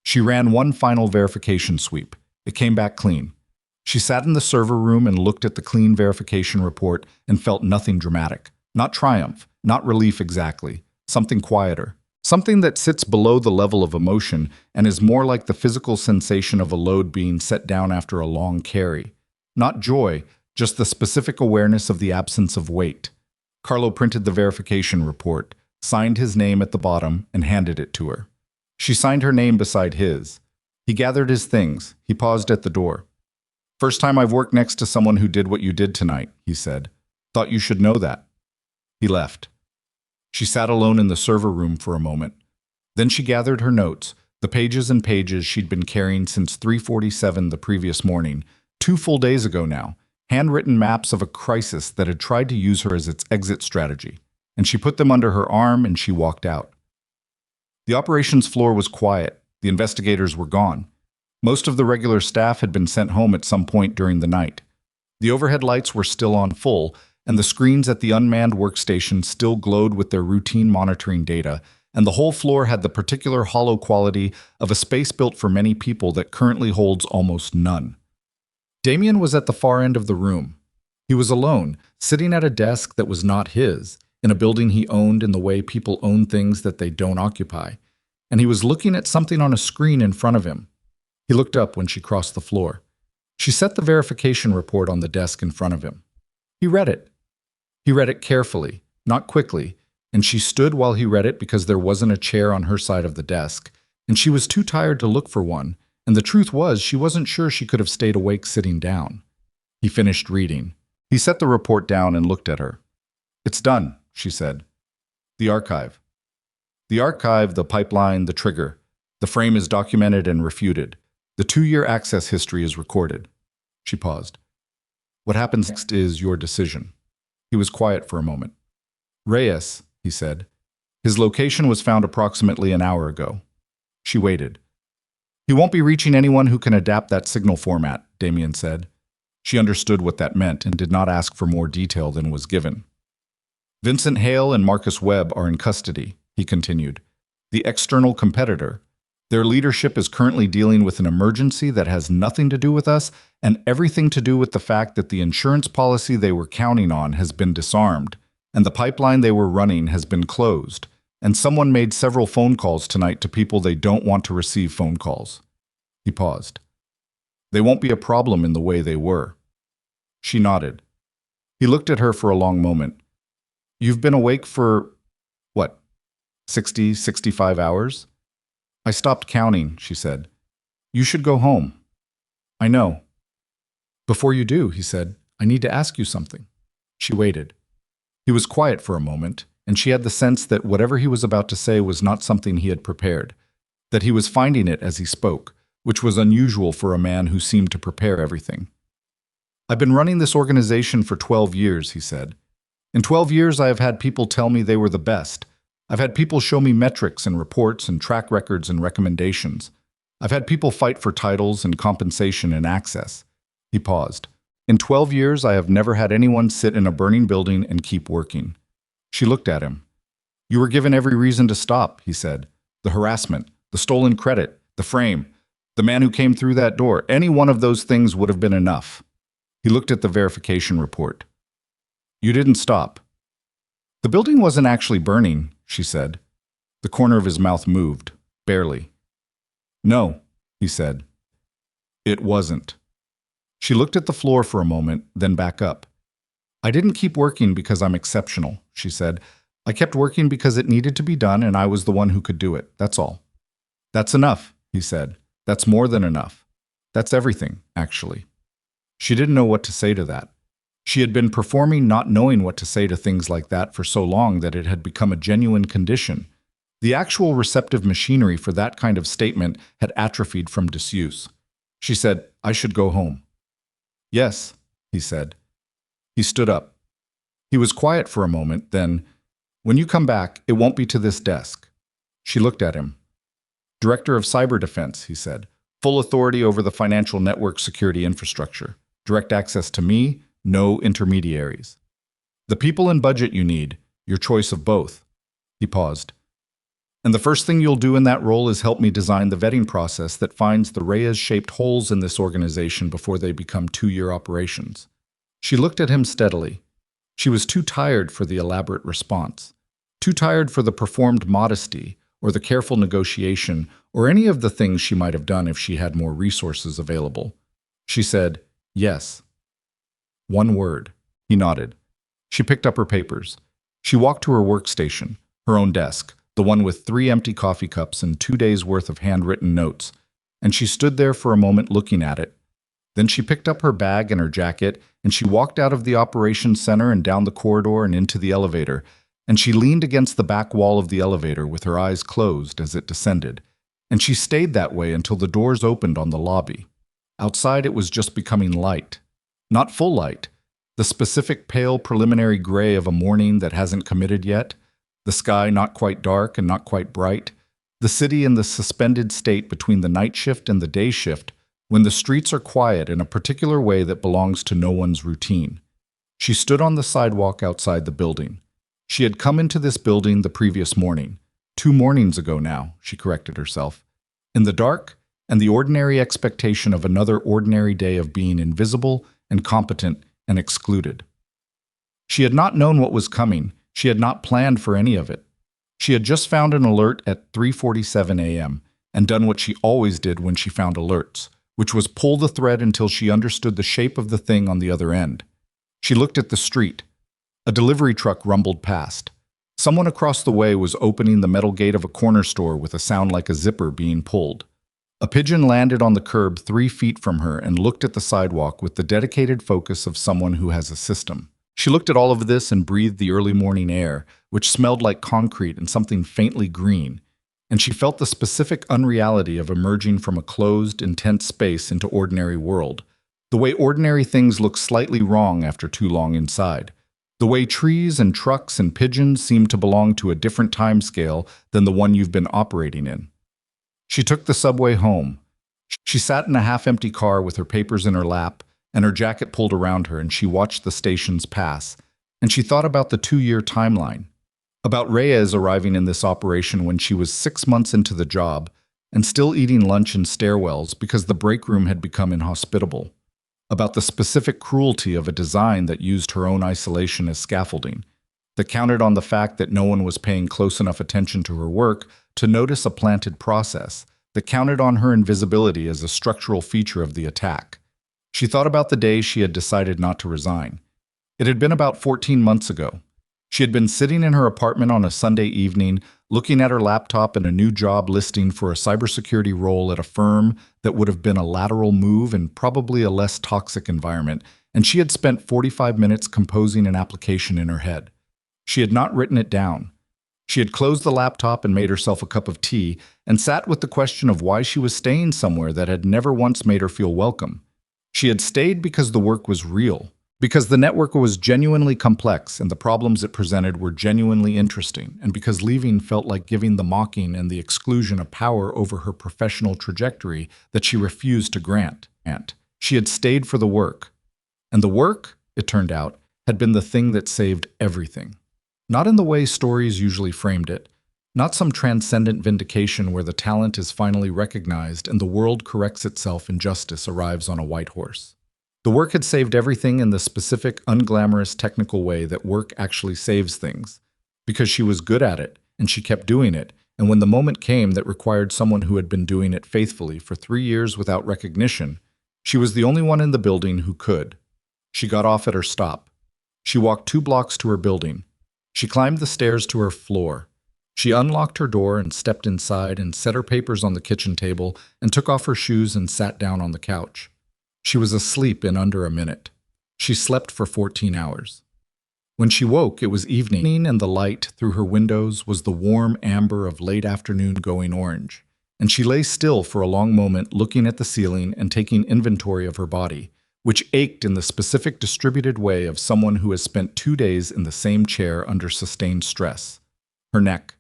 She ran one final verification sweep. It came back clean. She sat in the server room and looked at the clean verification report and felt nothing dramatic. Not triumph, not relief exactly, something quieter. Something that sits below the level of emotion and is more like the physical sensation of a load being set down after a long carry. Not joy, just the specific awareness of the absence of weight. Carlo printed the verification report, signed his name at the bottom, and handed it to her. She signed her name beside his. He gathered his things. He paused at the door. "First time I've worked next to someone who did what you did tonight," he said. "Thought you should know that." He left. She sat alone in the server room for a moment. Then she gathered her notes, the pages and pages she'd been carrying since 3:47 the previous morning, 2 full days ago now, handwritten maps of a crisis that had tried to use her as its exit strategy, and she put them under her arm and she walked out. The operations floor was quiet. The investigators were gone. Most of the regular staff had been sent home at some point during the night. The overhead lights were still on full, and the screens at the unmanned workstation still glowed with their routine monitoring data, and the whole floor had the particular hollow quality of a space built for many people that currently holds almost none. Damien was at the far end of the room. He was alone, sitting at a desk that was not his, in a building he owned in the way people own things that they don't occupy, and he was looking at something on a screen in front of him. He looked up when she crossed the floor. She set the verification report on the desk in front of him. He read it. He read it carefully, not quickly, and she stood while he read it because there wasn't a chair on her side of the desk, and she was too tired to look for one, and the truth was she wasn't sure she could have stayed awake sitting down. He finished reading. He set the report down and looked at her. "It's done," she said. "The archive." "The archive, the pipeline, the trigger. The frame is documented and refuted. The 2-year access history is recorded." She paused. "What happens next is your decision." He was quiet for a moment. "Reyes," he said. "His location was found approximately an hour ago." She waited. "He won't be reaching anyone who can adapt that signal format," Damien said. She understood what that meant and did not ask for more detail than was given. "Vincent Hale and Marcus Webb are in custody," he continued. "The external competitor. Their leadership is currently dealing with an emergency that has nothing to do with us and everything to do with the fact that the insurance policy they were counting on has been disarmed, and the pipeline they were running has been closed, and someone made several phone calls tonight to people they don't want to receive phone calls." He paused. "They won't be a problem in the way they were." She nodded. He looked at her for a long moment. "You've been awake for, what, 60, 65 hours? "I stopped counting," she said. "You should go home." "I know." "Before you do," he said, "I need to ask you something." She waited. He was quiet for a moment, and she had the sense that whatever he was about to say was not something he had prepared, that he was finding it as he spoke, which was unusual for a man who seemed to prepare everything. "I've been running this organization for 12 years, he said. "In 12 years, I have had people tell me they were the best. I've had people show me metrics and reports and track records and recommendations. I've had people fight for titles and compensation and access." He paused. "In 12 years, I have never had anyone sit in a burning building and keep working." She looked at him. "You were given every reason to stop," he said. "The harassment, the stolen credit, the frame, the man who came through that door. Any one of those things would have been enough." He looked at the verification report. "You didn't stop." "The building wasn't actually burning," she said. The corner of his mouth moved, barely. "No," he said. "It wasn't." She looked at the floor for a moment, then back up. "I didn't keep working because I'm exceptional," she said. "I kept working because it needed to be done and I was the one who could do it, that's all." "That's enough," he said. "That's more than enough. That's everything, actually." She didn't know what to say to that. She had been performing not knowing what to say to things like that for so long that it had become a genuine condition. The actual receptive machinery for that kind of statement had atrophied from disuse. She said, "I should go home." "Yes," he said. He stood up. He was quiet for a moment, then, "When you come back, it won't be to this desk." She looked at him. "Director of Cyber Defense," he said. "Full authority over the financial network security infrastructure. Direct access to me, no intermediaries. The people and budget you need, your choice of both." He paused. "And the first thing you'll do in that role is help me design the vetting process that finds the Reyes-shaped holes in this organization before they become 2-year operations." She looked at him steadily. She was too tired for the elaborate response, too tired for the performed modesty or the careful negotiation or any of the things she might have done if she had more resources available. She said, "Yes." One word. He nodded. She picked up her papers. She walked to her workstation, her own desk, the one with 3 empty coffee cups and 2 days' worth of handwritten notes, and she stood there for a moment looking at it. Then she picked up her bag and her jacket, and she walked out of the operations center and down the corridor and into the elevator, and she leaned against the back wall of the elevator with her eyes closed as it descended, and she stayed that way until the doors opened on the lobby. Outside it was just becoming light. Not full light, the specific pale preliminary gray of a morning that hasn't committed yet, the sky not quite dark and not quite bright, the city in the suspended state between the night shift and the day shift, when the streets are quiet in a particular way that belongs to no one's routine. She stood on the sidewalk outside the building. She had come into this building the previous morning. 2 mornings ago now, she corrected herself. In the dark, and the ordinary expectation of another ordinary day of being invisible and competent and excluded. She had not known what was coming. She had not planned for any of it. She had just found an alert at 3:47 a.m. and done what she always did when she found alerts, which was pull the thread until she understood the shape of the thing on the other end. She looked at the street. A delivery truck rumbled past. Someone across the way was opening the metal gate of a corner store with a sound like a zipper being pulled. A pigeon landed on the curb 3 feet from her and looked at the sidewalk with the dedicated focus of someone who has a system. She looked at all of this and breathed the early morning air, which smelled like concrete and something faintly green, and she felt the specific unreality of emerging from a closed, intense space into ordinary world, the way ordinary things look slightly wrong after too long inside, the way trees and trucks and pigeons seem to belong to a different time scale than the one you've been operating in. She took the subway home. She sat in a half-empty car with her papers in her lap and her jacket pulled around her, and she watched the stations pass, and she thought about the 2-year timeline, about Reyes arriving in this operation when she was 6 months into the job and still eating lunch in stairwells because the break room had become inhospitable, about the specific cruelty of a design that used her own isolation as scaffolding, that counted on the fact that no one was paying close enough attention to her work to notice a planted process, that counted on her invisibility as a structural feature of the attack. She thought about the day she had decided not to resign. It had been about 14 months ago. She had been sitting in her apartment on a Sunday evening, looking at her laptop and a new job listing for a cybersecurity role at a firm that would have been a lateral move and probably a less toxic environment, and she had spent 45 minutes composing an application in her head. She had not written it down. She had closed the laptop and made herself a cup of tea and sat with the question of why she was staying somewhere that had never once made her feel welcome. She had stayed because the work was real, because the network was genuinely complex and the problems it presented were genuinely interesting, and because leaving felt like giving the mocking and the exclusion a power over her professional trajectory that she refused to grant. She had stayed for the work. And the work, it turned out, had been the thing that saved everything. Not in the way stories usually framed it, not some transcendent vindication where the talent is finally recognized and the world corrects itself and justice arrives on a white horse. The work had saved everything in the specific, unglamorous, technical way that work actually saves things, because she was good at it and she kept doing it, and when the moment came that required someone who had been doing it faithfully for 3 years without recognition, she was the only one in the building who could. She got off at her stop. She walked 2 blocks to her building. She climbed the stairs to her floor. She unlocked her door and stepped inside and set her papers on the kitchen table and took off her shoes and sat down on the couch. She was asleep in under a minute. She slept for 14 hours. When she woke, it was evening, and the light through her windows was the warm amber of late afternoon going orange. And she lay still for a long moment, looking at the ceiling and taking inventory of her body, which ached in the specific distributed way of someone who has spent 2 days in the same chair under sustained stress. Her neck,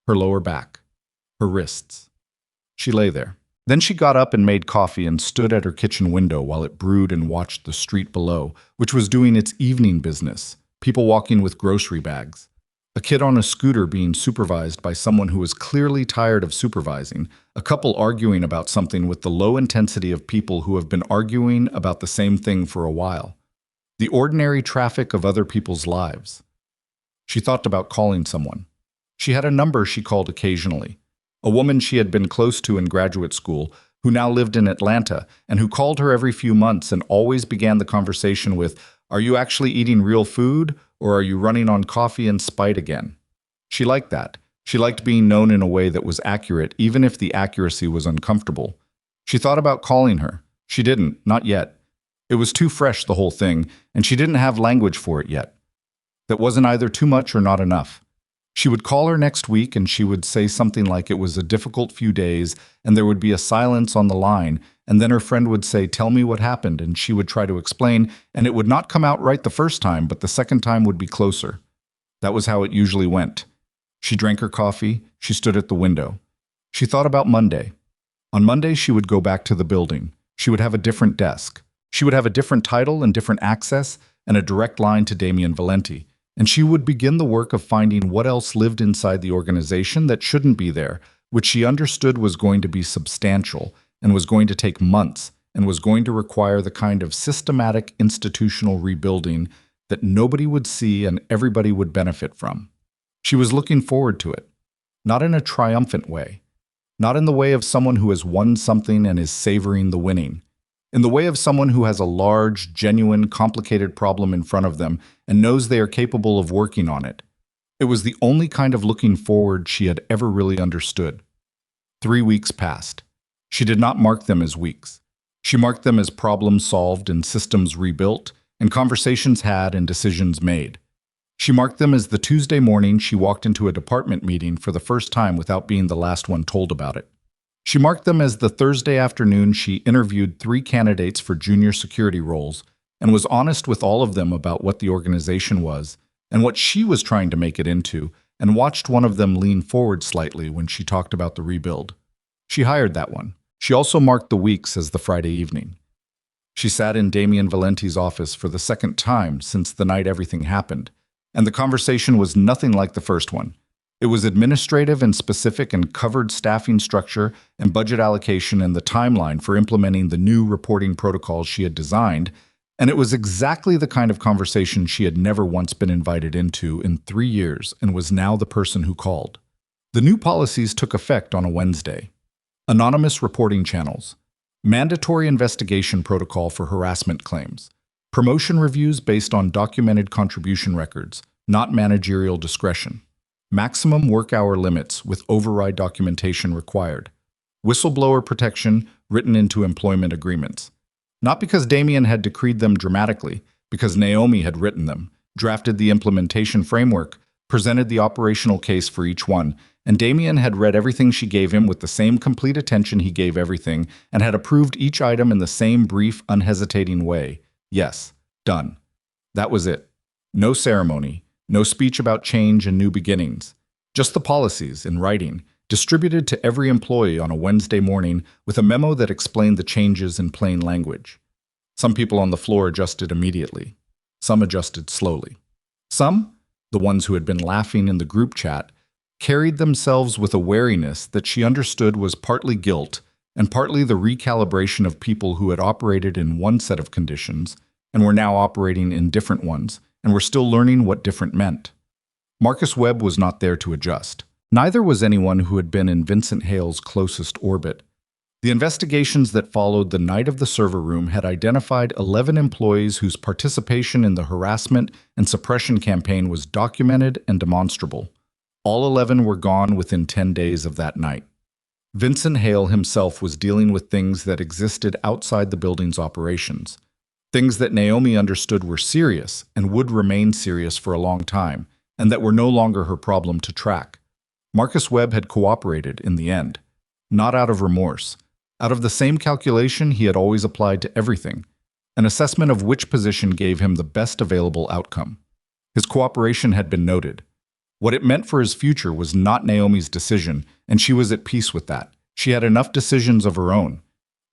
her lower back, her wrists. She lay there. Then she got up and made coffee and stood at her kitchen window while it brewed and watched the street below, which was doing its evening business, people walking with grocery bags, a kid on a scooter being supervised by someone who was clearly tired of supervising, a couple arguing about something with the low intensity of people who have been arguing about the same thing for a while, the ordinary traffic of other people's lives. She thought about calling someone. She had a number she called occasionally, a woman she had been close to in graduate school who now lived in Atlanta and who called her every few months and always began the conversation with, Are you actually eating real food, or are you running on coffee and spite again? She liked that. She liked being known in a way that was accurate, even if the accuracy was uncomfortable. She thought about calling her. She didn't, not yet. It was too fresh, the whole thing, and she didn't have language for it yet. That wasn't either too much or not enough. She would call her next week and she would say something like it was a difficult few days and there would be a silence on the line, and then her friend would say, "Tell me what happened," and she would try to explain, and it would not come out right the first time, but the second time would be closer. That was how it usually went. She drank her coffee, she stood at the window. She thought about Monday. On Monday, she would go back to the building. She would have a different desk. She would have a different title and different access and a direct line to Damien Valenti. And she would begin the work of finding what else lived inside the organization that shouldn't be there, which she understood was going to be substantial and was going to take months and was going to require the kind of systematic institutional rebuilding that nobody would see and everybody would benefit from. She was looking forward to it, not in a triumphant way, not in the way of someone who has won something and is savoring the winning, in the way of someone who has a large, genuine, complicated problem in front of them and knows they are capable of working on it. It was the only kind of looking forward she had ever really understood. 3 weeks passed. She did not mark them as weeks. She marked them as problems solved and systems rebuilt and conversations had and decisions made. She marked them as the Tuesday morning she walked into a department meeting for the first time without being the last one told about it. She marked them as the Thursday afternoon she interviewed 3 candidates for junior security roles and was honest with all of them about what the organization was and what she was trying to make it into, and watched one of them lean forward slightly when she talked about the rebuild. She hired that one. She also marked the weeks as the Friday evening. She sat in Damien Valenti's office for the second time since the night everything happened, and the conversation was nothing like the first one. It was administrative and specific and covered staffing structure and budget allocation and the timeline for implementing the new reporting protocols she had designed, and it was exactly the kind of conversation she had never once been invited into in 3 years and was now the person who called. The new policies took effect on a Wednesday. Anonymous reporting channels, mandatory investigation protocol for harassment claims, promotion reviews based on documented contribution records, not managerial discretion, maximum work hour limits with override documentation required, whistleblower protection written into employment agreements. Not because Damien had decreed them dramatically, because Naomi had written them, drafted the implementation framework, presented the operational case for each one, and Damien had read everything she gave him with the same complete attention he gave everything, and had approved each item in the same brief, unhesitating way. Yes, done. That was it. No ceremony, no speech about change and new beginnings. Just the policies, in writing, distributed to every employee on a Wednesday morning with a memo that explained the changes in plain language. Some people on the floor adjusted immediately. Some adjusted slowly. Some, the ones who had been laughing in the group chat, carried themselves with a wariness that she understood was partly guilt and partly the recalibration of people who had operated in one set of conditions and were now operating in different ones and were still learning what different meant. Marcus Webb was not there to adjust. Neither was anyone who had been in Vincent Hale's closest orbit. The investigations that followed the night of the server room had identified 11 employees whose participation in the harassment and suppression campaign was documented and demonstrable. All 11 were gone within 10 days of that night. Vincent Hale himself was dealing with things that existed outside the building's operations, things that Naomi understood were serious and would remain serious for a long time, and that were no longer her problem to track. Marcus Webb had cooperated in the end, not out of remorse, out of the same calculation he had always applied to everything, an assessment of which position gave him the best available outcome. His cooperation had been noted. What it meant for his future was not Naomi's decision, and she was at peace with that. She had enough decisions of her own.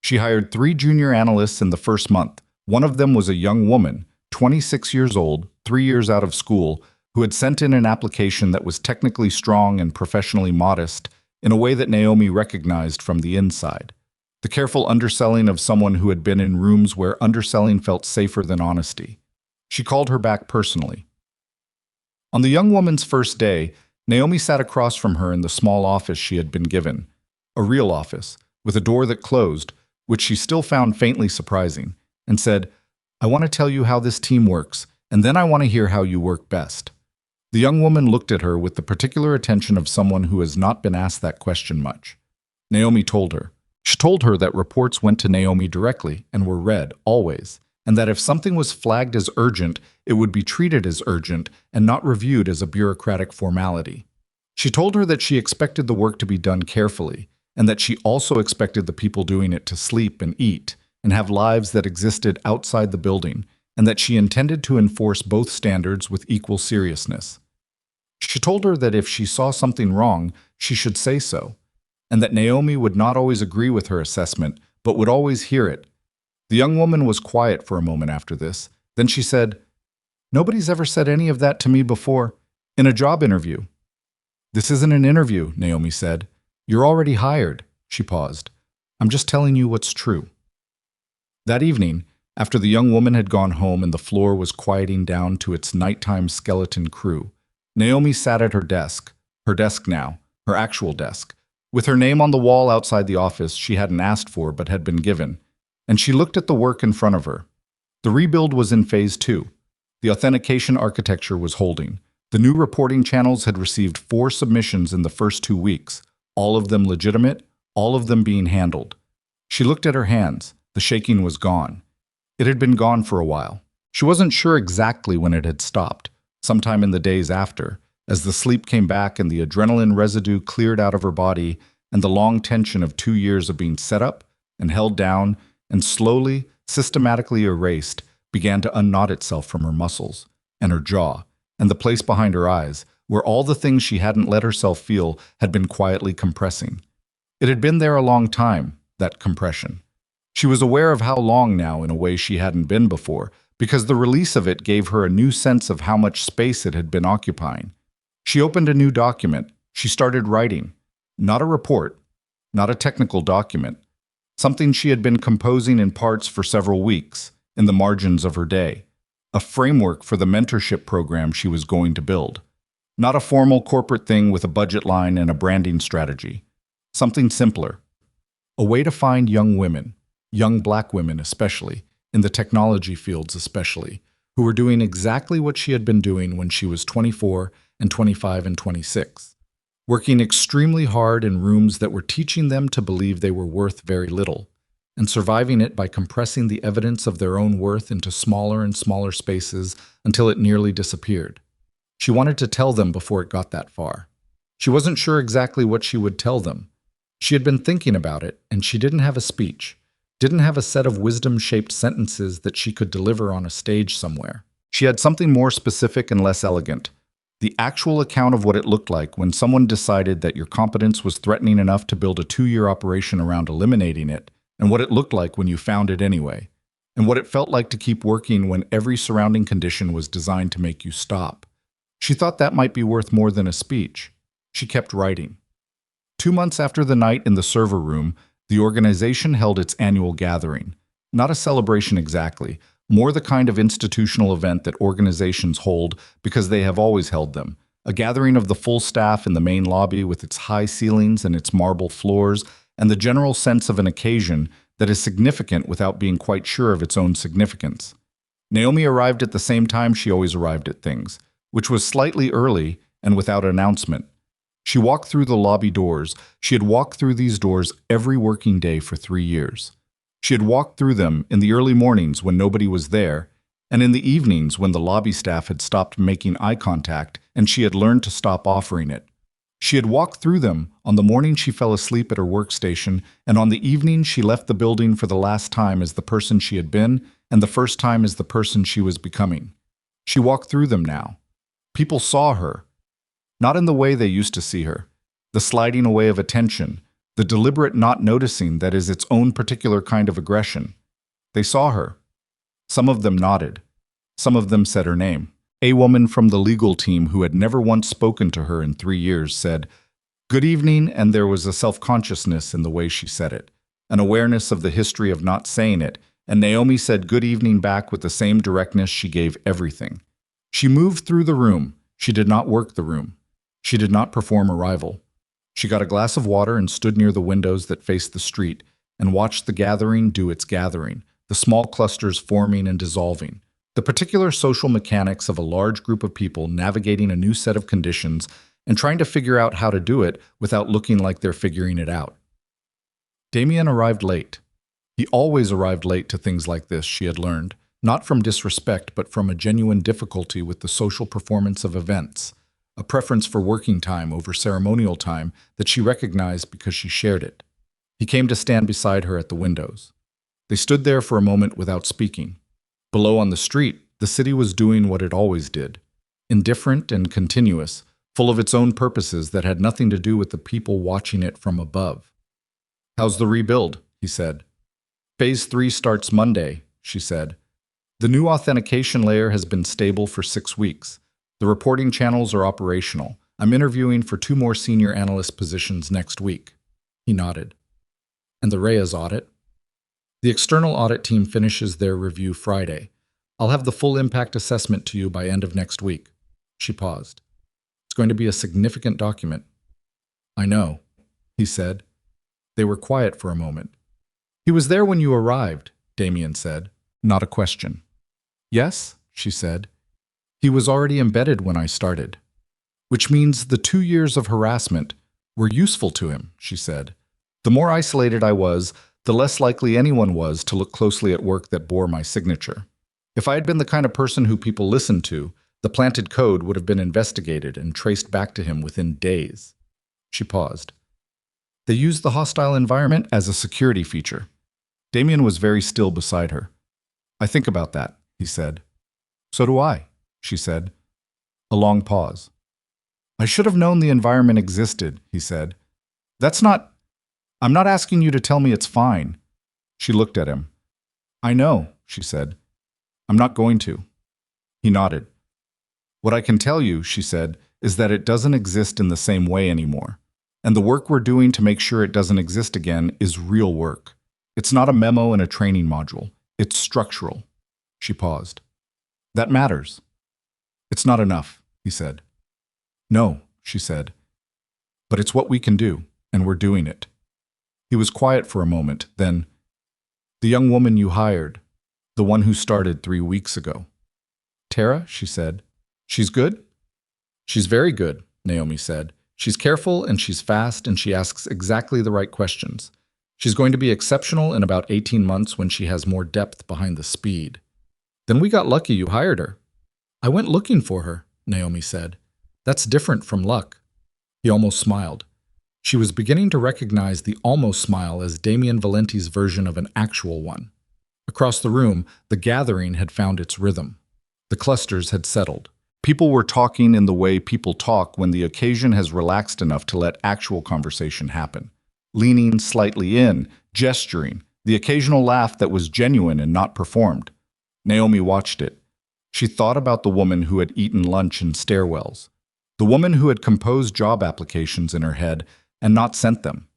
She hired 3 junior analysts in the first month. One of them was a young woman, 26 years old, 3 years out of school, who had sent in an application that was technically strong and professionally modest in a way that Naomi recognized from the inside. The careful underselling of someone who had been in rooms where underselling felt safer than honesty. She called her back personally. On the young woman's first day, Naomi sat across from her in the small office she had been given, a real office, with a door that closed, which she still found faintly surprising, and said, I want to tell you how this team works, and then I want to hear how you work best." The young woman looked at her with the particular attention of someone who has not been asked that question much. Naomi told her. She told her that reports went to Naomi directly and were read, always, and that if something was flagged as urgent, it would be treated as urgent and not reviewed as a bureaucratic formality. She told her that she expected the work to be done carefully, and that she also expected the people doing it to sleep and eat and have lives that existed outside the building, and that she intended to enforce both standards with equal seriousness. She told her that if she saw something wrong, she should say so, and that Naomi would not always agree with her assessment, but would always hear it. The young woman was quiet for a moment after this. Then she said, "Nobody's ever said any of that to me before. In a job interview." "This isn't an interview," Naomi said. "You're already hired." She paused. "I'm just telling you what's true." That evening, after the young woman had gone home and the floor was quieting down to its nighttime skeleton crew, Naomi sat at her desk now, her actual desk, with her name on the wall outside the office she hadn't asked for but had been given, and she looked at the work in front of her. The rebuild was in phase 2. The authentication architecture was holding. The new reporting channels had received 4 submissions in the first 2 weeks, all of them legitimate, all of them being handled. She looked at her hands. The shaking was gone. It had been gone for a while. She wasn't sure exactly when it had stopped, sometime in the days after, as the sleep came back and the adrenaline residue cleared out of her body and the long tension of 2 years of being set up and held down and slowly, systematically erased began to unknot itself from her muscles and her jaw and the place behind her eyes where all the things she hadn't let herself feel had been quietly compressing. It had been there a long time, that compression. She was aware of how long now in a way she hadn't been before, because the release of it gave her a new sense of how much space it had been occupying. She opened a new document. She started writing. Not a report, not a technical document. Something she had been composing in parts for several weeks, in the margins of her day. A framework for the mentorship program she was going to build. Not a formal corporate thing with a budget line and a branding strategy. Something simpler. A way to find young women, young black women especially, in the technology fields especially, who were doing exactly what she had been doing when she was 24 and 25 and 26. Working extremely hard in rooms that were teaching them to believe they were worth very little, and surviving it by compressing the evidence of their own worth into smaller and smaller spaces until it nearly disappeared. She wanted to tell them before it got that far. She wasn't sure exactly what she would tell them. She had been thinking about it, and she didn't have a speech, didn't have a set of wisdom-shaped sentences that she could deliver on a stage somewhere. She had something more specific and less elegant. The actual account of what it looked like when someone decided that your competence was threatening enough to build a 2-year operation around eliminating it, and what it looked like when you found it anyway, and what it felt like to keep working when every surrounding condition was designed to make you stop. She thought that might be worth more than a speech. She kept writing. 2 months after the night in the server room, the organization held its annual gathering. Not a celebration exactly, more the kind of institutional event that organizations hold because they have always held them. A gathering of the full staff in the main lobby with its high ceilings and its marble floors, and the general sense of an occasion that is significant without being quite sure of its own significance. Naomi arrived at the same time she always arrived at things, which was slightly early and without announcement. She walked through the lobby doors. She had walked through these doors every working day for 3 years. She had walked through them in the early mornings when nobody was there, and in the evenings when the lobby staff had stopped making eye contact and she had learned to stop offering it. She had walked through them on the morning she fell asleep at her workstation, and on the evening she left the building for the last time as the person she had been and the first time as the person she was becoming. She walked through them now. People saw her. Not in the way they used to see her. The sliding away of attention, the deliberate not noticing that is its own particular kind of aggression. They saw her. Some of them nodded. Some of them said her name. A woman from the legal team who had never once spoken to her in 3 years said, "Good evening," and there was a self-consciousness in the way she said it, an awareness of the history of not saying it, and Naomi said good evening back with the same directness she gave everything. She moved through the room. She did not work the room. She did not perform arrival. She got a glass of water and stood near the windows that faced the street and watched the gathering do its gathering, the small clusters forming and dissolving, the particular social mechanics of a large group of people navigating a new set of conditions and trying to figure out how to do it without looking like they're figuring it out. Damien arrived late. He always arrived late to things like this, she had learned, not from disrespect but from a genuine difficulty with the social performance of events, a preference for working time over ceremonial time that she recognized because she shared it. He came to stand beside her at the windows. They stood there for a moment without speaking. Below on the street, the city was doing what it always did, indifferent and continuous, full of its own purposes that had nothing to do with the people watching it from above. "How's the rebuild?" he said. "Phase 3 starts Monday," she said. "The new authentication layer has been stable for 6 weeks. The reporting channels are operational. I'm interviewing for 2 more senior analyst positions next week." He nodded. "And the Reyes audit?" "The external audit team finishes their review Friday. I'll have the full impact assessment to you by end of next week." She paused. "It's going to be a significant document." "I know," he said. They were quiet for a moment. "He was there when you arrived," Damien said, not a question. "Yes," she said. "He was already embedded when I started." "Which means the 2 years of harassment were useful to him," she said. "The more isolated I was, the less likely anyone was to look closely at work that bore my signature. If I had been the kind of person who people listened to, the planted code would have been investigated and traced back to him within days." She paused. "They used the hostile environment as a security feature." Damien was very still beside her. "I think about that," he said. "So do I," she said. A long pause. "I should have known the environment existed," he said. I'm not asking you to tell me it's fine." She looked at him. "I know," she said. "I'm not going to." He nodded. "What I can tell you," she said, "is that it doesn't exist in the same way anymore. And the work we're doing to make sure it doesn't exist again is real work. It's not a memo and a training module. It's structural." She paused. "That matters." "It's not enough," he said. "No," she said. "But it's what we can do, and we're doing it." He was quiet for a moment, then, "The young woman you hired, the one who started 3 weeks ago." "Tara," she said. "She's good?" "She's very good," Naomi said. "She's careful and she's fast and she asks exactly the right questions. She's going to be exceptional in about 18 months when she has more depth behind the speed." "Then we got lucky you hired her." "I went looking for her," Naomi said. "That's different from luck." He almost smiled. She was beginning to recognize the almost smile as Damien Valenti's version of an actual one. Across the room, the gathering had found its rhythm. The clusters had settled. People were talking in the way people talk when the occasion has relaxed enough to let actual conversation happen. Leaning slightly in, gesturing, the occasional laugh that was genuine and not performed. Naomi watched it. She thought about the woman who had eaten lunch in stairwells. The woman who had composed job applications in her head and not sent them.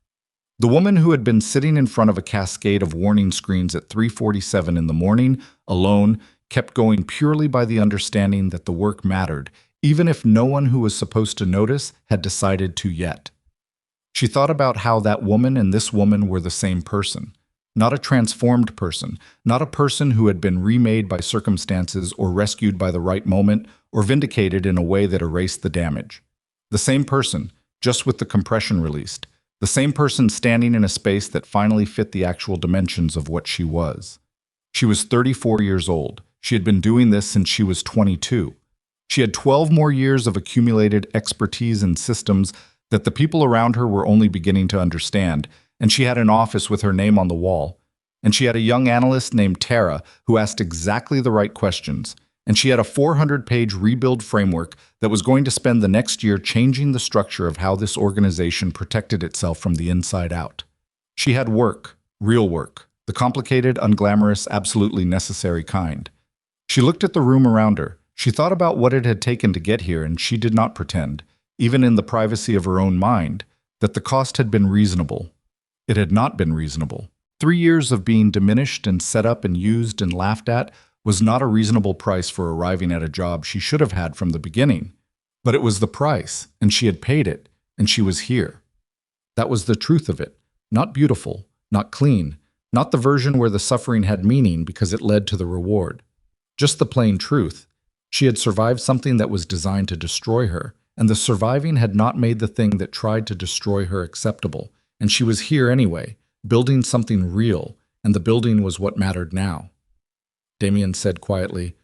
The woman who had been sitting in front of a cascade of warning screens at 3:47 in the morning, alone, kept going purely by the understanding that the work mattered, even if no one who was supposed to notice had decided to yet. She thought about how that woman and this woman were the same person, not a transformed person, not a person who had been remade by circumstances or rescued by the right moment or vindicated in a way that erased the damage. The same person, just with the compression released. The same person standing in a space that finally fit the actual dimensions of what she was. She was 34 years old. She had been doing this since she was 22. She had 12 more years of accumulated expertise in systems that the people around her were only beginning to understand, and she had an office with her name on the wall. And she had a young analyst named Tara who asked exactly the right questions. And she had a 400-page rebuild framework that was going to spend the next year changing the structure of how this organization protected itself from the inside out. She had work, real work, the complicated, unglamorous, absolutely necessary kind. She looked at the room around her. She thought about what it had taken to get here, and she did not pretend, even in the privacy of her own mind, that the cost had been reasonable. It had not been reasonable. 3 years of being diminished and set up and used and laughed at was not a reasonable price for arriving at a job she should have had from the beginning. But it was the price, and she had paid it, and she was here. That was the truth of it. Not beautiful, not clean, Not the version where the suffering had meaning because it led to the reward. Just the plain truth. She had survived something that was designed to destroy her, and the surviving had not made the thing that tried to destroy her acceptable. And she was here anyway, building something real, and the building was what mattered now. Damien said quietly,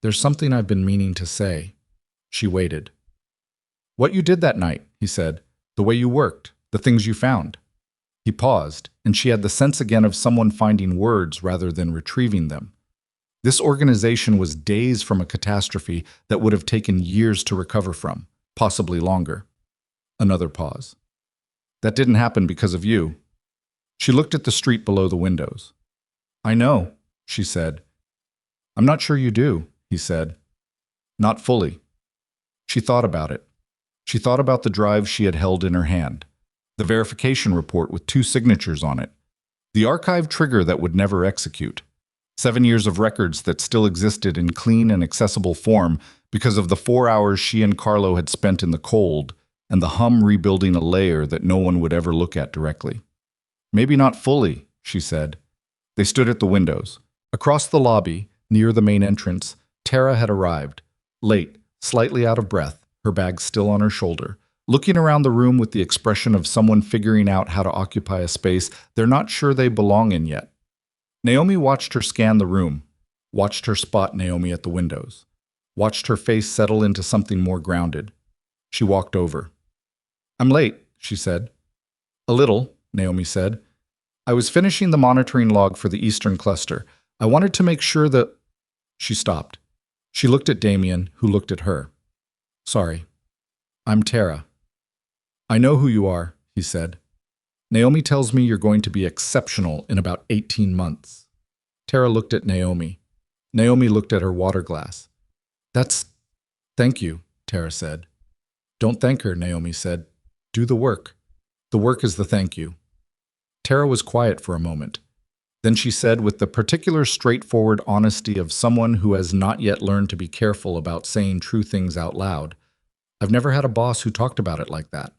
"There's something I've been meaning to say." She waited. "What you did that night," he said. "The way you worked, the things you found." He paused, and she had the sense again of someone finding words rather than retrieving them. This organization was days from a catastrophe that would have taken years to recover from, possibly longer. Another pause. "That didn't happen because of you." She looked at the street below the windows. "I know," she said. "I'm not sure you do," he said. "Not fully." She thought about it. She thought about the drive she had held in her hand, the verification report with 2 signatures on it, the archive trigger that would never execute, 7 years of records that still existed in clean and accessible form because of the 4 hours she and Carlo had spent in the cold and the hum rebuilding a layer that no one would ever look at directly. "Maybe not fully," she said. They stood at the windows. Across the lobby, near the main entrance, Tara had arrived, late, slightly out of breath, her bag still on her shoulder, looking around the room with the expression of someone figuring out how to occupy a space they're not sure they belong in yet. Naomi watched her scan the room, watched her spot Naomi at the windows, watched her face settle into something more grounded. She walked over. "I'm late," she said. "A little," Naomi said. "I was finishing the monitoring log for the Eastern Cluster. I wanted to make sure that—" She stopped. She looked at Damien, who looked at her. "Sorry. I'm Tara." "I know who you are," he said. "Naomi tells me you're going to be exceptional in about 18 months. Tara looked at Naomi. Naomi looked at her water glass. "Thank you," Tara said. "Don't thank her," Naomi said. "Do the work. The work is the thank you." Tara was quiet for a moment. Then she said with the particular straightforward honesty of someone who has not yet learned to be careful about saying true things out loud, "I've never had a boss who talked about it like that."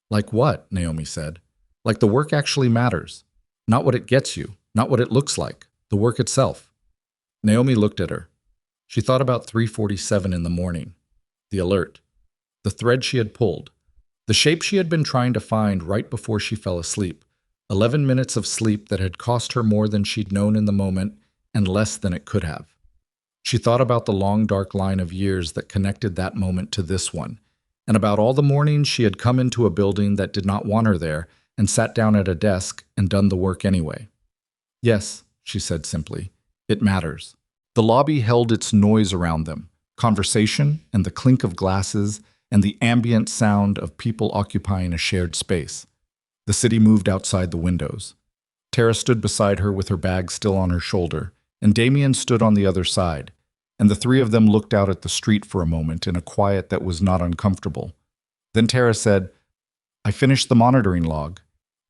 "Like what?" Naomi said. "Like the work actually matters. Not what it gets you, not what it looks like, the work itself." Naomi looked at her. She thought about 3:47 in the morning, the alert, the thread she had pulled, the shape she had been trying to find right before she fell asleep. 11 minutes of sleep that had cost her more than she'd known in the moment and less than it could have. She thought about the long dark line of years that connected that moment to this one, and about all the mornings she had come into a building that did not want her there and sat down at a desk and done the work anyway. "Yes," she said simply, "it matters." The lobby held its noise around them, conversation and the clink of glasses and the ambient sound of people occupying a shared space. The city moved outside the windows. Tara stood beside her with her bag still on her shoulder, and Damien stood on the other side, and the 3 of them looked out at the street for a moment in a quiet that was not uncomfortable. Then Tara said, "I finished the monitoring log."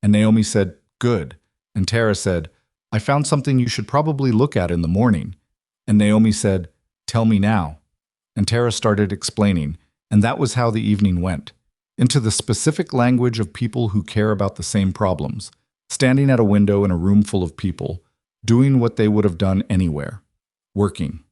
And Naomi said, "Good." And Tara said, "I found something you should probably look at in the morning." And Naomi said, "Tell me now." And Tara started explaining, and that was how the evening went. Into the specific language of people who care about the same problems, standing at a window in a room full of people, doing what they would have done anywhere, working.